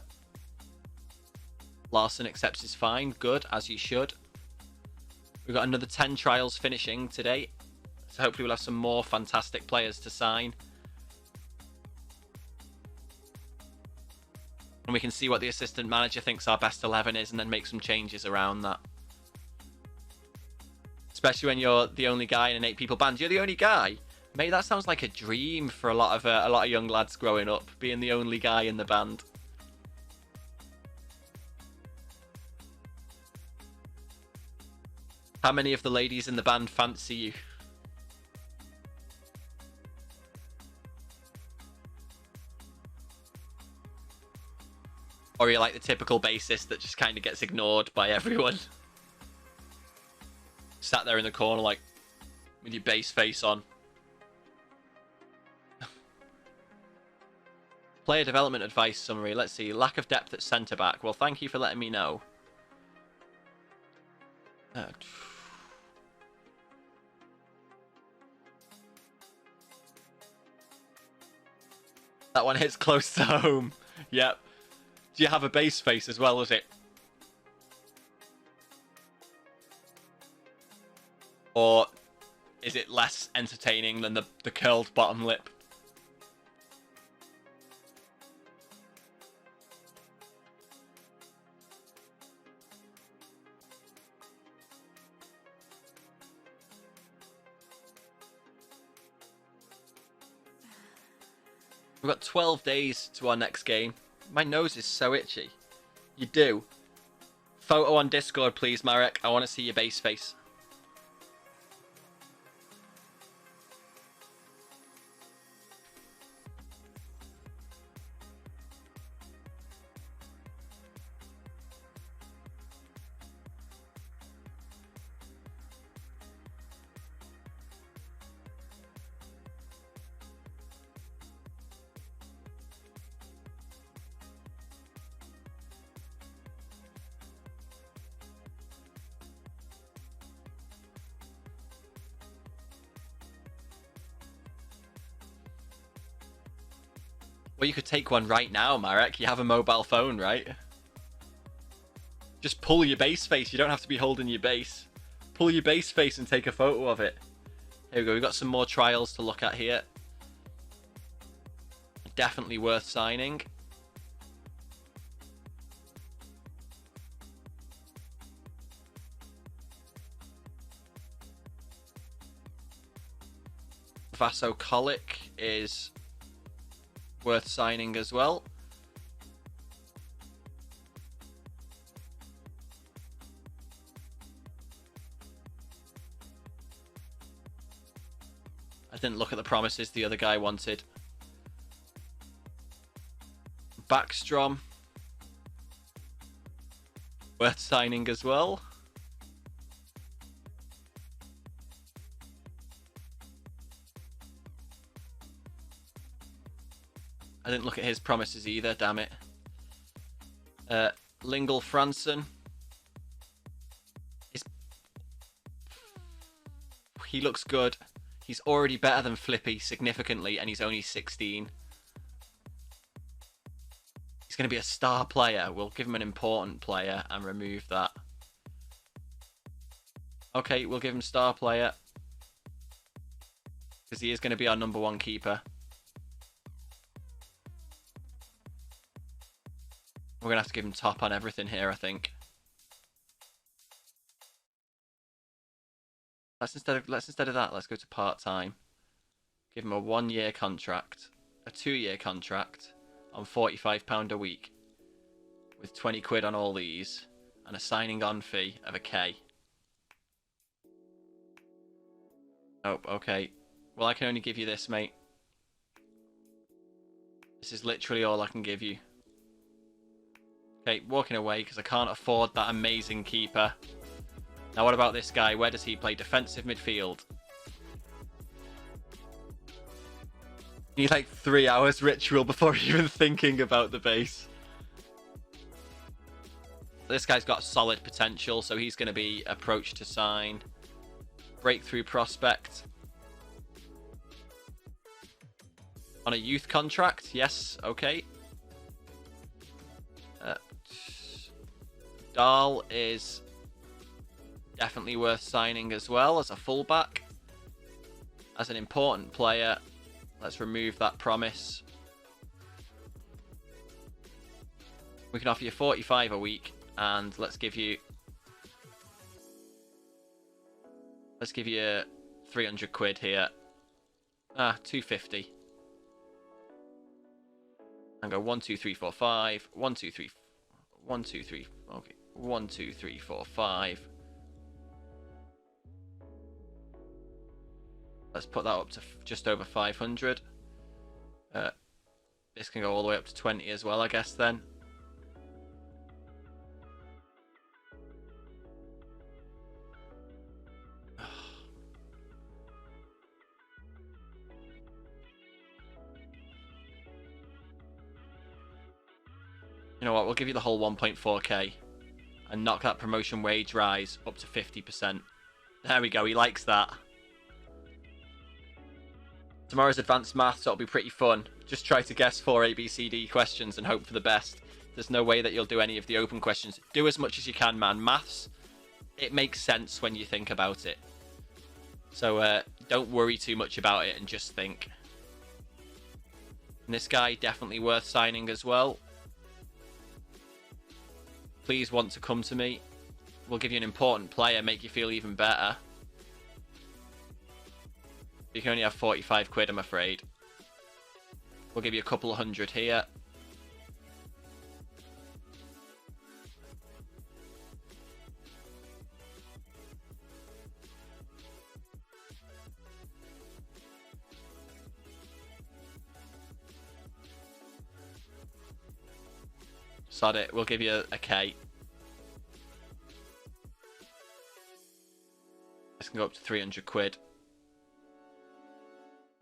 Larson accepts his fine. Good, as he should. We've got another 10 trials finishing today. So hopefully we'll have some more fantastic players to sign. And we can see what the assistant manager thinks our best 11 is and then make some changes around that. Especially when you're the only guy in an 8-people band. You're the only guy? Mate, that sounds like a dream for a lot of young lads growing up, being the only guy in the band. How many of the ladies in the band fancy you? Or you're like the typical bassist that just kind of gets ignored by everyone. Sat there in the corner like with your bass face on. Player development advice summary. Let's see. Lack of depth at centre back. Well, thank you for letting me know. That one hits close to home. Yep. Do you have a bass face as well, is it? Or is it less entertaining than the curled bottom lip? We've got 12 days to our next game. My nose is so itchy. You do. Photo on Discord, please, Marek. I want to see your bass face. Well, you could take one right now, Marek. You have a mobile phone, right? Just pull your bass face. You don't have to be holding your bass. Pull your bass face and take a photo of it. Here we go. We've got some more trials to look at here. definitely worth signing. Vasocolic is worth signing as well. I didn't look at the promises the other guy wanted. Backstrom, worth signing as well. I didn't look at his promises either, damn it. Lingle Franson. He looks good. He's already better than Flippy significantly, and he's only 16. He's going to be a star player. We'll give him an important player and remove that. Okay, we'll give him star player, because he is going to be our #1 keeper. We're going to have to give him top on everything here, I think. Let's instead of that, let's go to part-time. Give him a 1-year contract, a 2-year contract on £45 a week, with 20 quid on all these, and a signing on fee of a K. Oh, okay. Well, I can only give you this, mate. This is literally all I can give you. Okay, walking away because I can't afford that amazing keeper. Now, what about this guy? Where does he play? Defensive midfield. You need like 3 hours ritual before even thinking about the base. This guy's got solid potential, so he's going to be approached to sign. Breakthrough prospect. On a youth contract, yes, okay. Dahl is definitely worth signing as well as a fullback. As an important player, let's remove that promise. We can offer you 45 a week, and let's give you 300 quid here. 250. And go 1, 2, 3, 4, 5. 1, 2, 3. 1, 2, 3. Okay. 1, 2, 3, 4, 5. Let's put that up to just over 500. This can go all the way up to 20 as well, I guess, then. You know what, we'll give you the whole 1.4k and knock that promotion wage rise up to 50%. There we go, he likes that. Tomorrow's advanced maths, so it'll be pretty fun. Just try to guess 4 ABCD questions and hope for the best. There's no way that you'll do any of the open questions. Do as much as you can, man. Maths, it makes sense when you think about it. So don't worry too much about it and just think. And this guy, definitely worth signing as well. Please want to come to me. We'll give you an important player, make you feel even better. You can only have 45 quid, I'm afraid. We'll give you a couple of hundred here. Sod it, we'll give you a K. This can go up to 300 quid.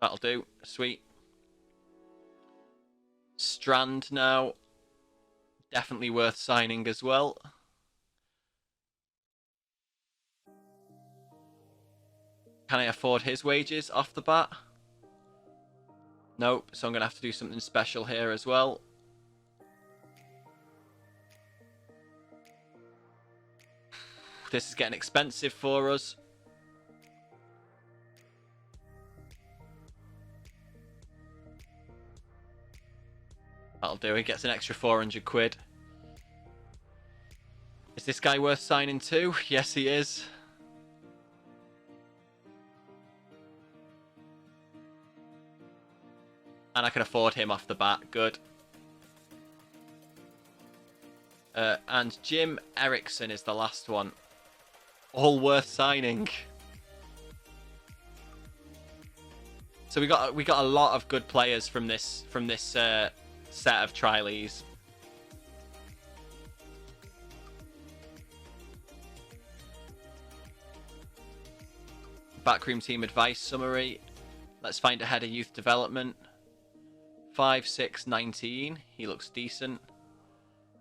That'll do. Sweet. Strand now. Definitely worth signing as well. Can I afford his wages off the bat? Nope, so I'm going to have to do something special here as well. This is getting expensive for us. That'll do. He gets an extra 400 quid. Is this guy worth signing to? Yes, he is. And I can afford him off the bat. Good. And Jim Eriksson is the last one. All worth signing. So we got a lot of good players from this set of trialies. Backroom team advice summary. Let's find a head of youth development. 5'6", 19. He looks decent.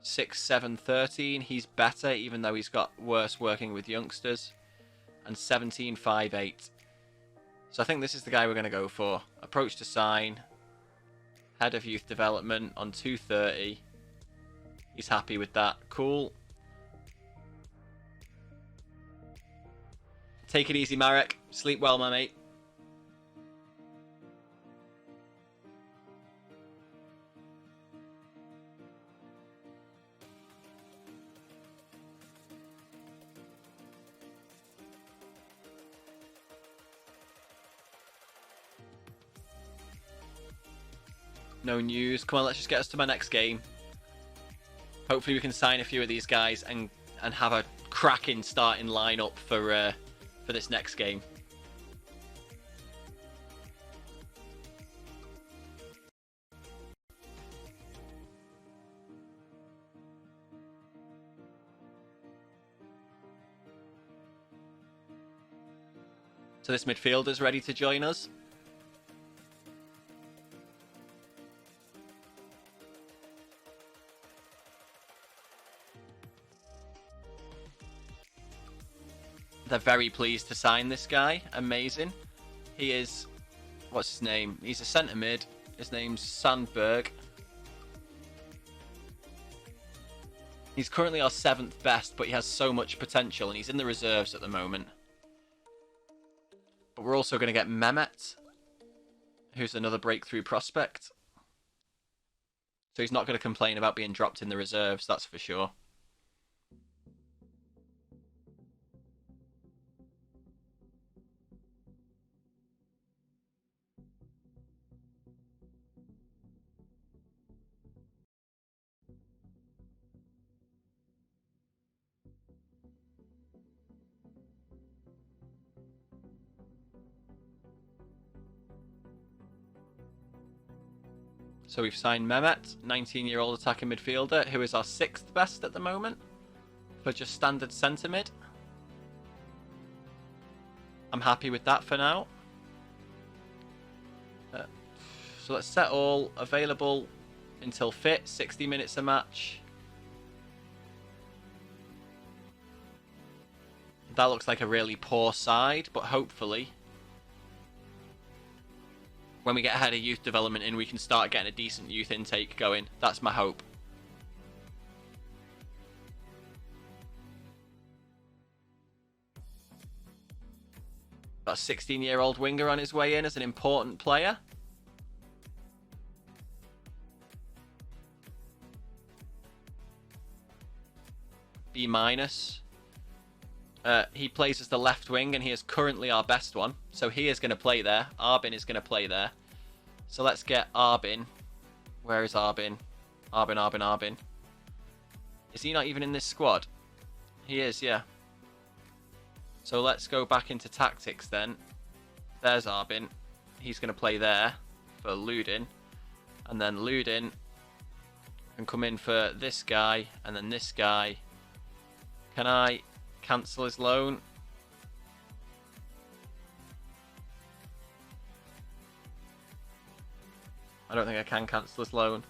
6'7", 13. He's better, even though he's got worse working with youngsters. And 17, 5'8". So I think this is the guy we're going to go for. Approach to sign. Head of youth development on 230. He's happy with that. Cool. Take it easy, Marek. Sleep well, my mate. No news. Come on, let's just get us to my next game. Hopefully we can sign a few of these guys and have a cracking starting lineup for this next game. So this midfielder's ready to join us. They're very pleased to sign this guy. Amazing. He is... What's his name? He's a centre mid. His name's Sandberg. He's currently our 7th best, but he has so much potential, and he's in the reserves at the moment. But we're also going to get Mehmet, who's another breakthrough prospect. So he's not going to complain about being dropped in the reserves, that's for sure. So we've signed Mehmet, 19-year-old attacking midfielder, who is our 6th best at the moment for just standard centre mid. I'm happy with that for now. So let's set all available until fit, 60 minutes a match. That looks like a really poor side, but hopefully when we get ahead of youth development in, we can start getting a decent youth intake going. That's my hope. Got a 16-year-old winger on his way in as an important player. B-. He plays as the left wing, and he is currently our best one. So he is going to play there. Arbin is going to play there. So let's get Arbin. Where is Arbin? Arbin. Is he not even in this squad? He is, yeah. So let's go back into tactics then. There's Arbin. He's going to play there for Ludin. And then Ludin can come in for this guy, and then this guy. Can I cancel his loan? I don't think I can cancel his loan.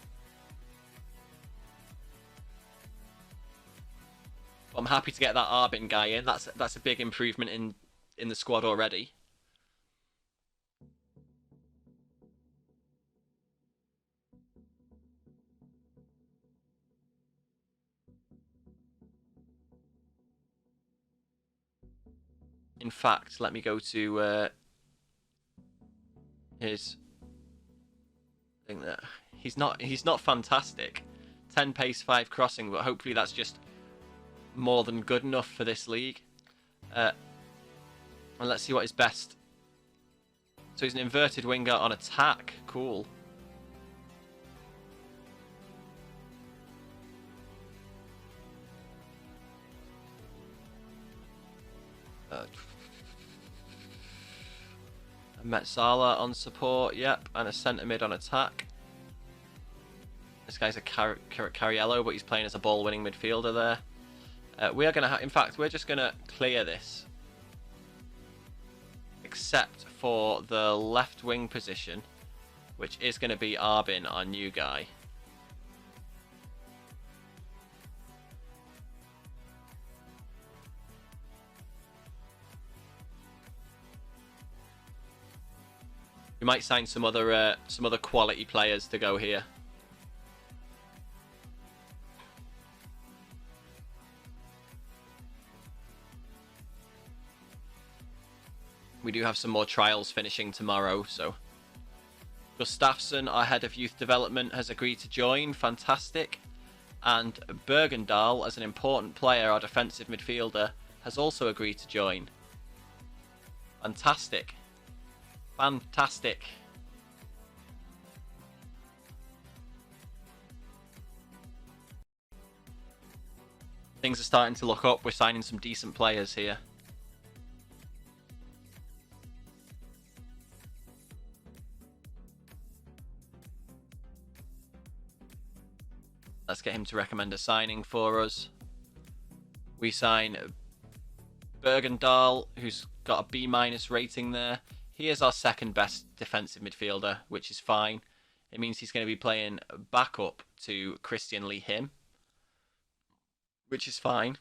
But I'm happy to get that Arbin guy in. That's a big improvement in the squad already. In fact, let me go to his thing there. He's not fantastic. 10 pace, 5 crossing, but hopefully that's just more than good enough for this league. And let's see what is best. So he's an inverted winger on attack. Cool. Metzala on support, yep, and a centre mid on attack. This guy's a Cariello, but he's playing as a ball-winning midfielder there. We are going to, in fact, we're just going to clear this, except for the left wing position, which is going to be Arbin, our new guy. We might sign some other quality players to go here. We do have some more trials finishing tomorrow, so Gustafsson, our head of youth development, has agreed to join. Fantastic. And Bergendahl, as an important player, our defensive midfielder, has also agreed to join. Fantastic. Fantastic. Things are starting to look up. We're signing some decent players here. Let's get him to recommend a signing for us. We sign Bergendahl, who's got a B- rating there. He is our second best defensive midfielder, which is fine. It means he's going to be playing backup to Christian Lee Him, which is fine.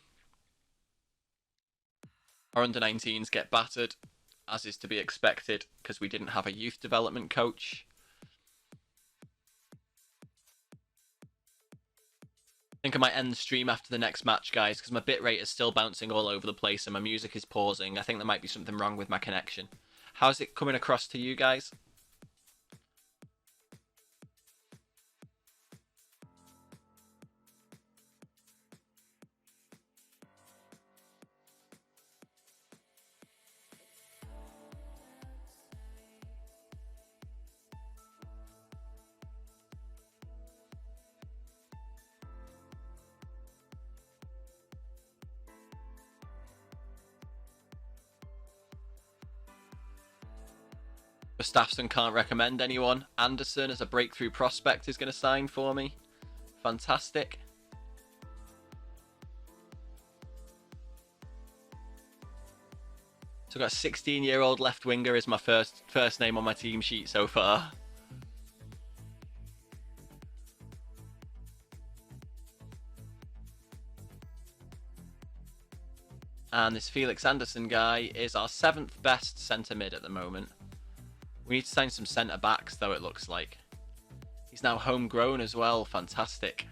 Our under-19s get battered, as is to be expected, because we didn't have a youth development coach. I think I might end the stream after the next match, guys, because my bitrate is still bouncing all over the place and my music is pausing. I think there might be something wrong with my connection. How's it coming across to you guys? Gustafsson can't recommend anyone. Anderson as a breakthrough prospect is going to sign for me. Fantastic. So I've got a 16-year-old left winger is my first name on my team sheet so far. And this Felix Anderson guy is our 7th best centre mid at the moment. We need to sign some centre backs though, it looks like. He's now homegrown as well. Fantastic.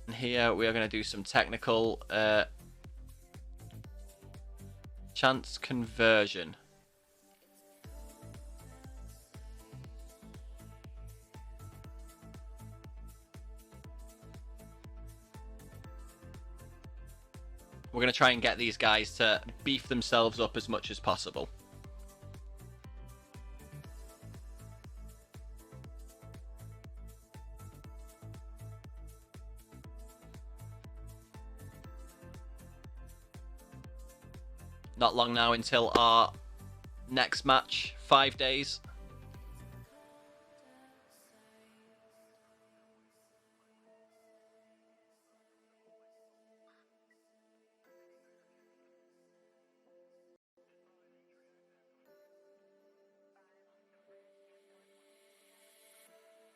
And here we are going to do some technical chance conversion. We're going to try and get these guys to beef themselves up as much as possible. Not long now until our next match, 5 days.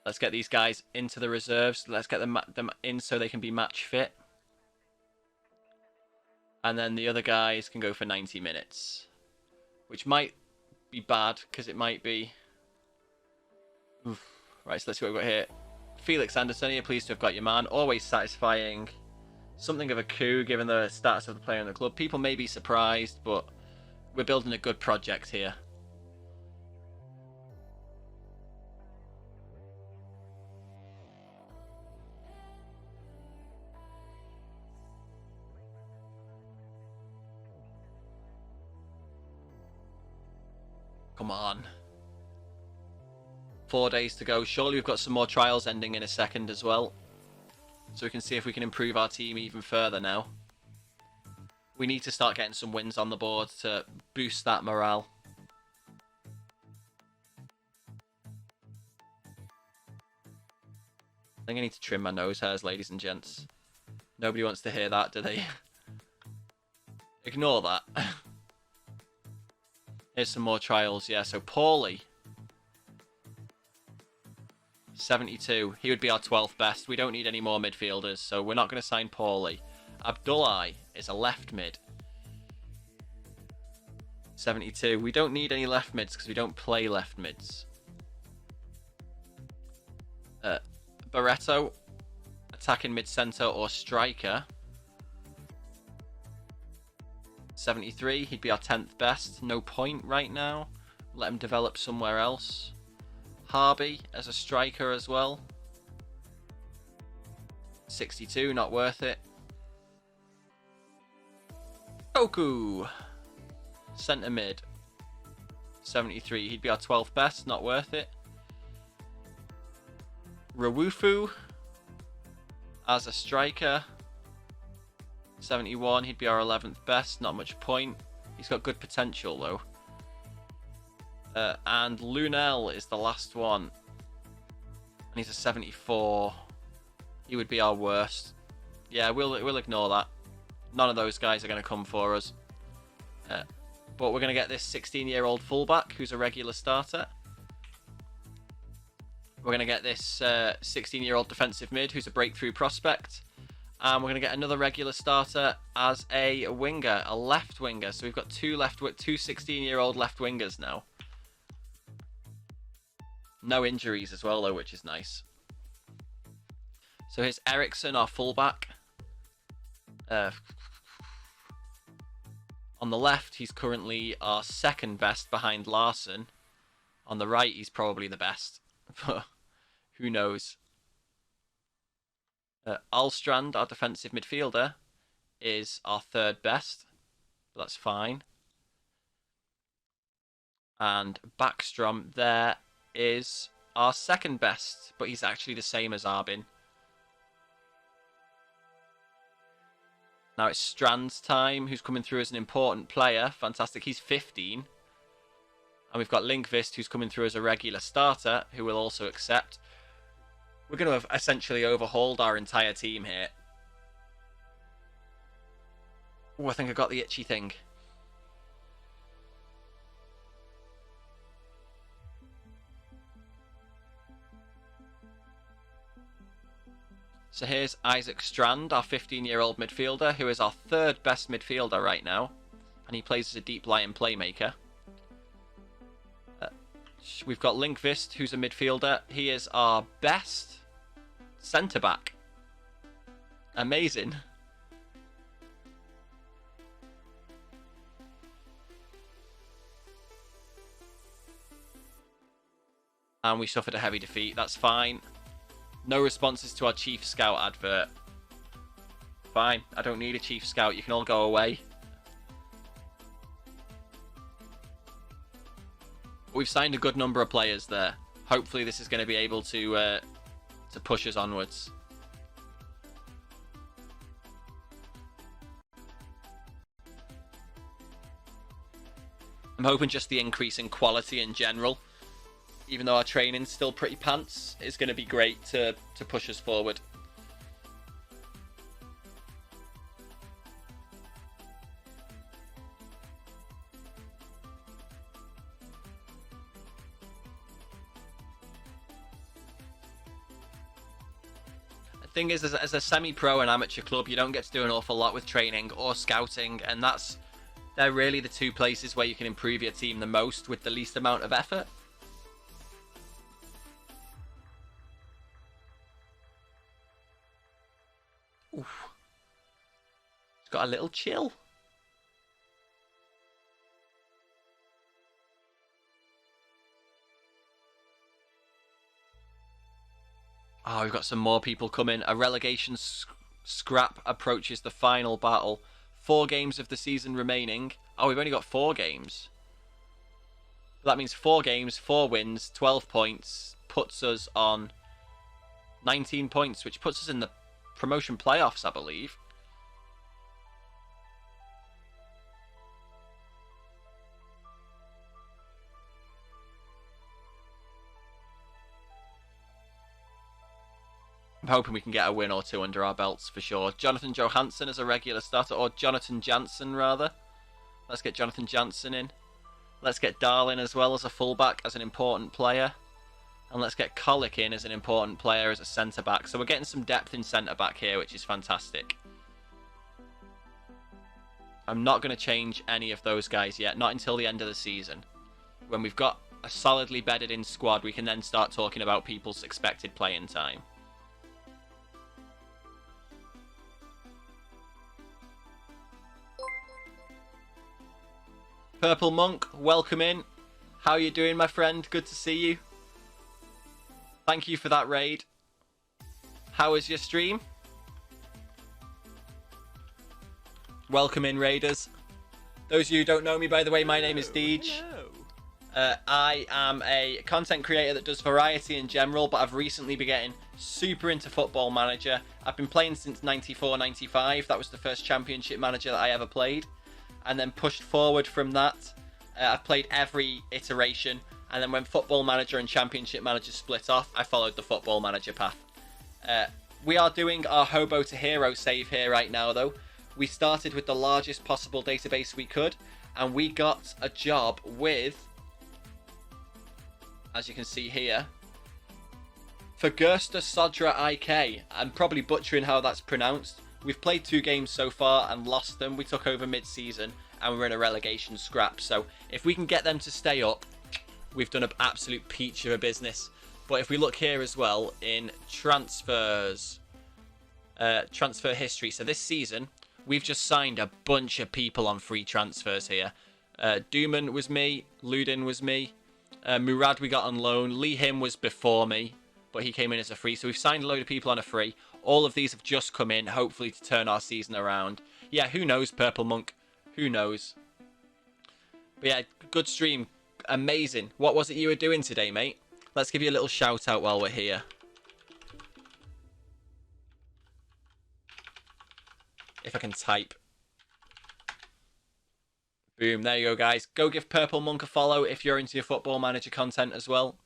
Let's get these guys into the reserves. Let's get them in so they can be match fit. And then the other guys can go for 90 minutes. Which might be bad, because it might be... Oof. Right, so let's see what we've got here. Felix Anderson, you're pleased to have got your man. Always satisfying. Something of a coup, given the status of the player in the club. People may be surprised, but we're building a good project here. Come on. 4 days to go. Surely we've got some more trials ending in a second as well. So we can see if we can improve our team even further now. We need to start getting some wins on the board to boost that morale. I think I need to trim my nose hairs, ladies and gents. Nobody wants to hear that, do they? Ignore that. Here's some more trials. Yeah, so Paulie. 72. He would be our 12th best. We don't need any more midfielders, so we're not going to sign Paulie. Abdullah is a left mid. 72. We don't need any left mids because we don't play left mids. Barreto, attacking mid-centre or striker. 73. He'd be our 10th best. No point right now. Let him develop somewhere else. Harby as a striker as well. 62. Not worth it. Oku, centre mid. 73. He'd be our 12th best. Not worth it. Rawufu as a striker. 71. He'd be our 11th best. Not much point. He's got good potential though. And Lunel is the last one. And he's a 74. He would be our worst. Yeah, we'll ignore that. None of those guys are going to come for us. But we're going to get this 16-year-old fullback who's a regular starter. We're going to get this 16-year-old defensive mid who's a breakthrough prospect. And we're going to get another regular starter as a winger, a left winger. So we've got two 16-year-old left wingers now. No injuries as well, though, which is nice. So here's Ericsson, our fullback. On the left, he's currently our second best behind Larson. On the right, he's probably the best. Who knows? Alstrand, our defensive midfielder, is our third best. But that's fine. And Backstrom there is our second best. But he's actually the same as Arbin. Now it's Strand's time, who's coming through as an important player. Fantastic. He's 15. And we've got Linkvist, who's coming through as a regular starter, who will also accept. We're going to have essentially overhauled our entire team here. Oh, I think I got the itchy thing. So here's Isaac Strand, our 15-year-old midfielder, who is our third best midfielder right now. And he plays as a deep lying playmaker. We've got Linkvist, who's a midfielder. He is our best centre-back. Amazing. And we suffered a heavy defeat. That's fine. No responses to our Chief Scout advert. Fine. I don't need a Chief Scout. You can all go away. We've signed a good number of players there. Hopefully this is going to be able to push us onwards. I'm hoping just the increase in quality in general, even though our training's still pretty pants, is going to be great to push us forward. Thing is, as a semi-pro and amateur club, you don't get to do an awful lot with training or scouting, and they're really the two places where you can improve your team the most with the least amount of effort. Oof. It's got a little chill. Oh, we've got some more people coming. A relegation scrap approaches the final battle. 4 games of the season remaining. Oh, we've only got 4 games. But that means 4 games, 4 wins, 12 points, puts us on 19 points, which puts us in the promotion playoffs, I believe. I'm hoping we can get a win or 2 under our belts for sure. Jonathan Johansson as a regular starter, or Jonathan Janssen rather. Let's get Jonathan Janssen in. Let's get Darlin as well as a fullback, as an important player. And let's get Colic in as an important player as a centre-back. So we're getting some depth in centre-back here, which is fantastic. I'm not going to change any of those guys yet, not until the end of the season. When we've got a solidly bedded in squad, we can then start talking about people's expected playing time. Purple Monk, welcome in. How are you doing, my friend? Good to see you. Thank you for that raid. How was your stream? Welcome in, raiders. Those of you who don't know me, by the way, my name is Deej. I am a content creator that does variety in general, but I've recently been getting super into Football Manager. I've been playing since 94-95. That was the first Championship Manager that I ever played. And then pushed forward from that. I've played every iteration. And then when Football Manager and Championship Manager split off, I followed the Football Manager path. We are doing our Hobo To Hero save here right now, though. We started with the largest possible database we could. And we got a job with, as you can see here, Fagursta Sodra IK. I'm probably butchering how that's pronounced. We've played 2 games so far and lost them. We took over mid-season and we're in a relegation scrap. So if we can get them to stay up, we've done an absolute peach of a business. But if we look here as well in transfers, transfer history. So this season, we've just signed a bunch of people on free transfers here. Duman was me. Ludin was me. Murad we got on loan. Lee Him was before me, but he came in as a free. So we've signed a load of people on a free. All of these have just come in, hopefully to turn our season around. Yeah, who knows, Purple Monk? Who knows? But yeah, good stream. Amazing. What was it you were doing today, mate? Let's give you a little shout out while we're here. If I can type. Boom, there you go, guys. Go give Purple Monk a follow if you're into your Football Manager content as well.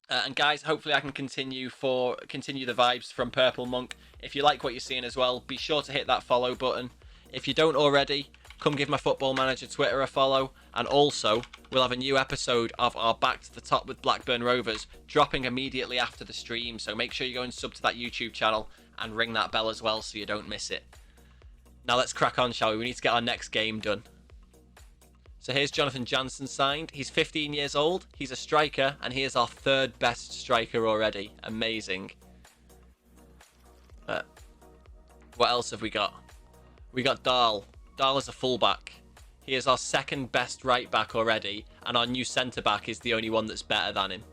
And guys, hopefully I can continue the vibes from Purple Monk. If you like what you're seeing as well, be sure to hit that follow button. If you don't already, come give my Football Manager Twitter a follow. And also, we'll have a new episode of our Back to the Top with Blackburn Rovers dropping immediately after the stream. So make sure you go and sub to that YouTube channel and ring that bell as well so you don't miss it. Now let's crack on, shall we? We need to get our next game done. So here's Jonathan Janssen signed. He's 15 years old. He's a striker, and he is our 3rd best striker already. Amazing. What else have we got? We got Dahl. Dahl is a fullback. He is our 2nd best right back already, and our new centre back is the only one that's better than him.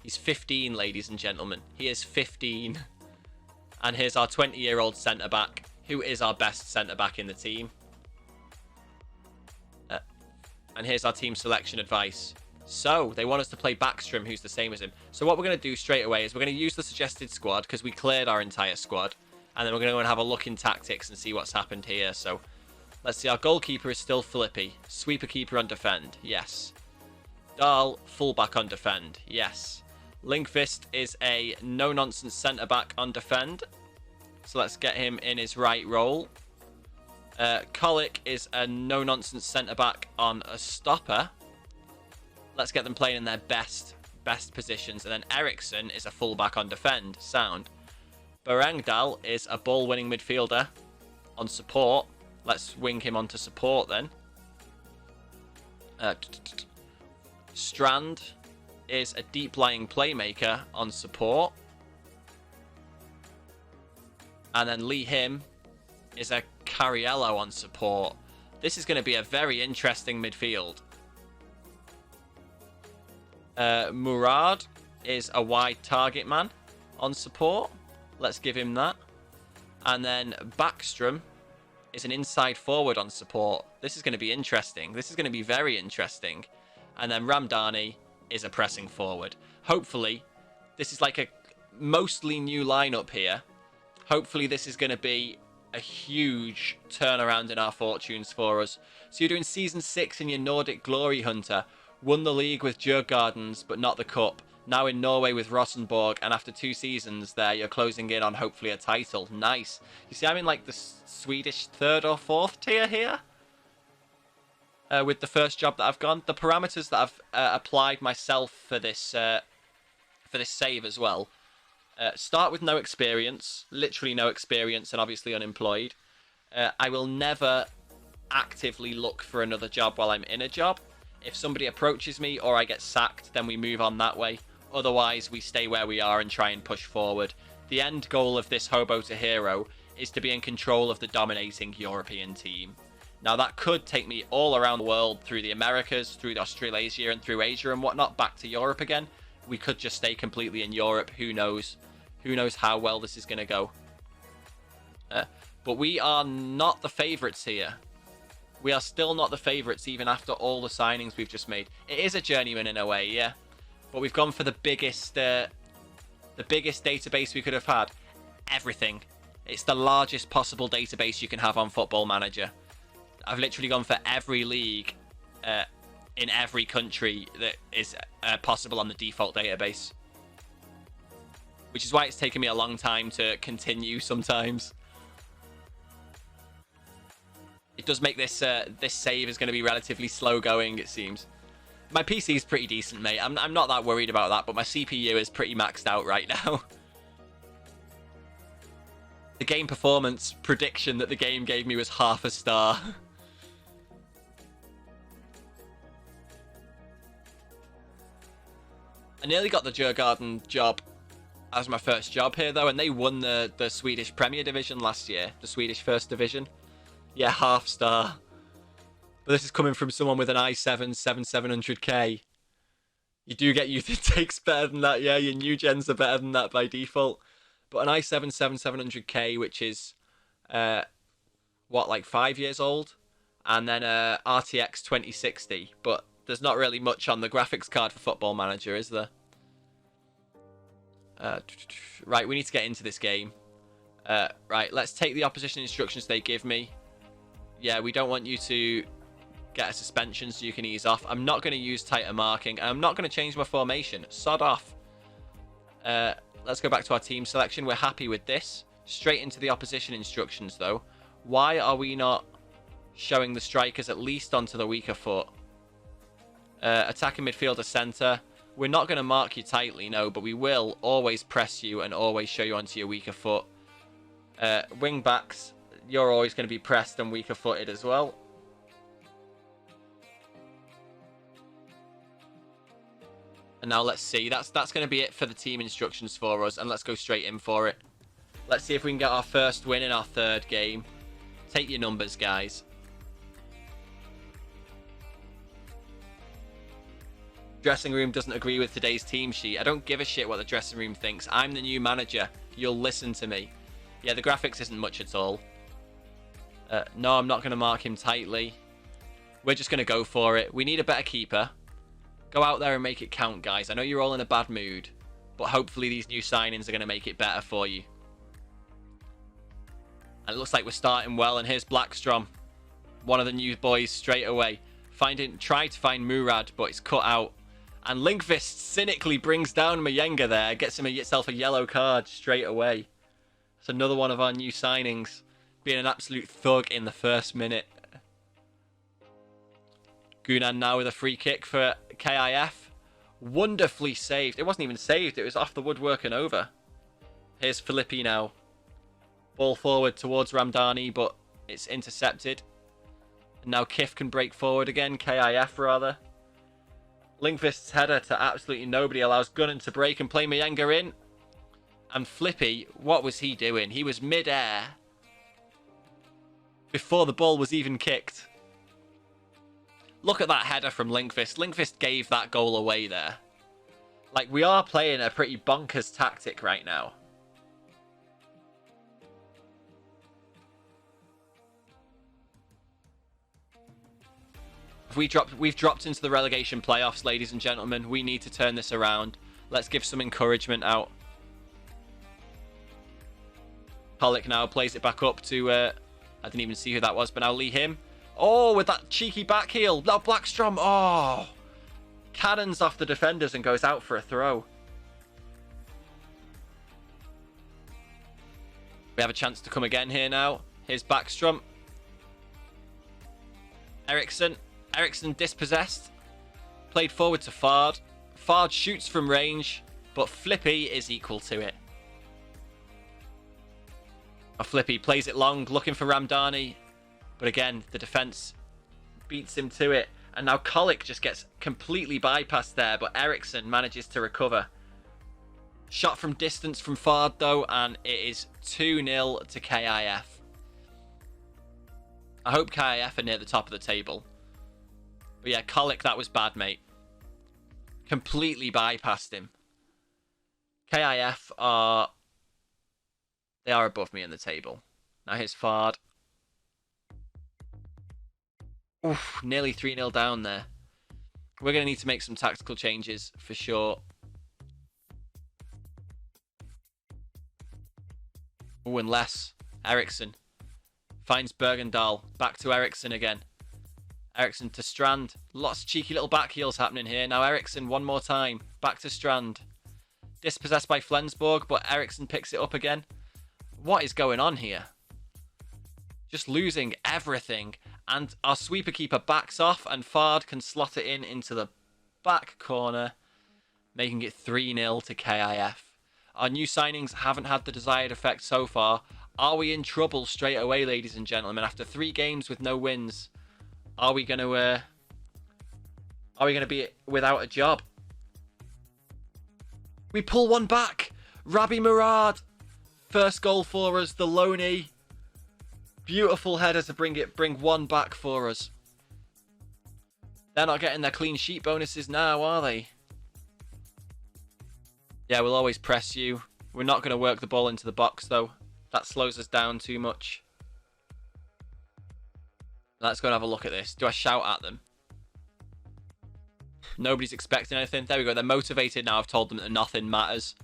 He's 15, ladies and gentlemen. He is 15. And here's our 20-year-old centre back, who is our best centre back in the team. And here's our team selection advice. So, they want us to play Backstrom, who's the same as him. So what we're going to do straight away is we're going to use the suggested squad, because we cleared our entire squad. And then we're going to go and have a look in tactics and see what's happened here. So, let's see. Our goalkeeper is still Filippi. Sweeper keeper on defend. Yes. Dahl, fullback on defend. Yes. Linkvist is a no-nonsense centre-back on defend. So let's get him in his right role. Colic is a no-nonsense centre-back on a stopper. Let's get them playing in their best positions. And then Eriksson is a full-back on defend. Sound. Berengdal is a ball-winning midfielder on support. Let's wing him onto support then. Strand is a deep-lying playmaker on support. And then Lee Him is a Cariello on support. This is going to be a very interesting midfield. Murad is a wide target man on support. Let's give him that. And then Backstrom is an inside forward on support. This is going to be interesting. This is going to be very interesting. And then Ramdani is a pressing forward. Hopefully, this is like a mostly new lineup here. Hopefully this is going to be a huge turnaround in our fortunes for us. So you're doing Season 6 in your Nordic Glory Hunter. Won the league with Djurgårdens, but not the cup. Now in Norway with Rosenborg, and after 2 seasons there, you're closing in on hopefully a title. Nice. You see, I'm in like the Swedish 3rd or 4th tier here. With the first job that I've gone. The parameters that I've applied myself for this save as well. Start with no experience, literally no experience, and obviously unemployed. I will never actively look for another job while I'm in a job. If somebody approaches me or I get sacked, then we move on that way. Otherwise, we stay where we are and try and push forward. The end goal of this Hobo to Hero is to be in control of the dominating European team. Now, that could take me all around the world, through the Americas, through Australasia, and through Asia and whatnot, back to Europe again. We could just stay completely in Europe. Who knows? Who knows how well this is going to go? But we are not the favourites here. We are still not the favourites, even after all the signings we've just made. It is a journeyman in a way, yeah. But we've gone for the biggest database we could have had. Everything. It's the largest possible database you can have on Football Manager. I've literally gone for every league in every country that is possible on the default database. Which is why it's taken me a long time to continue sometimes. It does make this this save is going to be relatively slow going, it seems. My PC is pretty decent, mate. I'm not that worried about that, but my CPU is pretty maxed out right now. The game performance prediction that the game gave me was half a star. I nearly got the Djurgården job as my first job here, though, and they won the Swedish Premier Division last year, the Swedish First Division. Yeah, half star. But this is coming from someone with an i7 7700K. You do get youth intakes better than that, yeah. Your new gens are better than that by default. But an i7 7700K, which is, what, like 5 years old? And then a RTX 2060. But there's not really much on the graphics card for Football Manager, is there? Right, we need to get into this game. Right, let's take the opposition instructions they give me. Yeah, we don't want you to get a suspension so you can ease off. I'm not going to use tighter marking. And I'm not going to change my formation. Sod off. Let's go back to our team selection. We're happy with this. Straight into the opposition instructions, though. Why are we not showing the strikers at least onto the weaker foot? Attacking midfielder centre. We're not going to mark you tightly, no, but we will always press you and always show you onto your weaker foot. Wing backs, you're always going to be pressed and weaker footed as well. And now let's see. That's going to be it for the team instructions for us, and let's go straight in for it. Let's see if we can get our first win in our third game. Take your numbers, guys. Dressing room doesn't agree with today's team sheet. I don't give a shit what the dressing room thinks. I'm the new manager. You'll listen to me. Yeah, the graphics isn't much at all. No, I'm not going to mark him tightly. We're just going to go for it. We need a better keeper. Go out there and make it count, guys. I know you're all in a bad mood, but hopefully these new signings are going to make it better for you. And it looks like we're starting well, and here's Blackstrom. One of the new boys straight away. Try to find Murad, but it's cut out. And Linkvist cynically brings down Mayenga there. Gets himself a yellow card straight away. It's another one of our new signings. Being an absolute thug in the first minute. Gunan now with a free kick for KIF. Wonderfully saved. It wasn't even saved. It was off the woodwork and over. Here's Filippi now. Ball forward towards Ramdani, but it's intercepted. And now Kif can break forward again. KIF, rather. Linkvist's header to absolutely nobody allows Gunnan to break and play Mayenga in. And Flippy, what was he doing? He was mid-air before the ball was even kicked. Look at that header from Linkvist. Linkvist gave that goal away there. Like, we are playing a pretty bonkers tactic right now. We've dropped into the relegation playoffs, ladies and gentlemen. We need to turn this around. Let's give some encouragement out. Pollock now plays it back up to... I didn't even see who that was, but now Lee him. Oh, with that cheeky back heel. Now Blackstrom. Oh. Cannons off the defenders and goes out for a throw. We have a chance to come again here now. Here's Backstrom. Eriksson. Eriksson dispossessed. Played forward to Fard. Fard shoots from range, but Flippy is equal to it. Flippy plays it long, looking for Ramdani. But again, the defence beats him to it. And now Colic just gets completely bypassed there, but Eriksson manages to recover. Shot from distance from Fard, though, and it is 2-0 to KIF. I hope KIF are near the top of the table. But yeah, Colic, that was bad, mate. Completely bypassed him. KIF are... They are above me in the table. Now here's Fard. Oof, nearly 3-0 down there. We're going to need to make some tactical changes for sure. Oh, unless Eriksson finds Bergendahl. Back to Eriksson again. Eriksson to Strand. Lots of cheeky little back heels happening here. Now Eriksson one more time. Back to Strand. Dispossessed by Flensburg, but Eriksson picks it up again. What is going on here? Just losing everything. And our sweeper keeper backs off and Fard can slot it in into the back corner, making it 3-0 to KIF. Our new signings haven't had the desired effect so far. Are we in trouble straight away, ladies and gentlemen? After 3 games with no wins, are we going to be without a job? We pull one back. Rabi Murad. First goal for us, the Loney. Beautiful header to bring one back for us. They're not getting their clean sheet bonuses now, are they? Yeah, we'll always press you. We're not going to work the ball into the box, though. That slows us down too much. Let's go and have a look at this. Do I shout at them? Nobody's expecting anything. There we go. They're motivated now. I've told them that nothing matters.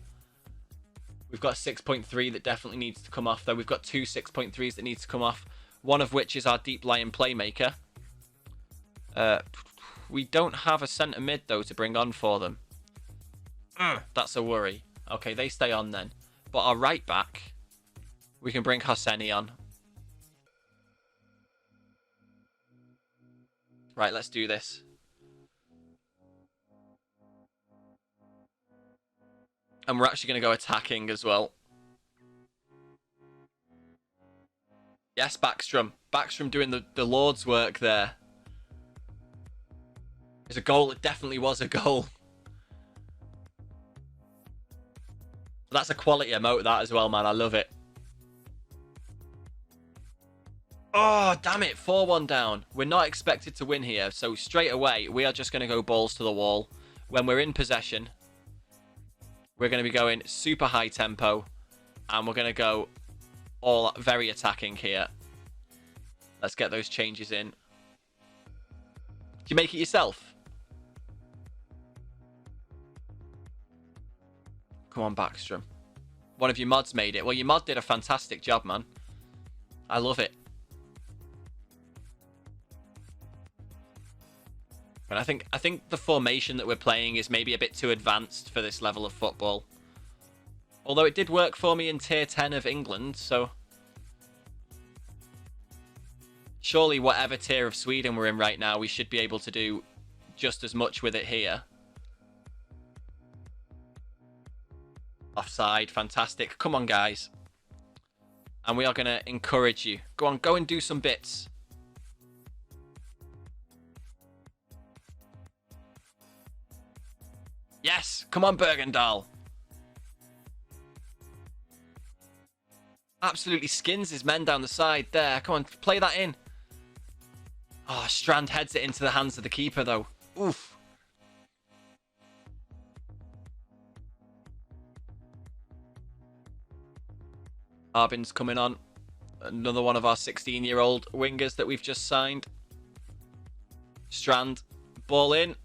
We've got 6.3 that definitely needs to come off, though. We've got 2 6.3s that need to come off. One of which is our deep lying playmaker. We don't have a centre mid, though, to bring on for them. That's a worry. Okay, they stay on then. But our right back, we can bring Hosseini on. Right, let's do this. And we're actually going to go attacking as well. Yes, Backstrom. Backstrom doing the Lord's work there. It's a goal. It definitely was a goal. That's a quality emote, that as well, man. I love it. Oh, damn it. 4-1 down. We're not expected to win here. So straight away, we are just going to go balls to the wall. When we're in possession, we're going to be going super high tempo. And we're going to go all very attacking here. Let's get those changes in. Do you make it yourself? Come on, Backstrom. One of your mods made it. Well, your mod did a fantastic job, man. I love it. And I think the formation that we're playing is maybe a bit too advanced for this level of football. Although it did work for me in Tier 10 of England, so... Surely whatever tier of Sweden we're in right now, we should be able to do just as much with it here. Offside, fantastic. Come on, guys. And we are going to encourage you. Go on, go and do some bits. Yes, come on, Bergendahl. Absolutely skins his men down the side there. Come on, play that in. Oh, Strand heads it into the hands of the keeper, though. Oof. Arbin's coming on. Another one of our 16-year-old wingers that we've just signed. Strand, ball in.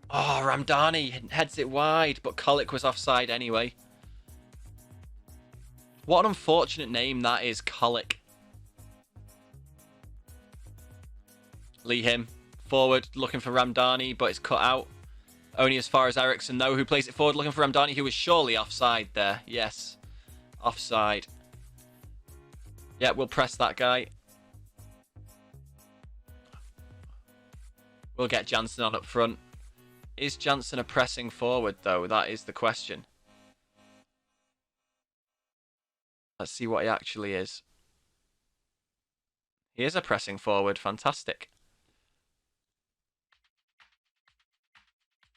Oh, Ramdani heads it wide, but Colic was offside anyway. What an unfortunate name that is, Colic. Lee him. Forward, looking for Ramdani, but it's cut out. Only as far as Ericsson, though, who plays it forward, looking for Ramdani, who was surely offside there. Yes, offside. Yeah, we'll press that guy. We'll get Jansen on up front. Is Jansen a pressing forward, though? That is the question. Let's see what he actually is. He is a pressing forward. Fantastic.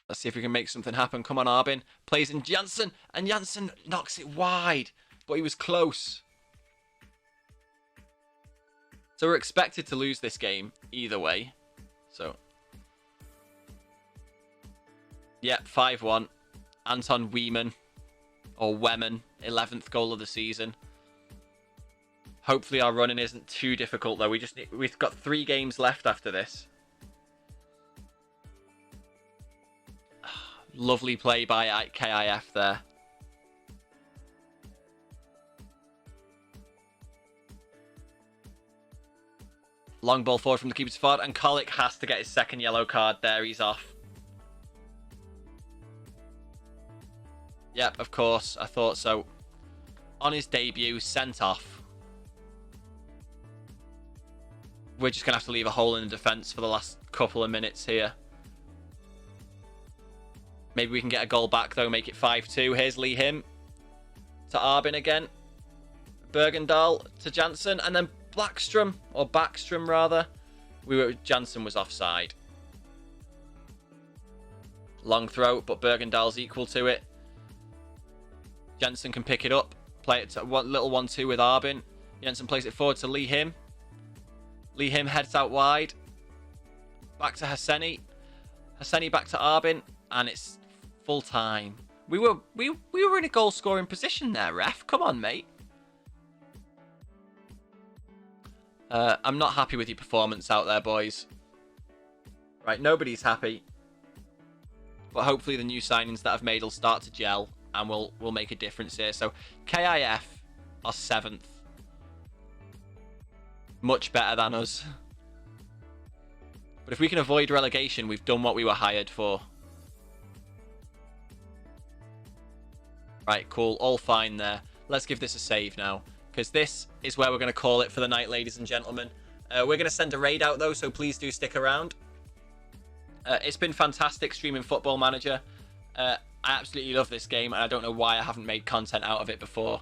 Let's see if we can make something happen. Come on, Arbin. Plays in Jansen, and Jansen knocks it wide, but he was close. So we're expected to lose this game either way. So, yep, 5-1. Anton Weeman, or Weman, 11th goal of the season. Hopefully our running isn't too difficult, though. We've got 3 games left after this. Lovely play by KIF there. Long ball forward from the keeper to Ford, and Colic has to get his second yellow card there. He's off. Yep, of course. I thought so. On his debut, sent off. We're just going to have to leave a hole in the defence for the last couple of minutes here. Maybe we can get a goal back, though, make it 5-2. Here's Lee Him to Arbin again. Bergendahl to Jansen, and then Backstrom, rather. Jansen was offside. Long throw, but Bergendahl's equal to it. Jansen can pick it up. Play it to little 1-2 with Arbin. Jansen plays it forward to Lee Him. Lee Him heads out wide. Back to Hassani. Hassani back to Arbin, and it's full time. We were in a goal scoring position there, ref. Come on, mate. I'm not happy with your performance out there, boys. Right, nobody's happy. But hopefully the new signings that I've made will start to gel and will make a difference here. So KIF are 7th. Much better than us. But if we can avoid relegation, we've done what we were hired for. Right, cool. All fine there. Let's give this a save now, because this is where we're going to call it for the night, ladies and gentlemen. We're going to send a raid out, though, so please do stick around. It's been fantastic streaming Football Manager. I absolutely love this game, and I don't know why I haven't made content out of it before.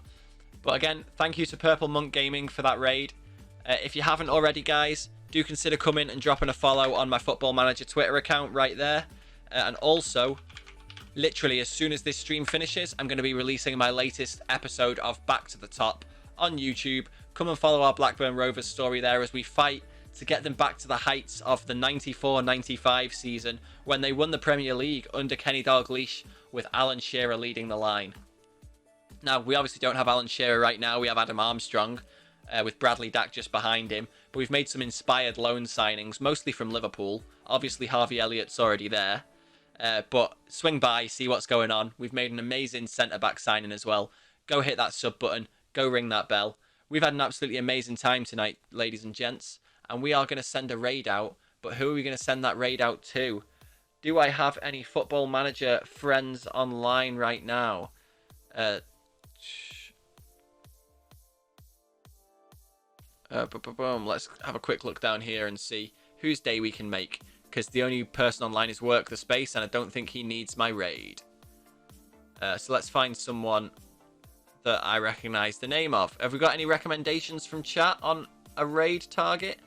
But again, thank you to Purple Monk Gaming for that raid. If you haven't already, guys, do consider coming and dropping a follow on my Football Manager Twitter account right there. And also, literally as soon as this stream finishes, I'm going to be releasing my latest episode of Back to the Top on YouTube. Come and follow our Blackburn Rovers story there as we fight to get them back to the heights of the 94-95 season when they won the Premier League under Kenny Dalglish with Alan Shearer leading the line. Now, we obviously don't have Alan Shearer right now. We have Adam Armstrong with Bradley Dack just behind him. But we've made some inspired loan signings, mostly from Liverpool. Obviously, Harvey Elliott's already there. But swing by, see what's going on. We've made an amazing centre-back signing as well. Go hit that sub button. Go ring that bell. We've had an absolutely amazing time tonight, ladies and gents. And we are going to send a raid out. But who are we going to send that raid out to? Do I have any Football Manager friends online right now? Let's have a quick look down here and see whose day we can make. Because the only person online is Work the Space, and I don't think he needs my raid. So let's find someone that I recognise the name of. Have we got any recommendations from chat on a raid target?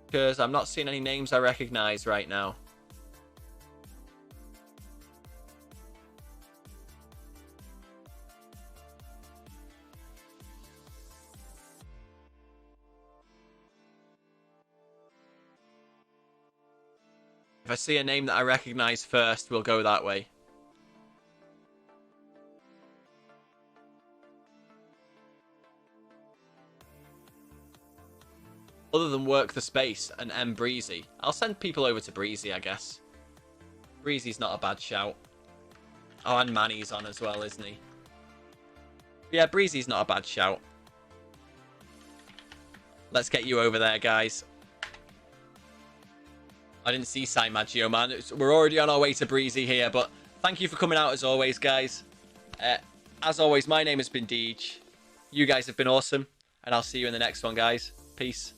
Because I'm not seeing any names I recognise right now. If I see a name that I recognise first, we'll go that way. Other than work the space and M Breezy. I'll send people over to Breezy, I guess. Breezy's not a bad shout. Oh, and Manny's on as well, isn't he? Yeah, Breezy's not a bad shout. Let's get you over there, guys. I didn't see Sai Maggio, man. We're already on our way to Breezy here, but thank you for coming out as always, guys. As always, my name has been Deej. You guys have been awesome, and I'll see you in the next one, guys. Peace.